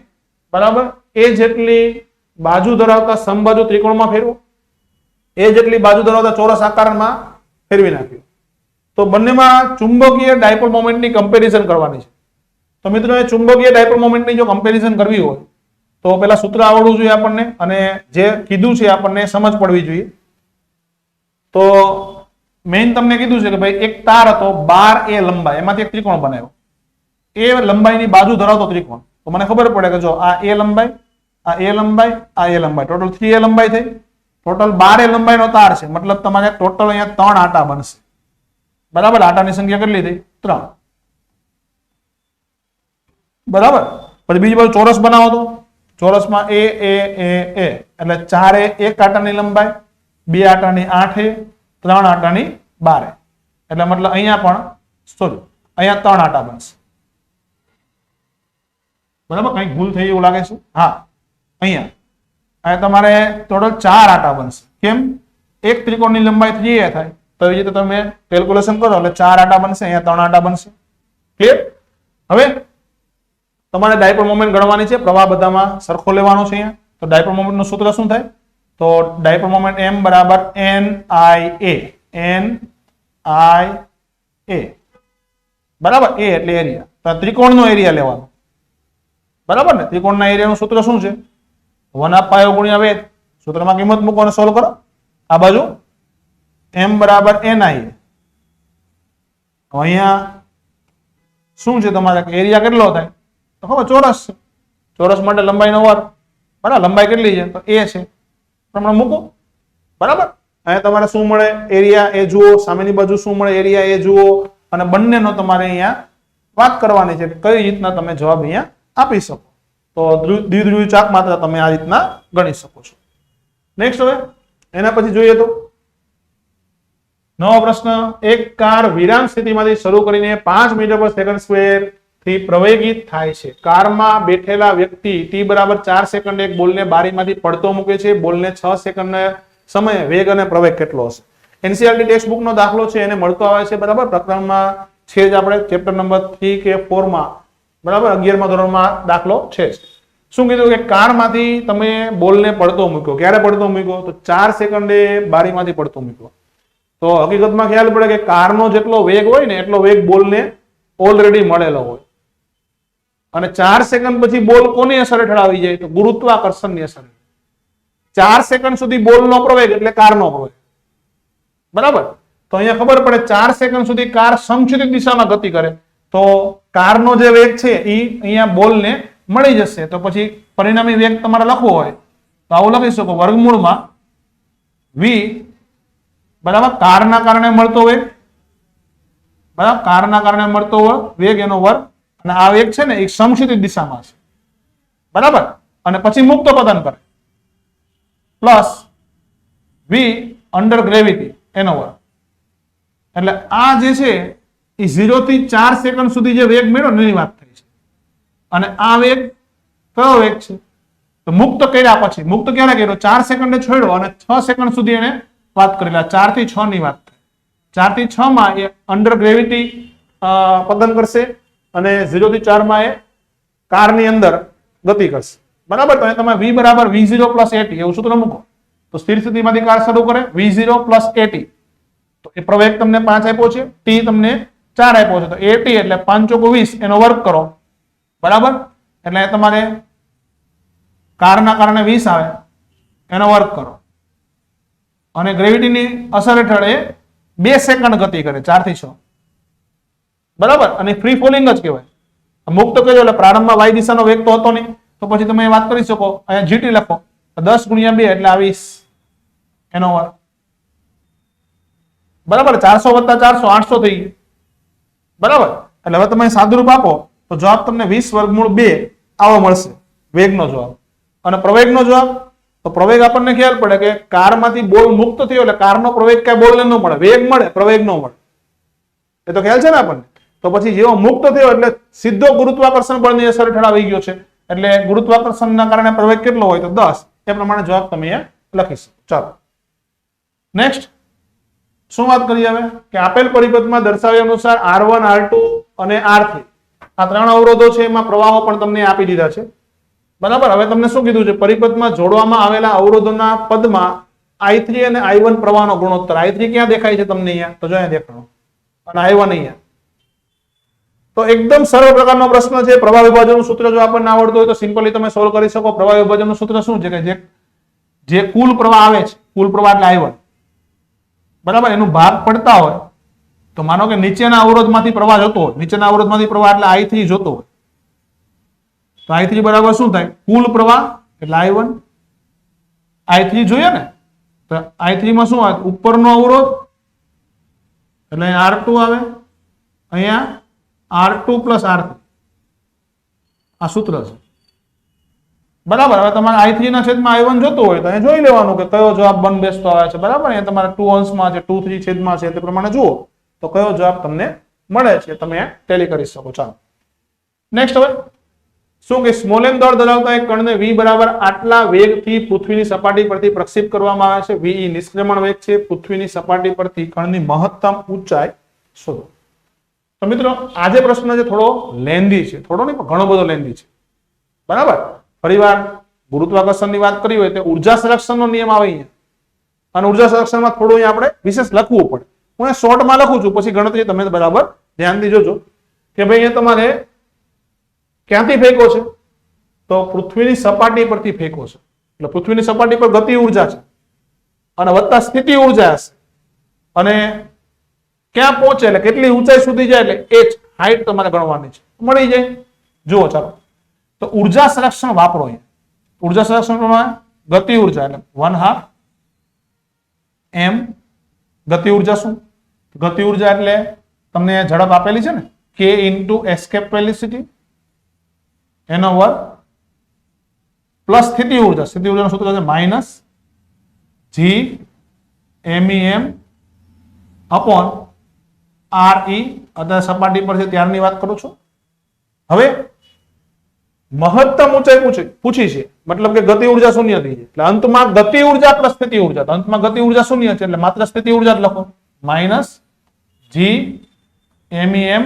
બરાબર, એ જેટલી બાજુ ધરાવતા સમબાજુ ત્રિકોણમાં ફેરવો. એ જેટલી બાજુ ધરાવતા ચોરસ આકારમાં ફેરવી નાખ્યો. તો બંનેમાં ચુંબકીય ડાયપોલ મોમેન્ટની કમ્પેરિઝન કરવાની છે. તો મિત્રો, એ ચુંબકીય ડાયપોલ મોમેન્ટની જો કમ્પેરિઝન કરવી હોય તો પેલા સૂત્ર આવડવું જોઈએ આપણને, અને જે કીધું છે આપણને સમજ પડવી જોઈએ. તો મેઇન તમને કીધું છે કે ભાઈ એક તાર હતો 12 a લંબાઈ, એમાંથી એક ત્રિકોણ બનાવ્યો, એ લંબાઈની બાજુ ધરાવતો ત્રિકોણ. તો મને ખબર પડે કે જો આ a લંબાઈ, આ a લંબાઈ, આ a લંબાઈ, ટોટલ 3a લંબાઈ થઈ, ટોટલ 12a લંબાઈનો તાર છે, મતલબ તમારે ટોટલ અહીંયા 3 આટા બનશે. બરાબર, આટાની સંખ્યા કેટલી થઈ? 3. બરાબર. પછી બીજી બાજુ ચોરસ બનાવો તો ચોરસમાં a એટલે 4a એક આટાની લંબાઈ, 2 આટાની 8a, 3 આટાની 12, એટલે મતલબ અહીંયા પણ સોરી અહીંયા 3 આટા બનશે. બરાબર, કઈ ભૂલ થઈ એવું લાગે છે? હા, અહીંયા તમારે ટોટલ 4 આટા બનશે. કેમ? એક ત્રિકોણની લંબાઈ 3a થાય, તો એ રીતે તમે કેલ્ક્યુલેશન કરો એટલે 4 આટા બનશે, અહીંયા 3 આટા બનશે. ક્લિયર? હવે તમારે ડાયપોલ મોમેન્ટ ગણવાની છે. પ્રવાહ બધામાં સરખો લેવાનો છે અહીંયા. તો ડાયપોલ મોમેન્ટનું સૂત્ર શું થાય? તો ડાયપોલ મોમેન્ટ m બરાબર NIA. બરાબર, a એટલે એરિયા. તો ત્રિકોણનો એરિયા લેવાનો. બરાબર ને? ત્રિકોણના એરિયાનું સૂત્ર શું છે? 1/2 પાયો ગુણ્યા વેધ. સૂત્રમાં કિંમત મૂકો અને સોલ્વ કરો. આ બાજુ m બરાબર NIA. અહીંયા શું છે તમારે? એરિયા કેટલો થાય? તો ખબર, ચોરસ છે. ચોરસ માટે લંબાઈનો વર્ગ. બરાબર, લંબાઈ કેટલી છે? તો a છે. પ્રમાણે મૂકો. બરાબર, અહીંયા તમારે શું મળે? એરિયા એ જુઓ, સામેની બાજુ શું મળે? એરિયા એ જુઓ, અને બંનેનો તમારે અહીંયા વાત કરવાની છે કે કઈ રીતના તમે જવાબ અહીંયા આપી શકો. તો દ્વિધ્રુવી ચાક માત્ર તમે આ રીતના ગણી શકો છો. નેક્સ્ટ, હવે એના પછી જોઈએ તો નવો પ્રશ્ન. એક કાર વિરામ સ્થિતિમાંથી શરૂ કરીને 5 મીટર પર સેકન્ડ સ્ક્વેર થી પ્રવેગિત થાય છે. કારમાં બેઠેલા વ્યક્તિ t બરાબર 4 સેકન્ડ એક બોલને બારીમાંથી પડતો મૂકે છે. બોલને 6 સેકન્ડ સમયે વેગ અને પ્રવેગ કેટલો હશે? એનસીઆરટી ટેક્સ્ટ બુક નો દાખલો છે, એને મળતો આવે છે. બરાબર, પ્રકરણમાં છે જ, આપણે ચેપ્ટર નંબર 3 કે 4 માં, બરાબર, 11મા ધોરણમાં દાખલો છે. શું કીધું કે કારમાંથી તમે બોલને પડતો મૂક્યો. ક્યારે પડતો મૂક્યો? તો 4 સેકન્ડે બારીમાંથી પડતો મૂક્યો. તો હકીકતમાં ખ્યાલ પડે કે કારનો જેટલો વેગ હોય ને એટલો વેગ બોલને ઓલરેડી મળેલો હોય, અને 4 સેકન્ડ પછી બોલ કોની અસર હેઠળ આવી જાય? તો ગુરુત્વાકર્ષણની અસર. 4 સેકન્ડ સુધી બોલનો પ્રવેગ એટલે કારનો પ્રવેગ. બરાબર, તો અહીંયા ખબર પડે 4 સેકન્ડ સુધી કાર સમક્ષિતિજ દિશામાં ગતિ કરે તો કારનો જે વેગ છે એ અહીંયા બોલને મળી જશે. તો પછી પરિણામી વેગ તમારે લખવો હોય તો આવું લખી શકો, વર્ગમૂળમાં v બરાબર કારના કારણે મળતો વેગ, બરાબર, કારના કારણે મળતો વેગ એનો વર્ગ, અને આ વેગ છે ને એ સમક્ષિતિજ દિશામાં છે. બરાબર, અને પછી મુક્ત પતન કરે, પ્લસ v અંડર ગ્રેવિટી એનો વર્ગ. એટલે આ જે છે એ 0 થી 4 સેકન્ડ સુધી જે વેગ મેળવ્યો એની વાત થઈ છે. અને આ વેગ કયો વેગ છે? તો મુક્ત કર્યા પછી, મુક્ત ક્યારે કર્યો? 4 સેકન્ડે છોડ્યો અને 6 સેકન્ડ સુધી એને વાત કરેલા. 4 થી 6 ની વાત થઈ. 4 થી 6 માં એ અંડર ગ્રેવિટી પતન કરશે, અને 0 થી 4 માં એ કારની અંદર ગતિ કરશે. બરાબર, તો તમે v બરાબર v0 પ્લસ at એવું સૂત્ર મૂકો. તો સ્થિર સ્થિતિમાંથી કાર શરૂ કરે, v0 પ્લસ at. તો એ પ્રવેગ તમને 5 આપ્યો છે, t તમને 4 આપ્યો છે, તો at એટલે 5 ચોક 20 એનો વર્ગ કરો. બરાબર, એટલે તમારે કારના કારણે 20 આવે એનો વર્ગ કરો, અને ગ્રેવિટીની અસર હેઠળ એ 2 સેકન્ડ ગતિ કરે, 4 થી 6. બરાબર, અને ફ્રી ફોલિંગ જ કહેવાય. મુક્ત કર્યો એટલે પ્રારંભમાં વાય દિશાનો વેગ તો હતો નહીં, તો પછી તમે વાત કરી શકો, અહીંયા જીટી લખો, 10 ગુણ્યા 2 એટલે 20 એનો વર્ગ. બરાબર, 400 વત્તા 400 800 થઈ ગયું. બરાબર, એટલે હવે તમે સાદુરૂપ આપો તો જવાબ તમને 20 વર્ગમૂળ 2 આવો મળશે વેગનો જવાબ. અને પ્રવેગનો જવાબ, તો પ્રવેગ આપણને ખ્યાલ પડે કે કારમાંથી બોલ મુક્ત થયો એટલે કારનો પ્રવેગ કઈ બોલને ન મળે, વેગ મળે, પ્રવેગ ન મળે. એ તો ખ્યાલ છે ને આપણને? તો પછી જેવો મુક્ત થયો એટલે સીધો ગુરુત્વાકર્ષણ બળની અસર હેઠળ આવી ગયો છે, એટલે ગુરુત્વાકર્ષણના કારણે પ્રવેગ કેટલો હોય? તો 10. એ પ્રમાણે જવાબ તમે અહીંયા લખી શકો. ચાલો નેક્સ્ટ શું વાત કરીએ હવે કે આપેલ પરિપથમાં દર્શાવ્યા અનુસાર R1 R2 અને R3 આ 3 અવરોધો છે, એમાં પ્રવાહો પણ તમને આપી દીધા છે. બરાબર, હવે તમને શું કીધું છે? પરિપથમાં જોડવામાં આવેલા અવરોધોના પદમાં I3 અને I1 પ્રવાહનો ગુણોત્તર. I3 ક્યાં દેખાય છે તમને? અહીંયા. તો જો અહીંયા દેખાણો, અને I1 અહીંયા. તો એકદમ સરળ પ્રકારનો પ્રશ્ન છે. પ્રવાહ વિભાજનનું સૂત્ર જો આપણને આવડતું હોય તો સિમ્પલી તમે સોલ્વ કરી શકો. પ્રવાહ વિભાજનનું સૂત્ર શું છે? કે જે કુલ પ્રવાહ આવે છે, કુલ પ્રવાહ એટલે I1. બરાબર, એનું ભાગ પડતા હોય તો માનો કે નીચેના અવરોધમાંથી પ્રવાહ જતો હોય, નીચેના અવરોધમાંથી પ્રવાહ એટલે I3 જોતો હોય, તો I3 બરાબર શું થાય? કુલ પ્રવાહ એટલે I1. I3 જોઈએ ને, તો I3 માં શું આવે? ઉપરનો અવરોધ એટલે R2 આવે, અહીંયા R2 પ્લસ R3, આ સૂત્ર છે. બરાબર, હવે તમારે I3 ના છેદમાં I1 જોતો હોય તો અહીંયા જોઈ લેવાનું કે કયો જવાબ બંધ બેસતો આવે છે. બરાબર, અહીંયા તમારે 2 અંશમાં છે, 2 3 છેદમાં છે, તે પ્રમાણે જુઓ તો કયો જવાબ તમને મળે છે, તમે ટેલી કરી શકો. ચાલો નેક્સ્ટ. હવે શું કે સ્મોલેન દળ ધરાવતા એક કણને v બરાબર આટલા વેગથી પૃથ્વીની સપાટી પરથી પ્રક્ષેપ કરવામાં આવે છે. v એ નિષ્ક્રમણ વેગ છે. પૃથ્વીની સપાટી પરથી કણની મહત્તમ ઊંચાઈ શોધો. તો મિત્રો આજે પ્રશ્ન છે થોડો લેન્ધી છે, થોડો નહીં પણ ઘણો બધો લેન્ધી છે. બરાબર, ફરીવાર ગુરુત્વાકર્ષણની વાત કરી હોય તો ઉર્જા સંરક્ષણનો નિયમ આવે અહીંયા, અને ઉર્જા સંરક્ષણમાં થોડું અહીંયા આપણે વિશેષ લખવું પડે. હું અહીંયા શોર્ટમાં લખું છું, પછી ગણતરી તમે બરાબર ધ્યાનથી જોજો કે ભાઈ અહીંયા તમારે ક્યાંથી ફેંકો છે? તો પૃથ્વીની સપાટી પરથી ફેંકો છે, એટલે પૃથ્વીની સપાટી પર ગતિ ઉર્જા છે અને વત્તા સ્થિતિ ઉર્જા હશે, અને ક્યાં પહોંચે એટલે કેટલી ઊંચાઈ સુધી જાય એટલે h હાઈટ તમારે ગણવાની છે, મળી જાય. જુઓ ચાલો, તો ઉર્જા સંરક્ષણ વાપરો. અહીંયા ઉર્જા સંરક્ષણ ગતિ ઉર્જા એટલે 1/2 m. ગતિ ઉર્જા શું? ગતિ ઉર્જા એટલે તમને ઝડપ આપેલી છે ને, k ઇન્ટુ એસ્કેપ વેલોસિટી એનો વર્ગ પ્લસ સ્થિતિ ઉર્જા. સ્થિતિ ઉર્જાનું સૂત્ર છે minus g MEM upon RE. અત્યારે સપાટી પર છે ત્યારની વાત કરું છું. હવે મહત્તમ ઊંચાઈ પૂછી છે, મતલબ કે ગતિ ઉર્જા શૂન્ય થઈ જાય એટલે અંતમાં ગતિ ઉર્જા પ્લસ સ્થિતિ ઉર્જા. તો અંતમાં ગતિ ઉર્જા શૂન્ય છે એટલે માત્ર સ્થિતિ ઉર્જા જ લખો, minus g MEM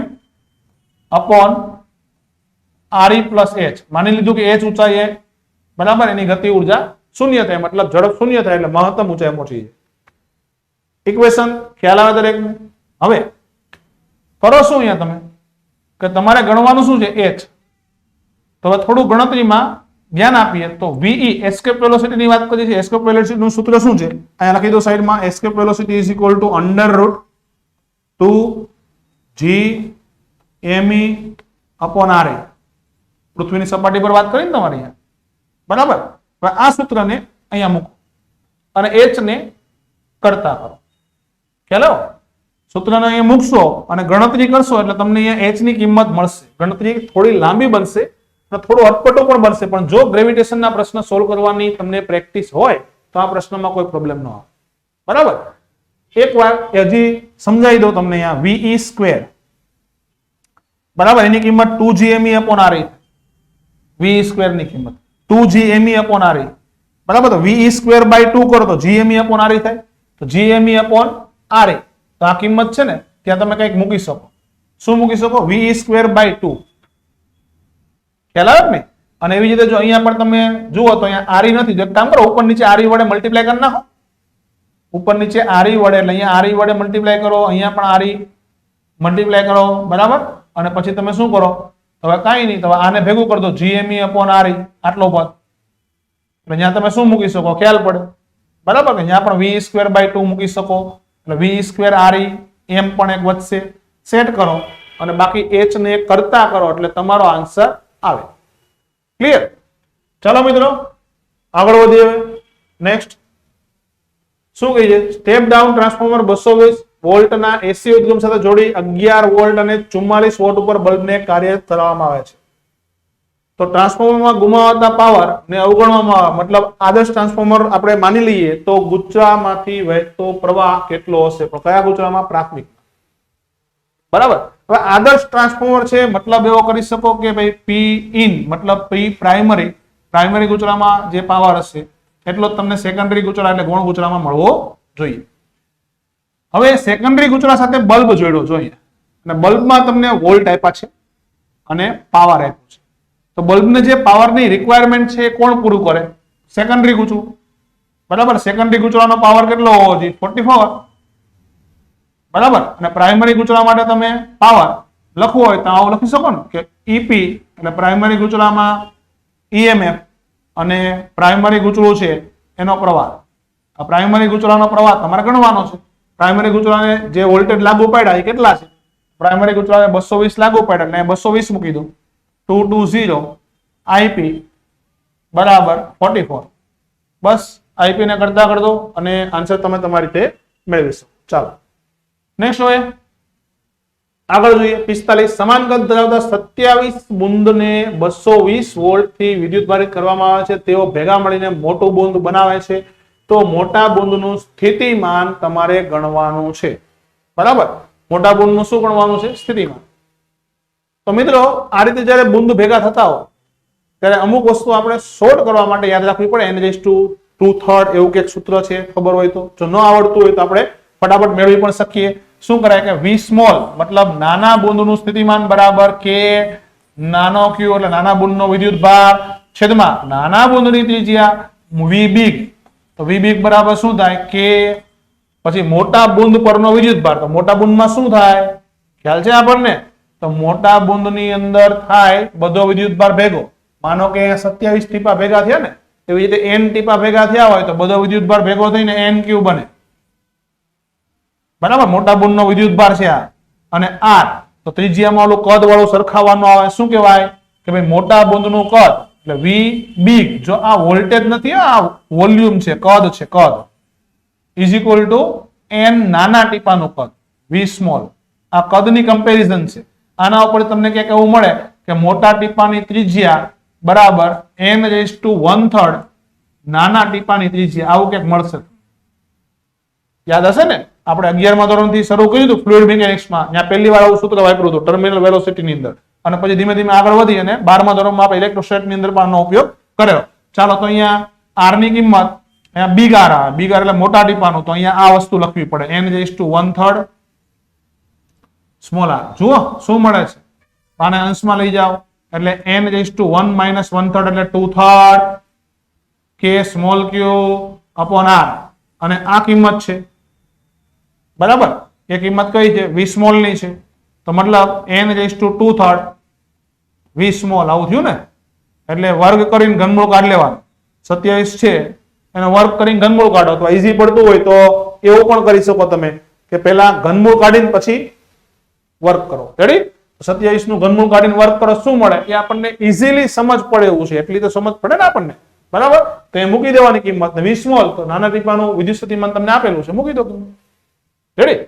upon RE plus h. માની લીધું કે h ઊંચાઈ એ બરાબર, એની ગતિ ઉર્જા શૂન્ય થાય, મતલબ ઝડપ શૂન્ય થાય એટલે મહત્તમ ઊંચાઈ પહોંચી જાય. ઇક્વેશન ખ્યાલ આવે દરેકને? હવે કરો શું અહીંયા તમે કે તમારે ગણવાનું શું છે? h. તો હવે થોડું ગણતરીમાં ધ્યાન આપીએ તો VE એસ્કેપ વેલોસિટી ની વાત કરીએ છીએ. એસ્કેપ વેલોસિટી નું સૂત્ર શું છે? અહીંયા લખી દો સાઈડમાં. Escape velocity is equal to √2 g me upon RE. પૃથ્વીની સપાટી પર વાત કરીને તમારે અહીંયા બરાબર. હવે આ સૂત્રને અહીંયા મૂકો અને h ને કરતા કરો. ખ્યાલ? સૂત્રને અહીંયા મૂકશો અને ગણતરી કરશો એટલે તમને અહીંયા h ની કિંમત મળશે. ગણતરી થોડી લાંબી બનશે, થોડું અટપટો પણ બનશે, પણ જો ગ્રેવિટેશનના પ્રશ્ન સોલ્વ કરવાની તમને પ્રેક્ટિસ હોય તો આ પ્રશ્નમાં કોઈ પ્રોબ્લેમ ન આવે. બરાબર, એકવાર હજી સમજાવી દો તમને. અહીંયા VE સ્ક્વેર બરાબર, એની કિંમત 2gme upon RE. VE square ની કિંમત 2gme અપોન RE બરાબર. તો VE સ્ક્વેર બાય 2 કરો તો gme અપોન RE થાય. તો gme અપોન RE, તો આ કિંમત છે ને ત્યાં તમે કંઈક મૂકી શકો. શું મૂકી શકો? VE square by 2. ખ્યાલ આવે ને? અને એવી રીતે જો અહીંયા પણ તમે જુઓ તો અહીંયા RE નથી, જો એક કામ કરો ઉપર નીચે RE વડે મલ્ટીપ્લાય કરી નાખો. ઉપર નીચે RE વડે એટલે અહીંયા RE વડે મલ્ટીપ્લાય કરો, અહીંયા પણ RE મલ્ટીપ્લાય કરો. બરાબર, અને પછી તમે શું કરો? હવે કાંઈ નહીં, તો આને ભેગું કરી દો gme અપોન RE આટલો પદ. એટલે અહીંયા તમે શું મૂકી શકો? ખ્યાલ પડે. બરાબર, કે અહીંયા પણ VE સ્ક્વેર બાય 2 મૂકી શકો એટલે VE સ્ક્વેર RE એમ પણ એક વધશે. સેટ કરો અને બાકી h ને કરતા કરો એટલે તમારો આન્સર આવે. ક્લિયર? ચાલો મિત્રો આગળ વધીએ. નેક્સ્ટ શું કહે છે? સ્ટેપ ડાઉન ટ્રાન્સફોર્મર 220 વોલ્ટના એસી ઉદ્ગમ સાથે જોડી 11 વોલ્ટ અને 44 વોટ ઉપર બલ્બને કાર્યરત કરવામાં આવે છે. તો ટ્રાન્સફોર્મરમાં ગુમાવાતા પાવર ને અવગણવામાં આવે, મતલબ આદર્શ ટ્રાન્સફોર્મર આપણે માની લઈએ તો ગુચ્છામાંથી વહેતો પ્રવાહ કેટલો હશે? પણ કયા ગુચ્છામાં? પ્રાથમિક. બરાબર. હવે આદર્શ ટ્રાન્સફોર્મર છે મતલબ એવો કરી શકો કે ભાઈ P ઇન મતલબ P પ્રાઇમરી ગુચરામાં જે પાવર હશે એટલો તમને સેકન્ડરી ગુચરા એટલે ગૌણ ગુચરામાં મળવો જોઈએ. હવે સેકન્ડરી ગુચરા સાથે બલ્બ જોડ્યો જોઈએ અને બલ્બમાં તમને વોલ્ટ આપ્યા છે અને પાવર આપ્યો છે. તો બલ્બને જે પાવરની રિક્વાયરમેન્ટ છે એ કોણ પૂરું કરે? સેકન્ડરી ગુચરું. બરાબર, સેકન્ડરી ગુચરાનો પાવર કેટલો હોવો જોઈએ? 44. બરાબર, અને પ્રાઇમરી ગુચરા માટે તમે પાવર લખવો હોય તો આવું લખી શકો ને કે EP એટલે પ્રાઇમરી ગુચરામાં EMF અને પ્રાઇમરી ગુચરું છે એનો પ્રવાહ. આ પ્રાઇમરી ગુચરાનો પ્રવાહ તમારે ગણવાનો છે. પ્રાઇમરી ગૂંચળાને જે વોલ્ટેજ લાગુ પાડ્યા એ કેટલા છે? પ્રાઇમરી ગૂંચળાને 220 લાગુ પાડ્યા એટલે 220 મૂકી દો. 220 આઈપી બરાબર 44. બસ આઈપી ને કરતા કરી દો અને આન્સર તમે તમારી રીતે મેળવી શકો. ચાલો નેક્સ્ટ હોય આગળ જોઈએ. 45 સમાન કદ ધરાવતા 27 બુંદને 220 વોલ્ટ થી વિદ્યુત ભારિત કરવામાં આવે છે. તેઓ ભેગા મળીને મોટું બુંદ બનાવે છે. તો મોટા બુંદનું સ્થિતિમાન તમારે ગણવાનું છે. બરાબર, મોટા બુંદનું શું ગણવાનું છે? સ્થિતિમાન. તો મિત્રો આ રીતે જ્યારે બુંદ ભેગા થતા હોય ત્યારે અમુક વસ્તુ આપણે શોર્ટ કરવા માટે યાદ રાખવી પડે. n/2/3 એવું કંઈક સૂત્ર છે, ખબર હોય તો. જો ન આવડતું હોય તો આપણે ફટાફટ મેળવી પણ શકીએ. શું કરાય કે v સ્મોલ મતલબ નાના બુંદનું સ્થિતિમાન બરાબર k નાનો q એટલે નાના બુંદનો વિદ્યુત ભાર છેદમાં નાના બુંદની ત્રિજ્યા v big. તો v big બરાબર શું થાય? k પછી મોટા બુંદ પરનો વિદ્યુત ભાર. તો મોટા બુંદમાં શું થાય ખ્યાલ છે આપણને? તો મોટા બુંદની અંદર થાય બધો વિદ્યુત ભાર ભેગો. માનો કે 27 ટીપા ભેગા થયા ને, એવી રીતે n ટીપા ભેગા થયા હોય તો બધો વિદ્યુત ભાર ભેગો થઈને n³ બને. બરાબર, મોટા બુંદનો વિદ્યુત ભાર છે આ. અને r તો ત્રિજ્યામાં ઓલું કદ વાળું સરખાવવાનું આવે. શું કહેવાય કે ભાઈ મોટા બુંદનું કદ એટલે v big. જો આ વોલ્ટેજ નથી, આ વોલ્યુમ છે, કદ છે, કદ ઇઝ ઇક્વલ ટુ n નાના ટીપાનું કદ v સ્મોલ. આ કદની કમ્પેરિઝન છે. આના ઉપર તમને ક્યાંક એવું મળે કે મોટા ટીપાની ત્રિજ્યા બરાબર n/1/3 નાના ટીપાની ત્રિજ્યા, આવું ક્યાંક મળશે. યાદ હશે ને, આપણે 11મા ધોરણથી શરૂ કર્યું હતું ફ્લુઇડ મિકેનિક્સમાં. ત્યાં પહેલી વાર આવું સૂત્ર વાપર્યું હતું ટર્મિનલ વેલોસિટીની અંદર, અને પછી ધીમે ધીમે આગળ વધી અને 12મા ધોરણમાં આપણે ઇલેક્ટ્રોસ્ટેટની અંદર પણ આનો ઉપયોગ કર્યો. ચાલો, તો અહીંયા r ની કિંમત અહીંયા બિગ r આવે. બિગ r એટલે મોટા ટીપાનું. તો અહીંયા આ વસ્તુ લખવી પડે n/1/3 સ્મોલ r. જુઓ શું મળે છે, આને અંશમાં લઈ જાઓ એટલે n/1 - 1/3 એટલે 2/3 k small q upon r. અને આ કિંમત છે બરાબર. એ કિંમત કઈ છે? v સ્મોલ ની છે. તો મતલબ n/2/3 v સ્મોલ. આવું થયું ને, એટલે વર્ગ કરીને ઘનમૂળ કાઢી લેવાનું. 27 છે એને વર્ગ કરીને ઘનમૂળ કાઢો. તો ઈઝી પડતું હોય તો એવું પણ કરી શકો તમે કે પહેલા ઘનમૂળ કાઢીને પછી વર્ક કરો. રેડી? 27 નું ઘનમૂળ કાઢીને વર્ક કરો, શું મળે એ આપણને ઈઝીલી સમજ પડે એવું છે. એટલી તો સમજ પડે ને આપણને. બરાબર, તો એ મૂકી દેવાની કિંમત v સ્મોલ. તો નાના ટીપાનું વિદ્યુત સ્થિતિમાન તમને આપેલું છે, મૂકી દો તમે. રેડી?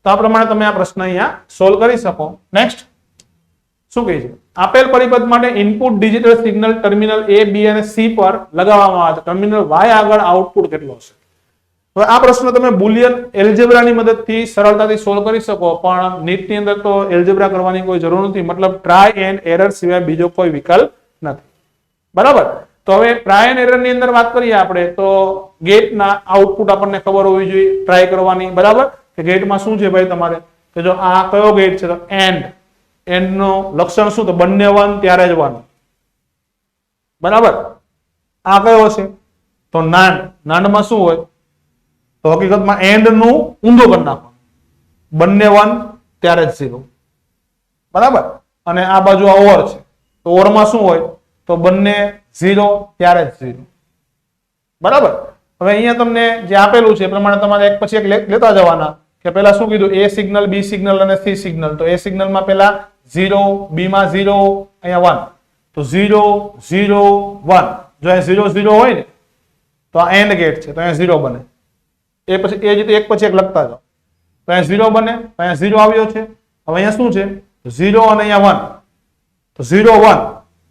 તો આ પ્રમાણે તમે આ પ્રશ્ન અહીંયા સોલ્વ કરી શકો. નેક્સ્ટ શું કહે છે? આપેલ પરિપથ માટે input digital signal terminal a b અને c પર લગાવવામાં આવે તો ટર્મિનલ y આગળ આઉટપુટ કેટલો હશે? હવે આ પ્રશ્ન તમે બુલિયન એલ્જેબ્રાની મદદથી સરળતાથી સોલ્વ કરી શકો, પણ નીટની અંદર તો એલ્જેબ્રા કરવાની કોઈ જરૂર નથી. મતલબ ટ્રાય એન્ડ એરર સિવાય બીજો કોઈ વિકલ્પ નથી. બરાબર, તો હવે ટ્રાય એન્ડ એરર ની અંદર વાત કરીએ આપણે તો ગેટના આઉટપુટ આપણને ખબર હોવી જોઈએ ટ્રાય કરવાની. બરાબર, કે ગેટમાં શું છે ભાઈ તમારે, કે જો આ કયો ગેટ છે તો એન્ડ. એન્ડ નું લક્ષણ શું? તો બંને 1 ત્યારે જ 1. બરાબર, આ કયો છે તો નાન્ડ. નાન્ડમાં શું હોય તો હકીકતમાં એન્ડ નું ઊંધું કરી નાખો. બંને 1 ત્યારે જ 0. બરાબર, અને આ બાજુ આ ઓર છે તો ઓરમાં શું હોય તો બંને 0 ત્યારે જ 0. બરાબર, હવે અહીંયા તમને જે આપેલું છે એ પ્રમાણે તમારે એક પછી એક લેતા જવાના. કે પેલા શું કીધું? a સિગ્નલ, b સિગ્નલ અને c સિગ્નલ. તો a સિગ્નલમાં પેલા 0, b માં 0, અહીંયા 1. તો 0 0 1. જો અહીંયા 0 0 હોય ને તો આ એન્ડ ગેટ છે, તો અહીંયા 0 બને. એ પછી એ જ રીતે એક પછી એક લખતા જાઓ. તો અહીંયા 0 બને, તો અહીંયા 0 આવ્યો છે. હવે અહીંયા શું છે? 0 અને અહીંયા 1. તો 0 1.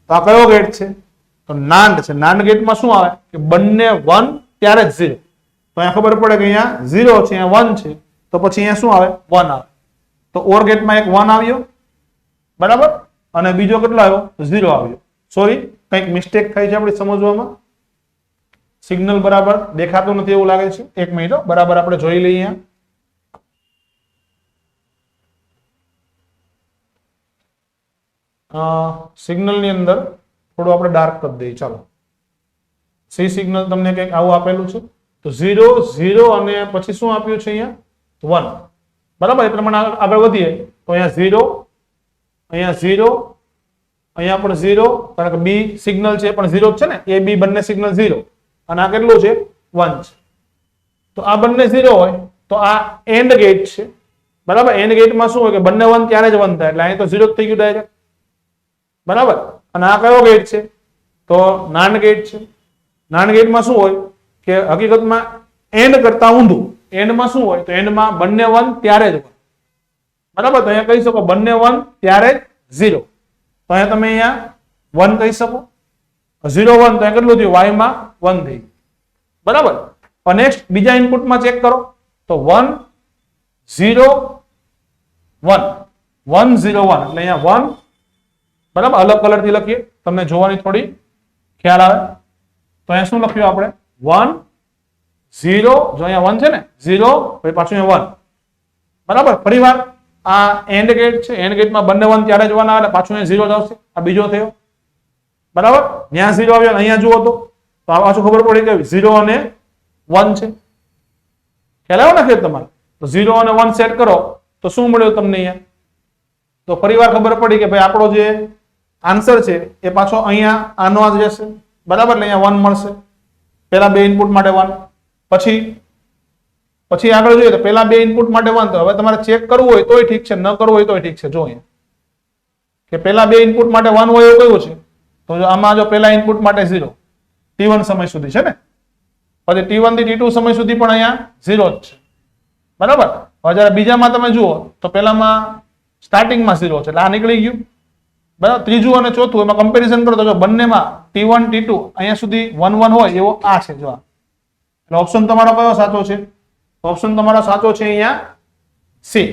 તો આ કયો ગેટ છે? તો નાન્ડ છે. નાન્ડ ગેટમાં શું આવે કે બંને 1 ત્યારે જ 0. તો અહીંયા ખબર પડે કે અહીંયા 0 છે, અહીંયા 1 છે. તો પછી અહીંયા શું આવે? 1 આવે. તો ઓર ગેટમાં એક 1 આવ્યો. બરાબર, અને બીજો કેટલો આવ્યો? 0 આવ્યો. સોરી, કંઈક મિસ્ટેક થઈ છે આપણી સમજવામાં. સિગ્નલ બરાબર દેખાતું નથી એવું લાગે છે. એક મિનિટ, બરાબર આપણે જોઈ લઈએ. સિગ્નલ ની અંદર થોડું આપણે ડાર્ક કરી દઈએ. ચાલો, સી સિગ્નલ તમને કંઈક આવું આપેલું છે. તો 0 0 અને પછી શું આપ્યું છે? અહીંયા 1. બરાબર, એ પ્રમાણે આગળ વધીએ તો અહીંયા 0, અહીંયા 0, અહીંયા પણ 0, કારણ કે બી સિગ્નલ છે પણ 0 જ છે ને. એ બી બંને સિગ્નલ 0 અને આ કેટલું છે? 1 છે. તો આ બંને 0 હોય તો તો આ એન્ડ ગેટ છે, બરાબર. એન્ડ ગેટમાં શું હોય કે બંને 1 ત્યારે જ 1 થાય, એટલે અહીં તો 0 જ થઈ ગયું ડાયરેક્ટ, બરાબર. અને આ કયો ગેટ છે? તો નાન્ડ ગેટ છે. નાન્ડ ગેટમાં શું હોય કે હકીકતમાં એન્ડ કરતા ઊંધું. એન્ડમાં શું હોય? તો એન્ડમાં બંને 1 ત્યારે જ 1, બરાબર. તો અહીંયા કહી શકો બંને 1 ત્યારે જ 0. તો અહીંયા તમે અહીંયા 1 કહી શકો. 0 1 તો કેટલું થયું? y માં 1 થઈ ગયું, બરાબર. હવે નેક્સ્ટ બીજા ઇનપુટમાં ચેક કરો તો 1 0 1 1 0 1 એટલે અહીંયા 1, બરાબર. અલગ કલરથી લખીએ તમને જોવાની થોડી ખ્યાલ આવે. તો અહીંયા શું લખ્યું આપણે? 1 0, જો અહીંયા 1 છે ને 0, પછી પાછું અહીંયા 1, બરાબર. ફરીવાર આ એન્ડ ગેટ છે, એન્ડ ગેટમાં બંને 1 ત્યારે જ 1 આવે, પાછું અહીંયા 0 જ આવશે. આ બીજો થયો, બરાબર. ત્યાં 0 આવ્યો, અહીંયા જુઓ તો આ પાછું ખબર પડી કે 0 અને 1 છે. ખ્યાલ આવ્યો ને? તમારે તો 0 અને 1 સેટ કરો તો શું મળ્યું તમને અહીંયા? તો ફરીવાર ખબર પડી કે ભાઈ આપણો જે આન્સર છે એ પાછો અહીંયા આનો જ રહેશે, બરાબર. એટલે અહીંયા 1 મળશે. પહેલા બે ઇનપુટ માટે 1, પછી આગળ જોઈએ તો પહેલા બે ઇનપુટ માટે 1. તો હવે તમારે ચેક કરવું હોય તોય ઠીક છે, ન કરવું હોય તોય ઠીક છે. જો અહીંયા કે પહેલા બે ઇનપુટ માટે 1 હોય એવું કયું છે? તો જો આમાં જો પહેલા ઇનપુટ માટે 0 t1 સમય સુધી છે ને, પછી t1 થી t2 સમય સુધી પણ અહીંયા 0 જ છે, બરાબર. હવે જયારે બીજામાં તમે જુઓ તો પહેલામાં સ્ટાર્ટિંગમાં 0 છે, એટલે આ નીકળી ગયું, બરાબર. ત્રીજું અને ચોથું એમાં કમ્પેરિઝન કરો તો જો બંનેમાં t1 t2 અહીંયા સુધી 1 1 હોય એવો આ છે. જો એટલે ઓપ્શન તમારો કયો સાચો છે? ઓપ્શન તમારો સાચો છે અહીંયા સી.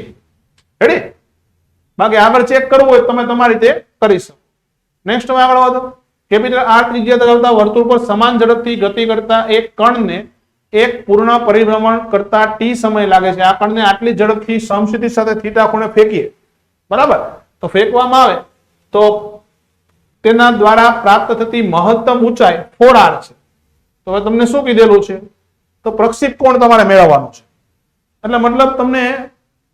રેડી? બાકી આગળ ચેક કરવું હોય તમે તમારી રીતે કરી શકો. નેક્સ્ટ હવે આગળ વધો. કેપિટલ R ત્રિજ્યા ધરાવતા વર્તુળ પર સમાન ઝડપથી ગતિ કરતા એક કણને એક પૂર્ણ પરિભ્રમણ કરતા t સમય લાગે છે. આ કણને આટલી ઝડપથી સમક્ષિતિજ સાથે થીટા ખૂણે ફેંકીએ, બરાબર. તો ફેંકવામાં આવે તો તેના દ્વારા પ્રાપ્ત થતી મહત્તમ ઊંચાઈ 4r છે. તો હવે તમને શું કીધેલું છે? તો પ્રક્ષેપ કોણ તમારે મેળવવાનો છે. એટલે મતલબ તમને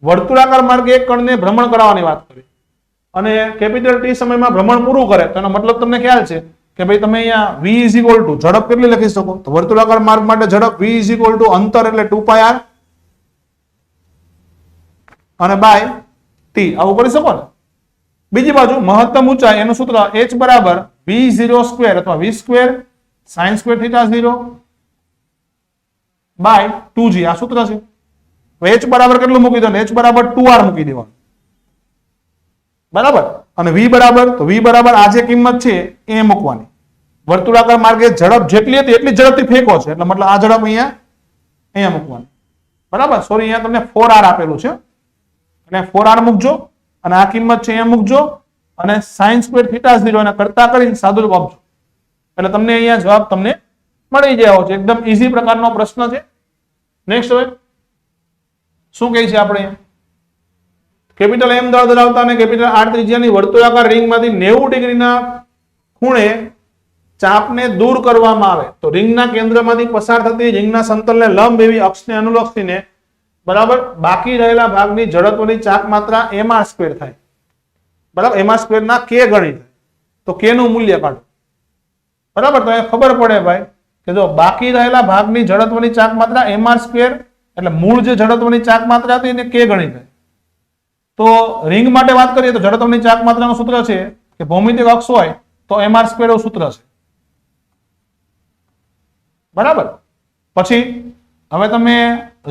વર્તુળાકાર માર્ગે એક કણને ભ્રમણ કરાવવાની વાત કરી અને કેપિટલ ટી સમયમાં ભ્રમણ પૂરું કરે તો એનો મતલબ તમને ખ્યાલ છે કે ભાઈ તમે અહીંયા v ઝડપ કેટલી લખી શકો? તો વર્તુળાકાર માર્ગ માટે ઝડપ v અંતર એટલે 2πr અને બાય t, આવું કરી શકો ને. બીજી બાજુ મહત્તમ ઊંચાઈ એનું સૂત્ર h બરાબર v0 સ્ક્વેર અથવા v square sin square theta 0 by 2g, આ સૂત્ર છે. h બરાબર કેટલું મૂકી દો? h બરાબર 2r મૂકી દેવાનું, બરાબર. અને v બરાબર, તો v બરાબર આ જે કિંમત છે એ મૂકવાની. વર્તુળાકાર માર્ગે ઝડપ જેટલી હતી એટલી ઝડપથી ફેંકો છે, એટલે મતલબ આ ઝડપ અહીંયા મૂકવાની, બરાબર. સોરી, અહીંયા તમને 4r આપેલું છે અને 4r મૂકજો અને આ કિંમત છે અહીંયા મૂકજો અને sin સ્ક્વેર થીટા 0 અને કરતા કરીને સાદુરૂપ આપજો એટલે તમને અહીંયા જવાબ તમને મળી જાય છે. એકદમ ઈઝી પ્રકારનો પ્રશ્ન છે. નેક્સ્ટ હવે શું કહે છે આપણે? કેપિટલ M દળ ધરાવતા અને કેપિટલ R ત્રિજ્યાની વર્તુળાકાર રિંગમાંથી 90 ડિગ્રીના ખૂણે ચાપને દૂર કરવામાં આવે તો રિંગના કેન્દ્રમાંથી પસાર થતી રિંગના સમતલને લંબ એવી અક્ષને અનુલક્ષીને, બરાબર, બાકી રહેલા ભાગની ઝડપની ચાપ માત્રા mr² થાય, બરાબર. mr² ના k ગણી થાય તો k નું મૂલ્ય કાઢો, બરાબર. તો ખબર પડે ભાઈ કે જો બાકી રહેલા ભાગની જડત્વની ચાક માત્રા mr² એટલે મૂળ જે જડત્વની ચાક માત્રા હતી એને k ગણી થાય. તો રિંગ માટે વાત કરીએ તો જડત્વની ચાક માત્રાનું સૂત્ર છે કે ભૌમિતિક અક્ષ હોય તો mr² એવું સૂત્ર છે, બરાબર. પછી હવે તમે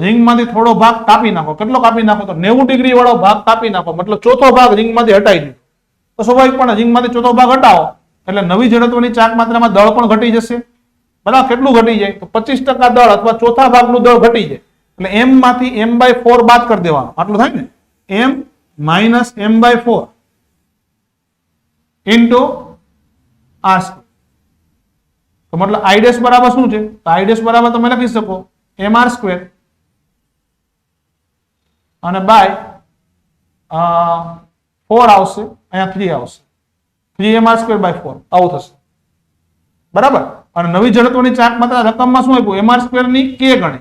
રિંગમાંથી થોડો ભાગ કાપી નાખો. કેટલો કાપી નાખો? તો 90 ડિગ્રી વાળો ભાગ કાપી નાખો, મતલબ ચોથો ભાગ રિંગમાંથી હટાવી દીધો. તો સ્વાભાવિકપણે રિંગમાંથી ચોથો ભાગ હટાવો એટલે નવી જડત્વની ચાક માત્રામાં દળ પણ ઘટી જશે, બરાબર. કેટલું ઘટી જાય? તો 25% દળ અથવા ચોથા ભાગનું દળ ઘટી જાય એટલે m માંથી m/4 બાદ કરી દેવાનું, આટલું થાય ને, m minus m/4 into r². તો મતલબ i' બરાબર શું છે? તો i' બરાબર તમે લખી શકો mr² અને બાય 4 આવશે, અહીંયા 3 આવશે, 3mr²/4 આવું થશે, બરાબર. અને નવી જડત્વની ચાક માત્રા રકમમાં શું આપ્યું? mr² ની k ગણે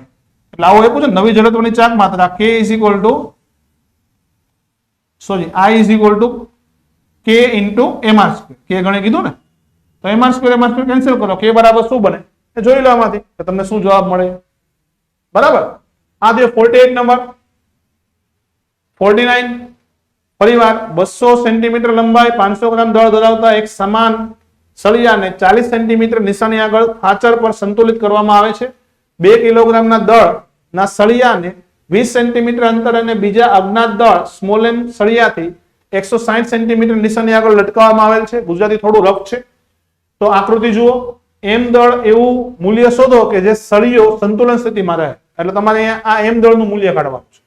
એટલે આવું આપ્યું છે. નવી જડત્વની ચાક માત્રા k i k into mr², k ગણે કીધું ને, તો mr² કેન્સલ કરો, k બરાબર શું બને એ જોઈ લો આમાંથી કે તમને શું જવાબ મળે, બરાબર. આ થયો 48 નંબર 49 ફરીવાર 200 સેન્ટીમીટર લંબાઈ 500 ગ્રામ દળ ધરાવતા એક સમાન સળિયાને 40 સેન્ટીમીટર નિશાની આગળ ખાચર પર સંતુલિત કરવામાં આવે છે 2 કિલોગ્રામના દળના સળિયાને 20 સેન્ટીમીટર અંતર અને બીજા અજ્ઞાત દળ સ્મોલ એમ સળિયાથી 160 સેન્ટીમીટર નિશાની આગળ લટકાવવામાં આવેલ છે ગુજરાતી થોડું રફ છે તો આકૃતિ જુઓ એમ દળ એવું મૂલ્ય શોધો કે જે સળિયો સંતુલન સ્થિતિમાં રહે એટલે તમારે અહીંયા આ એમ દળનું મૂલ્ય કાઢવાનું છે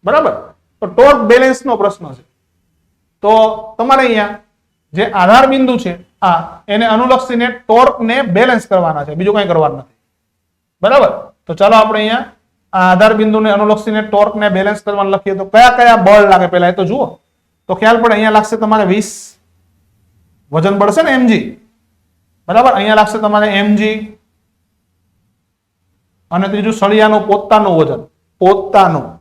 બરાબર તો ટોર્ક બેલેન્સ નો પ્રશ્ન છે તો તમારે અહીંયા જે આધાર બિંદુ છે આ એને અનુલક્ષીને ટોર્ક ને બેલેન્સ કરવાના છે બીજું કંઈ કરવાનું નથી બરાબર તો ચાલો આપણે અહીંયા આ આધાર બિંદુને અનુલક્ષીને ટોર્ક ને બેલેન્સ કરવાનું લખીએ તો કયા કયા બળ લાગે પહેલા એ તો જુઓ તો ખ્યાલ પડે અહીંયા લાગશે તમારે 20 વજન બળ છે ને mg બરાબર અહીંયા લાગશે તમારે mg અને ત્રીજું સળિયાનું પોતાનું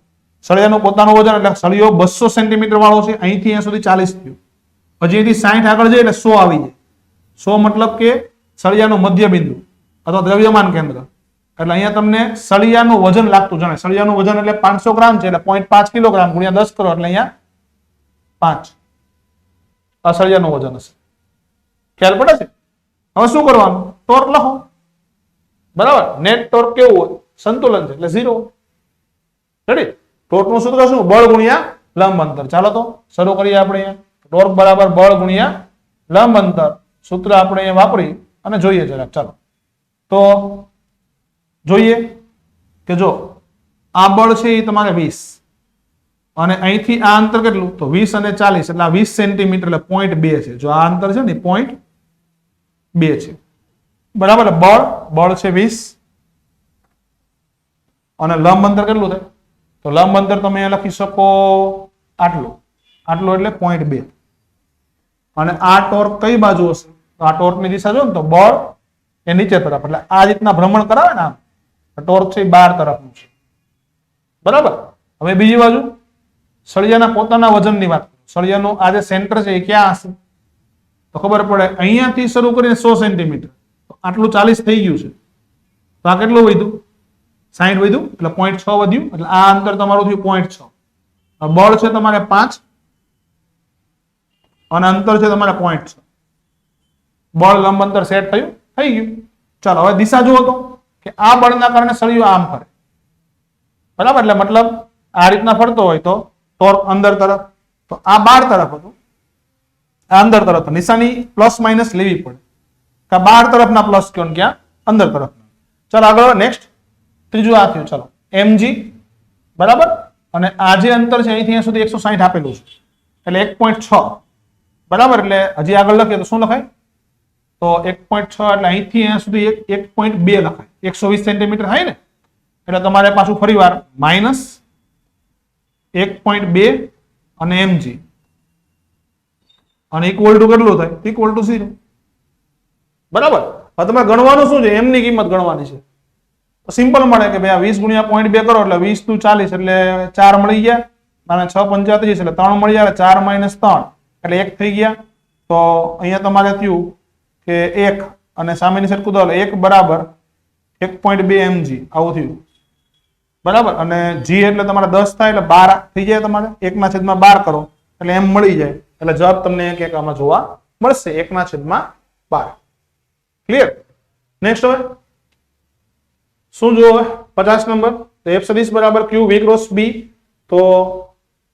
સળિયાનું પોતાનું વજન એટલે સળિયો 200 સેન્ટીમીટર વાળો છે અહીંથી અહીંયા સુધી 40 થયું હજી અહીંથી 60 આગળ જાય એટલે 100 આવી જાય 100 મતલબ કે સળિયાનું મધ્ય બિંદુ અથવા દ્રવ્યમાન કેન્દ્ર એટલે અહીંયા તમને સળિયાનું વજન લાગતું જણાય સળિયાનું વજન એટલે 500 ગ્રામ છે એટલે 0.5 કિલોગ્રામ ગુણ્યા 10 કરો એટલે અહીંયા 5 આ સળિયાનું વજન હશે ખ્યાલ પડે છે હવે શું કરવાનું ટોર્ક લખો બરાબર નેટ ટોર્ક કેવું હોય સંતુલન છે એટલે 0 રેડી ટોર્ક નું સૂત્ર શું બળ ગુણ્યા લંબ અંતર ચાલો તો શરૂ કરીએ આપણે અહીંયા ટોર્ક બરાબર બળ ગુણ્યા લંબ અંતર સૂત્ર આપણે અહીંયા વાપરી અને જોઈએ જરાક ચાલો તો જોઈએ કે જો આ બળ છે એ તમારે 20 અને અહીંથી આ અંતર કેટલું તો 20 અને 40 એટલે 20 સેન્ટીમીટર એટલે 0.2 છે જો આ અંતર છે ને 0.2 છે બરાબર બળ છે 20 અને લંબ અંતર કેટલું થાય તો લંબ અંતર તમે અહીંયા લખી શકો આટલું એટલે 0.2 અને આ ટોર્ક કઈ બાજુ હશે તો આ ટોર્કની દિશા જો ને તો બળ એ નીચે તરફ એટલે આ રીતના ભ્રમણ કરાવે ને આમ ટોર્ક છે 12 તરફનું છે બરાબર હવે બીજી બાજુ સળિયાના પોતાના વજનની વાત સળિયાનું આ જે સેન્ટર છે એ ક્યાં હશે તો ખબર પડે અહીંયાથી શરૂ કરીને 100 સેન્ટીમીટર આટલું 40 થઈ ગયું છે તો આ કેટલું વધ્યું 60 વધ્યું એટલે 0.6 વધ્યું એટલે આ અંતર તમારું થયું 0.6 બળ છે તમારે 5 અને અંતર છે તમારે 0.6 બળ લંબ અંતર સેટ થઈ ગયું ચાલો હવે દિશા જુઓ તો કે આ બળના કારણે સળિયો આમ ફરે બરાબર એટલે મતલબ આ રીતના ફરતો હોય તો ટોર્ક અંદર તરફ તો આ 12 તરફ હતું આ અંદર તરફ નિશાની પ્લસ માઇનસ લેવી પડે કે 12 તરફના પ્લસ કયો ને ક્યાં અંદર તરફ ચાલો આગળ નેક્સ્ટ ત્રીજું આ થયું ચાલો mg બરાબર અને આ જે અંતર છે અહીંથી અહીંયા સુધી 160 આપેલું છે એટલે 1.6 બરાબર એટલે હજી આગળ લખીએ તો શું લખાય તો 1.6 એટલે અહીંથી અહીંયા સુધી 1.2 લખાય 120 સેન્ટીમીટર થાય ને એટલે તમારે પાછું ફરીવાર માઇનસ 1.2 અને mg અને ઇક્વલ ટુ કેટલું થાય ઇક્વલ ટુ 0 બરાબર હવે તમારે ગણવાનું શું છે m ની કિંમત ગણવાની છે તો સિમ્પલ મળે કે ભાઈ આ 20 ગુણ્યા 0.2 કરો એટલે 20 નું 40 એટલે 4 મળી ગયા અને 6 35 એટલે 3 મળી ગયા 4 માઇનસ 3 એટલે 1 થઈ ગયા તો અહીંયા તમારે થયું કે 1 અને સામેની સાઈડ કૂદો એટલે 1 બરાબર 1.2 mg આવું થયું બરાબર અને g એટલે તમારે 10 થાય એટલે 12 થઈ જાય તમારે 1/12 કરો એટલે m મળી જાય એટલે જવાબ તમને એક આમાં જોવા મળશે 1/12 ક્લિયર નેક્સ્ટ હવે શું જો 50 નંબર તો F સદિશ બરાબર Q V ક્રોસ B તો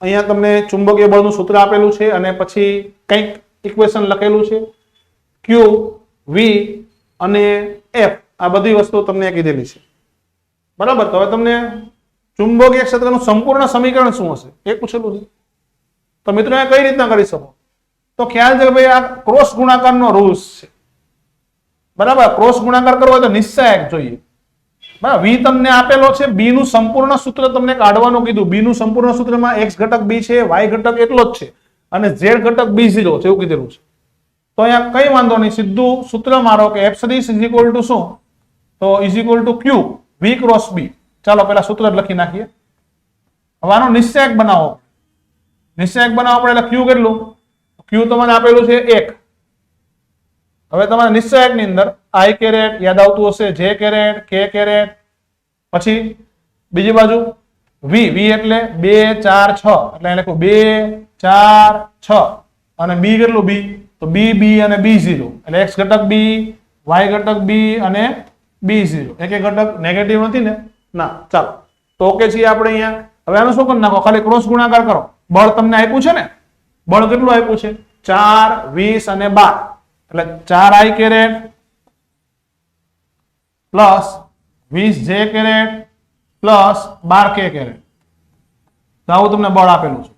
અહીંયા તમને ચુંબકીય બળનું સૂત્ર આપેલું છે અને પછી કંઈક ઇક્વેશન લખેલું છે Q V અને F આ બધી વસ્તુ તમને કીધેલી છે બરાબર તો હવે તમને ચુંબકીય ક્ષેત્રનું સંપૂર્ણ સમીકરણ શું હશે એ પૂછેલું છે તો મિત્રો એ કઈ રીતના કરી શકો તો ખ્યાલ છે કે ભાઈ આ ક્રોસ ગુણાકારનો રૂલ્સ છે બરાબર ક્રોસ ગુણાકાર કરવો હોય તો નિશ્ચયક જોઈએ બરાબર v તમને આપેલો છે b નું સંપૂર્ણ સૂત્ર તમને કાઢવાનું કીધું b નું સંપૂર્ણ સૂત્રમાં x ઘટક b છે y ઘટક એટલો જ છે અને z ઘટક b0 છે એવું કીધેલું છે તો અહીંયા કઈ વાંધો નહીં સીધું સૂત્ર મારો કે f સદિશ ઇઝ ઇક્વલ ટુ શું તો is equal to q v cross b ચાલો પહેલા સૂત્ર લખી નાખીએ હવે આનો નિશ્ચયક બનાવો પડે એટલે q કેટલું q તમને આપેલું છે 1 હવે તમારા નિશ્ચયક ની અંદર i કેરેટ યાદ આવતું હશે j કેરેટ k કેરેટ પછી બીજી બાજુ v એટલે 2 4 6 એટલે લખો 2 4 6 અને b કેટલું b તો b અને b0 એટલે x ઘટક b y ઘટક b અને b0 એક ઘટક નેગેટિવ નથી ને ના ચાલો તો ઓકે છીએ આપણે અહીંયા હવે આનું શું કરી નાખો ખાલી ક્રોસ ગુણાકાર કરો બળ તમને આપ્યું છે ને બળ કેટલું આપ્યું છે 4 20 અને 12 એટલે 4i caret plus 20j caret plus 12k caret તો આવું તમને બળ આપેલું છે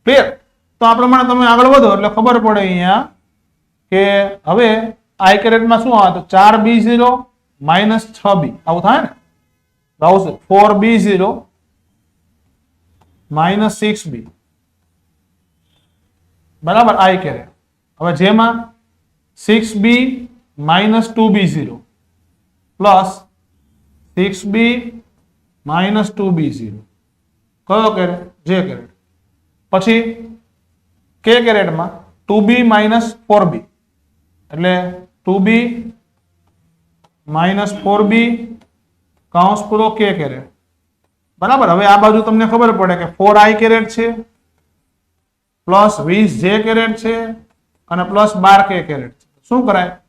ક્લિયર તો આ પ્રમાણે તમે આગળ વધો એટલે ખબર પડે અહીંયા કે હવે i કેરેટમાં શું આવે તો 4b0 6b આવું થાય ને તો આવશે 4b0 6b બરાબર i કેરેટ હવે જેમાં 6b 2b0 plus 6b 2b0 કયો કેરેટ જે કેરેટ પછી k કેરેટમાં 2b 4b એટલે 2b 4b કૌંસ પૂરો k કેરેટ બરાબર હવે આ બાજુ તમને ખબર પડે કે 4i કેરેટ છે પ્લસ 20j કેરેટ છે અને પ્લસ 12k કેરેટ છે શું કરાય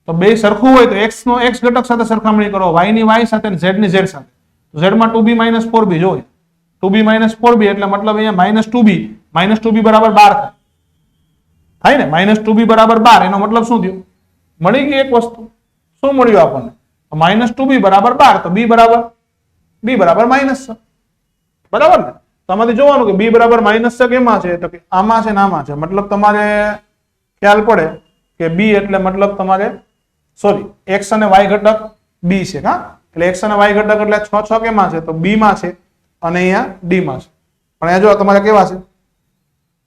તો બે સરખું હોય તો x નો x ઘટક સાથે સરખામણી કરો y ની y સાથે અને z ની z સાથે તો z માં 2b 4b જોઈએ 2b 4b એટલે મતલબ અહીંયા -2b બરાબર 12 થાય ને -2b બરાબર 12 એનો મતલબ શું થયું મળી ગઈ એક વસ્તુ શું મળ્યું આપણને -2b બરાબર 12 તો b બરાબર -6 બરાબર ને તમારે જોવાનું કે b બરાબર -6 કેમાં છે તો કે આમાં છે ને આમાં છે મતલબ તમારે ખ્યાલ પડે કે b એટલે મતલબ તમારે સોરી x અને y ઘટક b છે હા એટલે x અને y ઘટક એટલે 6 કેમાં છે તો b માં છે અને અહીંયા d માં છે પણ અહીંયા જો તમારે કેવા છે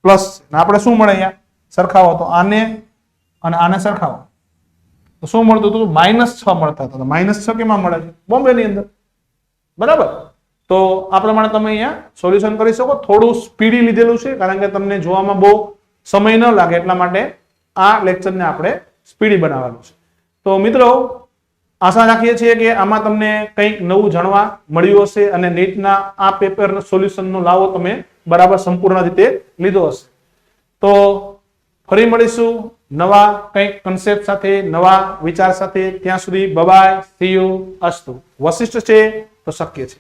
પ્લસ ને આપણે શું મળે અહીંયા સરખાવો તો આને અને આને સરખાવો તો શું મળતું હતું -6 મળતા હતા તો -6 કેમાં મળે છે બોમ્બે ની અંદર બરાબર તો આ પ્રમાણે તમે અહીંયા સોલ્યુશન કરી શકો થોડું સ્પીડી લીધેલું છે કારણ કે તમને જોવામાં બહુ સમય ન લાગે એટલા માટે આ લેક્ચરને આપણે સ્પીડી બનાવવાનું છે તો મિત્રો આશા રાખીએ છીએ કે આમાં તમને કંઈક નવું જાણવા મળ્યું હશે અને નીટના આ પેપર સોલ્યુશનનો લાવો તમે બરાબર સંપૂર્ણ રીતે લીધો હશે તો ફરી મળીશું નવા કંઈક કન્સેપ્ટ સાથે નવા વિચાર સાથે ત્યાં સુધી બાય સી યુ અસ્તુ વશિષ્ઠ છે તો શક્ય છે